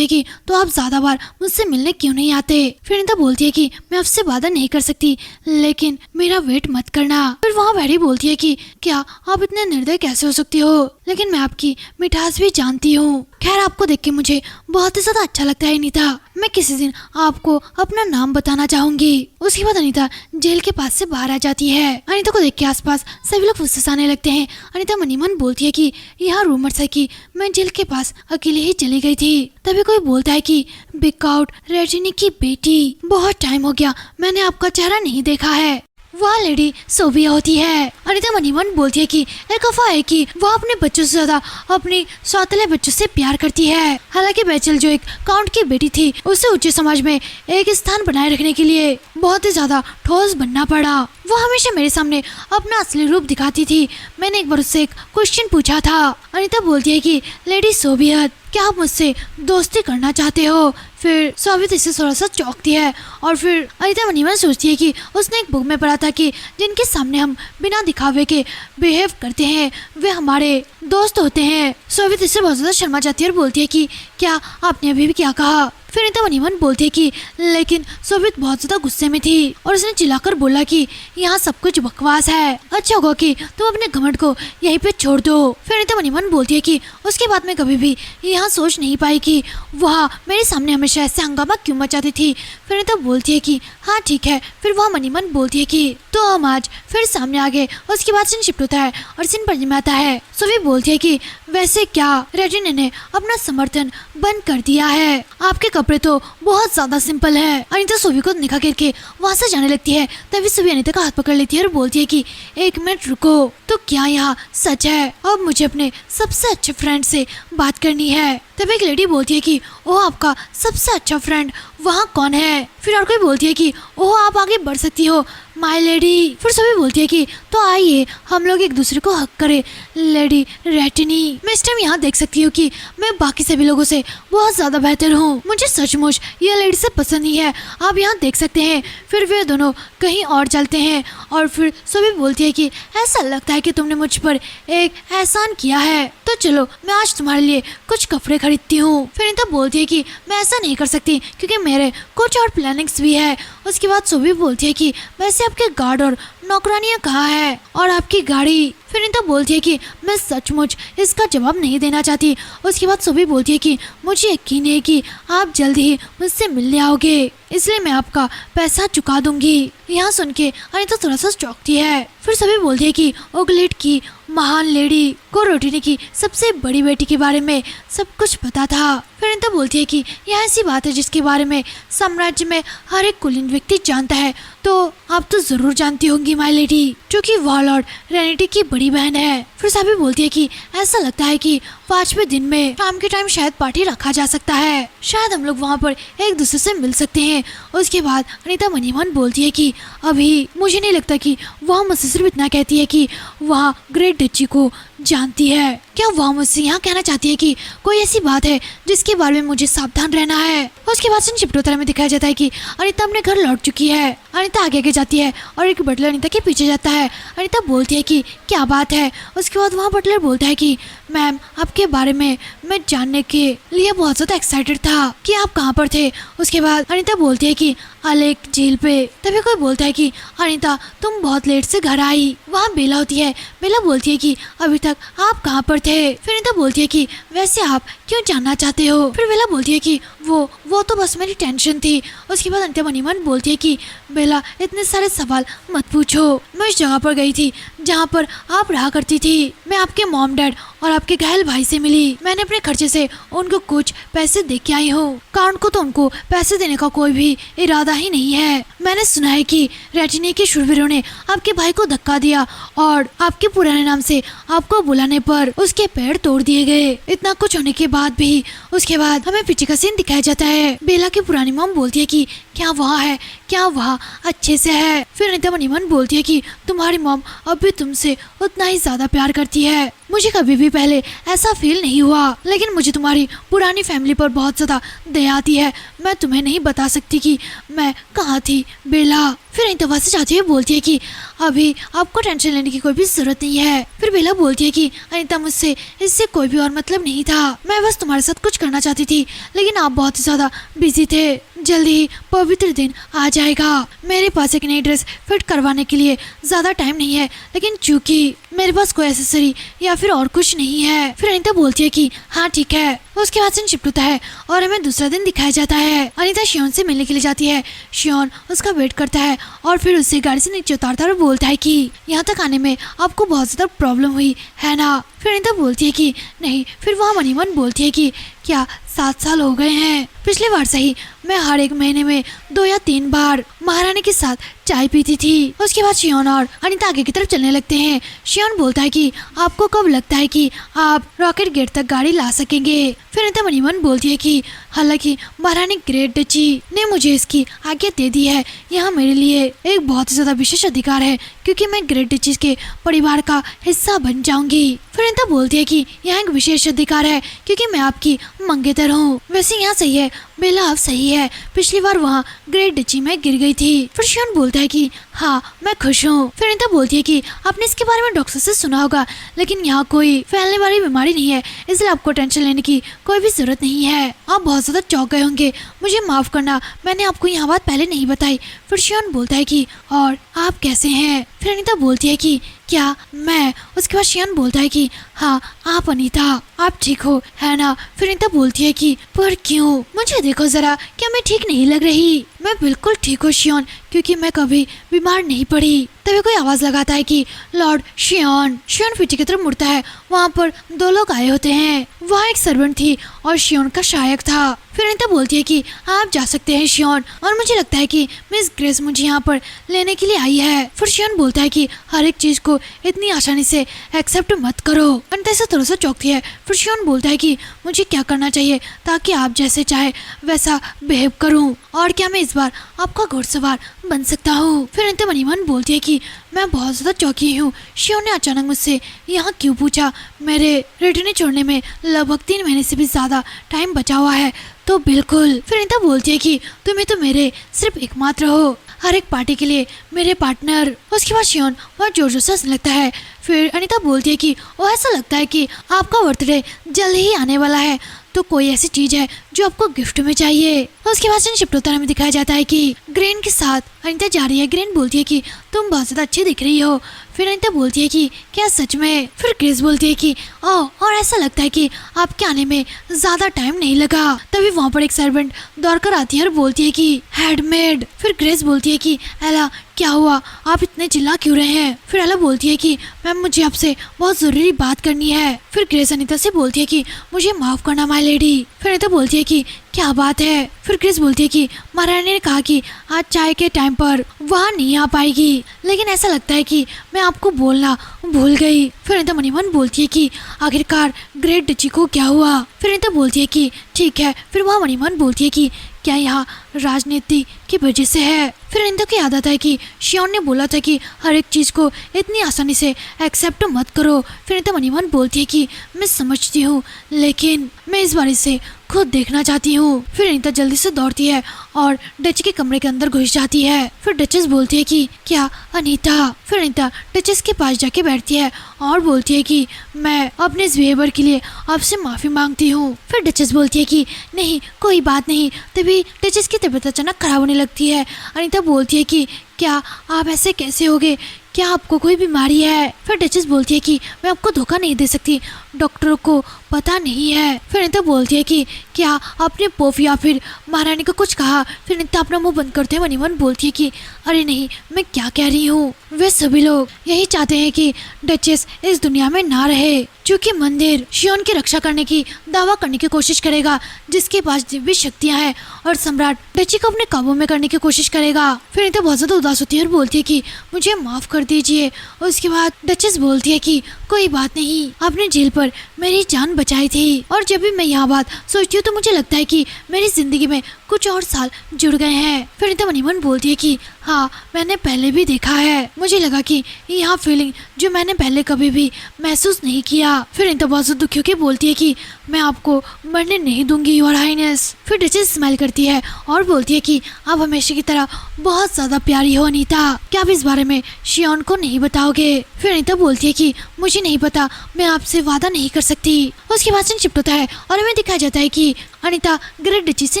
है कि तो आप ज्यादा बार मुझसे मिलने क्यों नहीं आते? फिर अनीता बोलती है कि मैं आपसे वादा नहीं कर सकती, लेकिन मेरा वेट मत करना। फिर वहाँ फेरी बोलती है कि क्या आप इतने निर्दय कैसे हो सकती हो? लेकिन मैं आपकी मिठास भी जानती हूँ। खैर, आपको देख के मुझे बहुत ही ज्यादा अच्छा लगता है अनीता। मैं किसी दिन आपको अपना नाम बताना चाहूंगी। उसके बाद अनीता जेल के पास से बाहर आ जाती है। अनीता को देख के आसपास सभी लोग फुसफुसाने लगते हैं। अनीता मनी मन बोलती है कि यहाँ रूमर्स है कि मैं जेल के पास अकेले ही चली गई थी। तभी कोई बोलता है कि बिकआउट रेजिनी की बेटी, बहुत टाइम हो गया मैंने आपका चेहरा नहीं देखा है। वह लेडी सोबिया होती है। अनीता मनी मन बोलती है कि एक अफवाह है कि वह अपने बच्चों से ज्यादा अपनी सौतेले बच्चों से प्यार करती है। हालांकि बैचल जो एक काउंट की बेटी थी उसे उच्च समाज में एक स्थान बनाए रखने के लिए बहुत ही ज्यादा ठोस बनना पड़ा। वो हमेशा मेरे सामने अपना असली रूप दिखाती थी। मैंने एक बार उससे एक क्वेश्चन पूछा था। अनीता बोलती है कि लेडी सोबियत, क्या आप मुझसे दोस्ती करना चाहते हो? फिर सोबियत इससे थोड़ा सा चौंकती है और फिर अनीता मनी मन सोचती है कि उसने एक बुक में पढ़ा था कि जिनके सामने हम बिना दिखावे के बिहेव करते हैं वे हमारे दोस्त होते हैं। सोबियत इससे बहुत ज्यादा शर्मा जाती है और बोलती है कि क्या आपने अभी भी क्या कहा? फिर अनीता मनी मन बोलती है कि लेकिन सोबियत बहुत ज्यादा गुस्से में थी और उसने चिल्लाकर बोला कि यहाँ सब कुछ बकवास है, अच्छा होगा कि तुम अपने घमंड को यहीं पे छोड़ दो। फिर अनीता मनी मन बोलती है कि उसके बाद मैं कभी भी यहाँ सोच नहीं पाई कि वह मेरे सामने हमेशा ऐसे हंगामा क्यों मचाती थी। फिर अनीता बोलती है कि हाँ ठीक है। फिर वह मनी मन बोलती है कि तो हम आज फिर सामने आ गए। उसके बाद सीन शिफ्ट होता है और सीन पढ़ने में आता है। सोफी बोलती है कि वैसे क्या रेजिना ने अपना समर्थन बंद कर दिया है? आपके कपड़े तो बहुत ज्यादा सिंपल है। अनीता सोफी को निकाह करके वहाँ से जाने लगती है। तभी सोफी अनीता का हाथ पकड़ लेती है और बोलती है कि 1 मिनट रुको, तो क्या यहाँ सच है? अब मुझे अपने सबसे अच्छे फ्रेंड से बात करनी है। तभी एक लेडी बोलती है कि ओह आपका सबसे अच्छा फ्रेंड वहाँ कौन है? फिर और कोई बोलती है कि ओह आप आगे बढ़ सकती हो माय लेडी। फिर सभी बोलती है कि तो आइए हम लोग एक दूसरे को हक करें लेडी रेटिनी। मैं इस टाइम यहाँ देख सकती हूँ कि मैं बाकी सभी लोगों से बहुत ज्यादा बेहतर हूँ। मुझे सचमुच ये लेडी से पसंद ही है, आप यहाँ देख सकते हैं। फिर वे दोनों कहीं और चलते हैं और फिर सभी बोलती है कि ऐसा लगता है कि तुमने मुझ पर एक एहसान किया है, तो चलो मैं आज तुम्हारे लिए कुछ कपड़े खरीदती हूँ। फिर अनीता बोलती है कि मैं ऐसा नहीं कर सकती क्योंकि मेरे कुछ और प्लानिंग्स भी है। उसके बाद सोबी बोलती है कि वैसे आपके गार्ड और नौकरानियां कहाँ है और आपकी गाड़ी? फिर अनीता बोलती है कि मैं सचमुच इसका जवाब नहीं देना चाहती। उसके बाद सोबी बोलती है कि मुझे यकीन है कि आप जल्द ही मुझसे मिलने आओगे, इसलिए मैं आपका पैसा चुका दूंगी। यहाँ सुन के अनीता थोड़ा सा चौंकती है। फिर सभी बोलती है कि ओगलेट की महान लेडी को रोटिनी की सबसे बड़ी बेटी के बारे में सब कुछ पता था। फिर अनीता बोलती है कि यह ऐसी बात है जिसके बारे में साम्राज्य में हर एक कुलीन व्यक्ति जानता है, तो आप तो जरूर जानती होंगी माय लेडी, क्योंकि वह लॉर्ड रेनिटी की बड़ी बहन है। फिर सभी बोलती है कि ऐसा लगता है कि 5वें दिन में शाम के टाइम शायद पार्टी रखा जा सकता है, शायद हम लोग वहाँ पर एक दूसरे से मिल सकते हैं। उसके बाद अनीता मनी मन बोलती है कि अभी मुझे नहीं लगता कि वह मुझसे सिर्फ इतना कहती है कि वह ग्रेट डची को जानती है। क्या वह मुझसे यहाँ कहना चाहती है कि कोई ऐसी बात है जिसके बारे में मुझे सावधान रहना है? उसके बाद चिपटोतरा में दिखाया जाता है कि अनीता अपने घर लौट चुकी है। अनीता आगे जाती है और एक बटलर अनीता के पीछे जाता है। अनीता बोलती है कि क्या बात है? उसके बाद वहाँ बटलर बोलता है कि मैम आपके बारे में मैं जानने के लिए बहुत ज्यादा एक्साइटेड था कि आप कहाँ पर थे। उसके बाद अनीता बोलती है कि अलेक जेल पे। तभी कोई बोलता है कि अनीता तुम बहुत लेट से घर आई। वहाँ बेला होती है। बेला बोलती है कि अभी तक आप कहाँ पर थे? फिर अनीता बोलती है कि वैसे आप क्यों जानना चाहते हो? फिर बेला बोलती है कि वो वो तो बस मेरी टेंशन थी। उसके बाद अनीता मन ही मन बोलती है कि बेला इतने सारे सवाल मत पूछो। मैं उस जगह पर गई थी जहाँ पर आप रहा करती थी। मैं आपके मॉम डैड और आपके घायल भाई से मिली। मैंने अपने खर्चे से उनको कुछ पैसे दे के आई हूँ। कारण को तो उनको पैसे देने का कोई भी इरादा ही नहीं है। मैंने सुना है कि रेटिनी के शूरवीरों ने आपके भाई को धक्का दिया और आपके पुराने नाम से आपको बुलाने पर उसके पैर तोड़ दिए गए। इतना कुछ होने के बाद भी उसके बाद हमें पीछे का सीन दिखाया जाता है। बेला की पुरानी मॉम बोलती है कि क्या वहाँ है, क्या वहाँ अच्छे से है। फिर अनीता मन ही मन बोलती है कि तुम्हारी मॉम अब भी तुमसे उतना ही ज्यादा प्यार करती है। मुझे कभी भी पहले ऐसा फील नहीं हुआ, लेकिन मुझे तुम्हारी पुरानी फैमिली पर बहुत ज्यादा दया आती है। मैं तुम्हें नहीं बता सकती कि मैं कहाँ थी बेला। फिर अनीता वहाँ से जाती है, बोलती है कि अभी आपको टेंशन लेने की कोई भी जरूरत नहीं है। फिर बेला बोलती है कि अनीता मुझसे इससे कोई भी और मतलब नहीं था। मैं बस तुम्हारे साथ कुछ करना चाहती थी, लेकिन आप बहुत ही ज्यादा बिजी थे। जल्दी ही पवित्र दिन आ जाएगा। मेरे पास एक नई ड्रेस फिट करवाने के लिए ज्यादा टाइम नहीं है, लेकिन चूंकि मेरे पास कोई एक्सेसरी या फिर और कुछ नहीं है। फिर अनीता बोलती है कि हाँ ठीक है। उसके बाद सीन शिफ्ट होता है और हमें दूसरा दिन दिखाया जाता है। अनीता शियोन से मिलने के लिए जाती है। शियोन उसका वेट करता है और फिर उससे गाड़ी से नीचे उतारता है और बोलता है कि यहाँ तक आने में आपको बहुत ज्यादा प्रॉब्लम हुई है ना। फिर अनीता बोलती है कि नहीं। फिर वहाँ मन ही मन बोलती है कि क्या 7 साल हो गए हैं। पिछले बार से ही मैं हर एक महीने में 2 या 3 बार महारानी के साथ चाय पीती थी। उसके बाद शियोन और अनीता आगे की तरफ चलने लगते हैं। शियोन बोलता है कि आपको कब लगता है कि आप रॉकेट गेट तक गाड़ी ला सकेंगे। फिर अनीता मन ही मन बोलती है कि हालांकि महारानी ग्रेट डची ने मुझे इसकी आज्ञा दे दी है। यहाँ मेरे लिए एक बहुत ही ज्यादा विशेष अधिकार है, क्योंकि मैं ग्रेट डची के परिवार का हिस्सा बन जाऊंगी। फिर अनीता बोलती है कि यहाँ एक विशेष अधिकार है क्योंकि मैं आपकी मंगेतर हूँ। वैसे यहाँ सही है बेला, आप सही है। पिछली बार वहाँ ग्रेट डची में गिर गई थी। फिर शियोन बोलता है कि हाँ मैं खुश हूँ। फिर अनीता बोलती है कि आपने इसके बारे में डॉक्टर से सुना होगा, लेकिन यहाँ कोई फैलने वाली बीमारी नहीं है, इसलिए आपको टेंशन लेने की कोई भी जरूरत नहीं है। आप बहुत ज्यादा चौंक गए होंगे, मुझे माफ करना, मैंने आपको यहाँ बात पहले नहीं बताई। फिर शियोन बोलता है कि और आप कैसे हैं। फिर अनीता बोलती है कि क्या मैं। उसके बाद शियोन बोलता है कि हाँ आप अनीता, आप ठीक हो है ना। फिर अनीता बोलती है कि पर क्यों, मुझे देखो जरा, क्या मैं ठीक नहीं लग रही। मैं बिल्कुल ठीक हूँ शियोन, क्योंकि मैं कभी बीमार नहीं पड़ी। तभी कोई आवाज लगाता है कि लॉर्ड शियोन। शियोन पीछे की तरफ मुड़ता है। वहाँ पर 2 लोग आए होते हैं। वहाँ एक सर्वेंट थी और शियोन का सहायक था। फिर अनीता बोलती है कि आप जा सकते हैं शियोन, और मुझे लगता है कि मिस ग्रेस मुझे यहाँ पर लेने के लिए आई है। फिर शियोन बोलता है कि हर एक चीज को इतनी आसानी से एक्सेप्ट मत करो। अनीता से थोड़ा सा चौंकती है। फिर शियोन बोलता है कि मुझे क्या करना चाहिए ताकि आप जैसे चाहे वैसा बिहेव करूं, और क्या मैं इस बार आपका घुड़सवार बन सकता हूँ। फिर अनीता मन ही मन बोलती है कि मैं बहुत ज्यादा चौंकी हूँ। शियोन ने अचानक मुझसे यहाँ क्यों पूछा। मेरे रेटिनी छोड़ने में लगभग 3 महीने से भी ज्यादा टाइम बचा हुआ है, तो बिल्कुल। फिर अनीता बोलती है कि तुम्हें तो मेरे सिर्फ एकमात्र हो, हर एक पार्टी के लिए मेरे पार्टनर। उसके बाद शियोन बहुत जोर जोर से हंसने लगता है। फिर अनीता बोलती है कि वो ऐसा लगता है कि आपका बर्थडे जल्द ही आने वाला है, तो कोई ऐसी चीज है जो आपको गिफ्ट में चाहिए। उसके बाद शिफ्ट होता में दिखाया जाता है कि ग्रेन के साथ अनीता जा रही है। ग्रेन बोलती है कि तुम बहुत ज्यादा अच्छी दिख रही हो। फिर अनीता बोलती है कि क्या सच में। फिर ग्रेस बोलती है कि और ऐसा लगता है कि आपके आने में ज्यादा टाइम नहीं लगा। तभी वहाँ पर एक सर्वेंट दौड़ कर आती है और बोलती है कि हेडमेड। फिर ग्रेस बोलती है कि एला क्या हुआ, आप इतने चिल्ला क्यों रहे हैं। फिर एला बोलती है कि मैम मुझे आपसे बहुत जरूरी बात करनी है। फिर ग्रेस अनीता से बोलती है कि मुझे माफ करना माय लेडी। फिर अनीता बोलती है कि क्या बात है। फिर ग्रेस बोलती है कि महारानी ने कहा कि आज चाय के टाइम पर वहाँ नहीं आ पाएगी, लेकिन ऐसा लगता है कि मैं आपको बोलना भूल गई। फिर अनीता मन ही मन बोलती है कि आखिरकार ग्रेट डची को क्या हुआ। फिर अनीता बोलती है कि ठीक है। फिर वह मन ही मन बोलती है कि क्या यहाँ राजनीति की वजह से है। फिर अनीता को याद आता है कि शियोन ने बोला था कि हर एक चीज को इतनी आसानी से एक्सेप्ट मत करो। फिर अनीता मन ही मन बोलती है कि मैं समझती हूँ, लेकिन मैं इस बारे से खुद देखना चाहती हूँ। फिर अनीता जल्दी से दौड़ती है और डच के कमरे के अंदर घुस जाती है। फिर डचेस बोलती है कि क्या अनीता। फिर अनीता डचेस के पास जाके बैठती है और बोलती है कि मैं अपने इस बिहेवियर के लिए आपसे माफी मांगती हूँ। फिर डचेस बोलती है कि नहीं कोई बात नहीं। तभी डचेस की तबीयत अचानक खराब होने लगती है। अनीता बोलती है कि क्या आप ऐसे कैसे होगे, क्या आपको कोई बीमारी है। फिर डचेस बोलती है कि मैं आपको धोखा नहीं दे सकती, डॉक्टरों को पता नहीं है। फिर अनीता बोलती है कि क्या आपने पोफ या फिर महारानी को कुछ कहा? फिर अनीता अपना मुंह बंद करते हुए मन ही मन बोलती है कि अरे नहीं, मैं क्या कह रही हूँ। वे सभी लोग यही चाहते हैं कि डचेस इस दुनिया में ना रहे, क्योंकि मंदिर शियोन की रक्षा करने की दावा करने की कोशिश करेगा, जिसके पास दिव्य शक्तियां हैं, और सम्राट डची को अपने काबू में करने की कोशिश करेगा। फिर अनीता बहुत ज्यादा उदास होती है और बोलती है कि मुझे माफ कर दीजिए। उसके बाद डचेस बोलती है कि कोई बात नहीं, आपने जेल पर मेरी जान बचाई थी, और जब भी मैं यह बात सोचती हूँ तो मुझे लगता है कि मेरी जिंदगी में कुछ और साल जुड़ गए हैं। फिर अनीता मन ही मन बोलती है कि हाँ, मैंने पहले भी देखा है। मुझे लगा कि यह फीलिंग जो मैंने पहले कभी भी महसूस नहीं किया। फिर अनीता बहुत दुखी होकर बोलती है कि मैं आपको मरने नहीं दूंगी योर हाइनेस। फिर डचेस स्माइल करती है और बोलती है कि आप हमेशा की तरह बहुत ज्यादा प्यारी हो अनीता, क्या आप इस बारे में शियोन को नहीं बताओगे? फिर अनीता बोलती है कि मुझे नहीं पता, मैं आपसे वादा नहीं कर सकती। उसके बाद से शिफ्ट होता है और हमें दिखाया जाता है कि अनीता ग्रेट डची से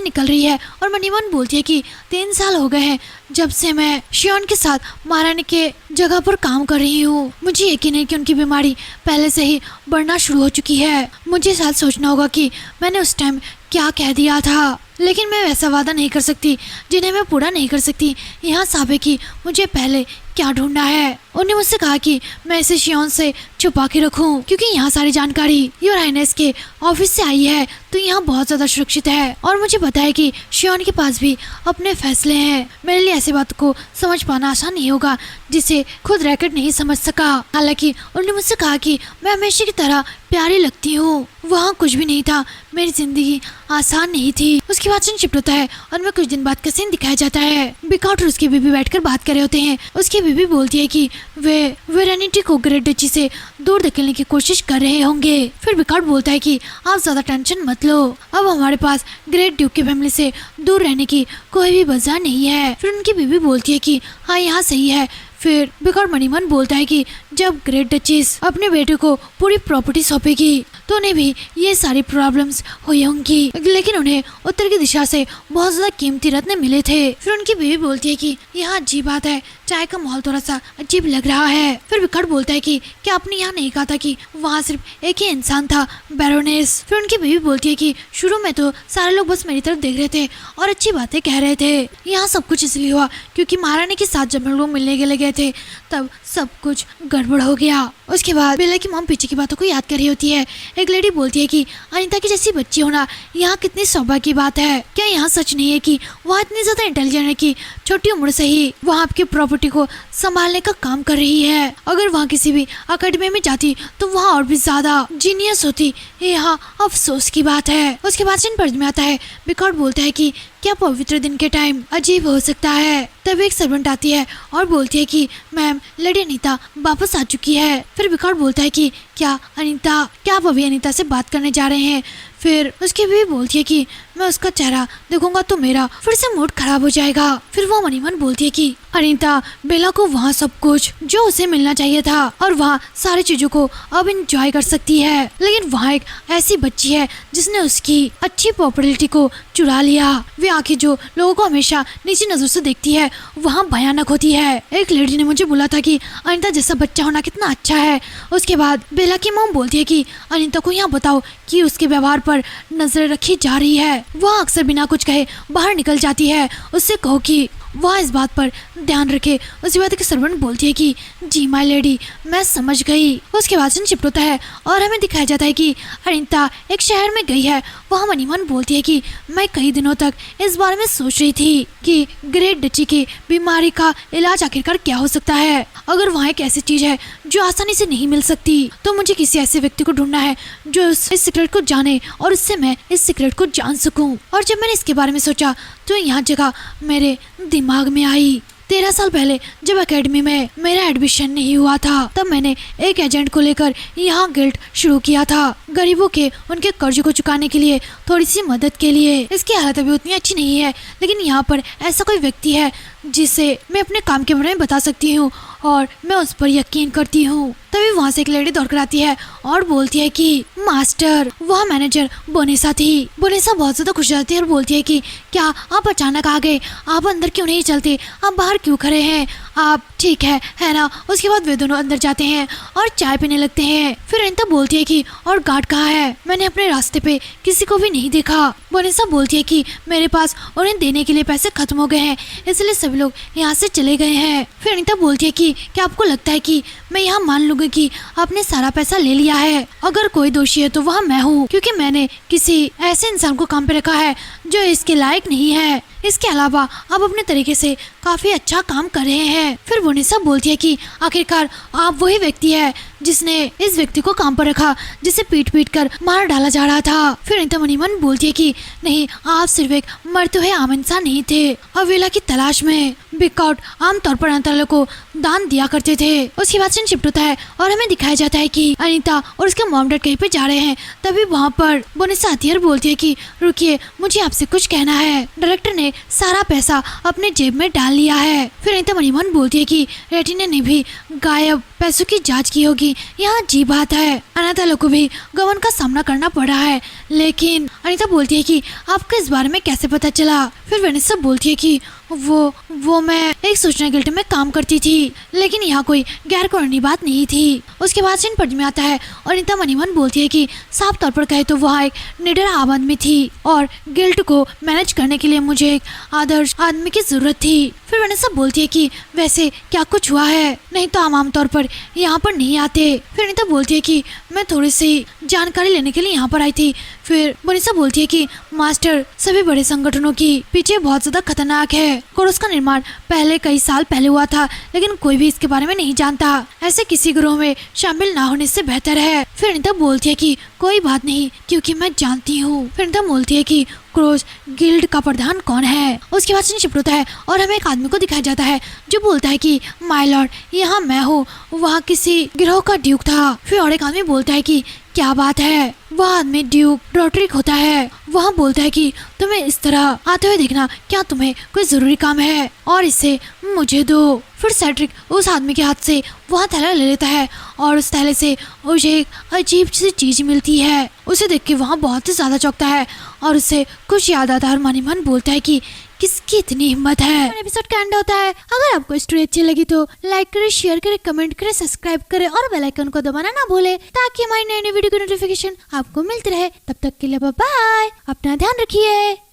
निकल रही है और मन ही मन बोलती है कि 3 साल हो गए हैं जब से मैं शियोन के साथ महारानी के जगह पर काम कर रही हूँ। मुझे यकीन है कि उनकी बीमारी पहले से ही बढ़ना शुरू हो चुकी है। मुझे शायद सोचना होगा कि मैंने उस टाइम क्या कह दिया था, लेकिन मैं वैसा वादा नहीं कर सकती जिन्हें मैं पूरा नहीं कर सकती। यहाँ साफ है कि मुझे पहले क्या ढूंढना है। उन्हें मुझसे कहा कि मैं इसे शियोन से छुपा के रखूं, क्योंकि यहाँ सारी जानकारी योर हाइनेस के ऑफिस से आई है, तो यहाँ बहुत ज्यादा सुरक्षित है। और मुझे पता है कि शियोन के पास भी अपने फैसले हैं। मेरे लिए ऐसी बात को समझ पाना आसान नहीं होगा जिसे खुद रैकेट नहीं समझ सका। हालांकि उन्होंने मुझसे कहा कि मैं हमेशा की तरह प्यारी लगती हूँ। वहाँ कुछ भी नहीं था, मेरी जिंदगी आसान नहीं थी। उसके बाद सीन शिफ्ट होता है और मैं कुछ दिन बाद का सीन दिखाया जाता है। बिकाउट और उसकी बीबी बैठकर बात कर रहे होते हैं। उसकी बीबी बोलती है कि वे रेनिटी को ग्रेट डची से दूर धकेलने की कोशिश कर रहे होंगे। फिर बिकाउट बोलता है कि आप ज्यादा टेंशन मत लो, अब हमारे पास ग्रेट ड्यूक की फैमिली से दूर रहने की कोई भी वजह नहीं है। फिर उनकी बीबी बोलती है कि हाँ, यहाँ सही है। फिर बिकाउट मनीमन बोलता है कि जब ग्रेट डचेस अपने बेटे को पूरी प्रॉपर्टी सौंपेगी तो उन्हें भी ये सारी प्रॉब्लम्स हुई होंगी, लेकिन उन्हें उत्तर की दिशा से बहुत ज्यादा कीमती रत्न मिले थे। फिर उनकी बीवी बोलती है कि यह अजीब बात है, चाय का माहौल थोड़ा सा अजीब लग रहा है। फिर बिकाउट बोलता है कि क्या आपने यहाँ नहीं कहा था कि वहाँ सिर्फ एक ही इंसान था, बैरोनेस? फिर उनकी बीवी बोलती है कि शुरू में तो सारे लोग बस मेरी तरफ देख रहे थे और अच्छी बातें कह रहे थे। यहाँ सब कुछ इसलिए हुआ क्योंकि महारानी के साथ जब हम लोग मिलने के लिए गए थे तब सब कुछ गड़बड़ हो गया। उसके बाद बेला की मॉम पीछे की बातों को याद कर रही होती है। एक लेडी बोलती है कि अनीता की जैसी बच्ची होना यहाँ कितनी सौभाग्य की बात है। क्या यहाँ सच नहीं है कि वहाँ इतनी ज्यादा इंटेलिजेंट है कि छोटी उम्र से ही वहाँ आपकी प्रॉपर्टी को संभालने का काम कर रही है? अगर वहाँ किसी भी अकेडमी में जाती तो वहाँ और भी ज्यादा जीनियस होती। यहाँ अफसोस की बात है। उसके बाद सीन पढ़ में आता है। बिकाउट बोलता है कि क्या पवित्र दिन के टाइम अजीब हो सकता है? तभी एक सर्वेंट आती है और बोलती है कि मैम, लेडी अनीता वापस आ चुकी है। फिर बिकाउट बोलता है कि क्या अनीता, क्या आप अभी अनीता से बात करने जा रहे हैं? फिर उसकी बीवी बोलती है कि मैं उसका चेहरा देखूंगा तो मेरा फिर से मूड खराब हो जाएगा। फिर वो मनी मन बोलती है कि अनीता, बेला को वहाँ सब कुछ जो उसे मिलना चाहिए था और वहाँ सारी चीजों को अब एंजॉय कर सकती है, लेकिन वहाँ एक ऐसी बच्ची है जिसने उसकी अच्छी पॉपुलैरिटी को चुरा लिया। वे आंखें जो लोगों को हमेशा नीची नजर से देखती है वहाँ भयानक होती है। एक लेडी ने मुझे बोला था कि अनीता जैसा बच्चा होना कितना अच्छा है। उसके बाद बेला की मॉम बोलती है कि अनीता को यहाँ बताओ कि उसके व्यवहार पर नजर रखी जा रही है। वह अक्सर बिना कुछ कहे बाहर निकल जाती है। उससे कहो कि वह इस बात पर ध्यान रखे। उसके बाद एक सर्वेंट बोलती है कि जी माय लेडी, मैं समझ गई। उसके बाद से शिफ्ट होता है और हमें दिखाया जाता है कि अनीता एक शहर में गई है। वह मनी मन बोलती है कि मैं कई दिनों तक इस बारे में सोच रही थी कि ग्रेट डची की बीमारी का इलाज आखिरकार क्या हो सकता है। अगर वहाँ एक ऐसी चीज है जो आसानी से नहीं मिल सकती तो मुझे किसी ऐसे व्यक्ति को ढूंढना है जो इस सीक्रेट को जाने और उससे मैं इस सीक्रेट को जान सकूं। और जब मैंने इसके बारे में सोचा तो यहाँ जगह मेरे दिमाग में आई। 13 साल पहले जब एकेडमी में मेरा एडमिशन नहीं हुआ था तब मैंने एक एजेंट को लेकर यहाँ गिल्ड शुरू किया था, गरीबों के उनके कर्ज को चुकाने के लिए, थोड़ी सी मदद के लिए। इसकी हालत अभी उतनी अच्छी नहीं है, लेकिन यहाँ पर ऐसा कोई व्यक्ति है जिसे मैं अपने काम के बारे में बता सकती हूँ और मैं उस पर यकीन करती हूँ। तभी वहाँ से एक लेडी दौड़कर आती है और बोलती है कि मास्टर, वह मैनेजर बोनेसा थी। बोनेसा बहुत ज्यादा खुश रहती है और बोलती है कि क्या आप अचानक आ गए, आप अंदर क्यों नहीं चलते, आप बाहर क्यों खड़े हैं, आप ठीक है ना। उसके बाद वे दोनों अंदर जाते हैं और चाय पीने लगते हैं। फिर अनीता बोलती है कि और गार्ड कहाँ है, मैंने अपने रास्ते पे किसी को भी नहीं देखा। बोनेसा बोलती है कि मेरे पास उन्हें देने के लिए पैसे खत्म हो गए हैं, इसलिए सभी लोग यहाँ से चले गए हैं। फिर अनीता बोलती है कि क्या आपको लगता है कि मैं यहाँ मान लूंगी कि आपने सारा पैसा ले लिया है? अगर कोई दोषी है तो वह मैं हूँ, क्योंकि मैंने किसी ऐसे इंसान को काम पे रखा है जो इसके लायक नहीं है। इसके अलावा आप अपने तरीके से काफी अच्छा काम कर रहे हैं। फिर बोनेसा बोलती है कि आखिरकार आप वही व्यक्ति है जिसने इस व्यक्ति को काम पर रखा जिसे पीट पीट कर मार डाला जा रहा था। फिर अनीता मनी मन बोलती है कि नहीं, आप सिर्फ एक मरते हुए आम इंसान नहीं थे, अवेला की तलाश में। बिकआउट आमतौर पर अनाथालय को दान दिया करते थे। उसके बाद सीन शिफ्ट होता है और हमें दिखाया जाता है कि अनीता और उसके मॉम डैड कहीं पे जा रहे हैं। तभी वहाँ पर बोनेसा आती है और बोलती है कि रुकिए, मुझे आपसे कुछ कहना है। डायरेक्टर ने सारा पैसा अपने जेब में डाल लिया है। फिर अनीता मनी मन बोलती है कि रेटिना ने भी गायब पैसों की जांच की होगी। यहाँ अजीब बात है, अनाथालय को भी गबन का सामना करना पड़ा है। लेकिन अनीता बोलती है कि आपको इस बारे में कैसे पता चला? फिर वेनेसा बोलती है कि वो मैं एक सूचना गिल्ड में काम करती थी, लेकिन यहाँ कोई गैर कानूनी बात नहीं थी। उसके बाद सीन पढ़ में आता है और अनीता मनीमन बोलती है कि साफ तौर पर कहे तो वहाँ एक निडर आदमी थी और गिल्ड को मैनेज करने के लिए मुझे एक आदर्श आदमी की जरूरत थी। फिर वेनेसा बोलती है कि वैसे क्या कुछ हुआ है, नहीं तो आम तौर पर यहाँ पर नहीं आते। फिर अनीता बोलती है कि मैं थोड़ी सी जानकारी लेने के लिए यहाँ पर आई थी। फिर बोनेसा बोलती है कि मास्टर, सभी बड़े संगठनों की पीछे बहुत ज्यादा खतरनाक है। कोरस का निर्माण पहले कई साल पहले हुआ था, लेकिन कोई भी इसके बारे में नहीं जानता। ऐसे किसी ग्रोह में शामिल ना होने से बेहतर है। फिर अनीता बोलती है कि कोई बात नहीं, क्योंकि मैं जानती हूँ। फिर अनीता बोलती है कि क्रोज गिल्ड का प्रधान कौन है? उसके बाद शिफ्ट होता है और हमें एक आदमी को दिखाया जाता है जो बोलता है कि माय लॉर्ड, यहाँ मैं हूँ, वहाँ किसी गिरोह का ड्यूक था। फिर और एक आदमी बोलता है कि क्या बात है? वह आदमी ड्यूक रोड्रिक होता है। वह बोलता है कि तुम्हें इस तरह आते हुए देखना, क्या तुम्हें कोई जरूरी काम है और इसे मुझे दो। फिर सेड्रिक उस आदमी के हाथ से वह थैला ले लेता है और उस थैले से उसे एक अजीब सी चीज मिलती है। उसे देख के वहाँ बहुत ही ज्यादा चौंकता है और उसे कुछ याद आता है और मन ही मन बोलता है कि किसकी इतनी हिम्मत है। एपिसोड का एंड होता है। अगर आपको स्टोरी अच्छी लगी तो लाइक करे, शेयर करे, कमेंट करे, सब्सक्राइब करे और बेल आइकन को दबाना ना भूले, ताकि हमारी नई नई वीडियो की नोटिफिकेशन आपको मिलती रहे। तब तक के लिए बाय बाय, अपना ध्यान रखिए।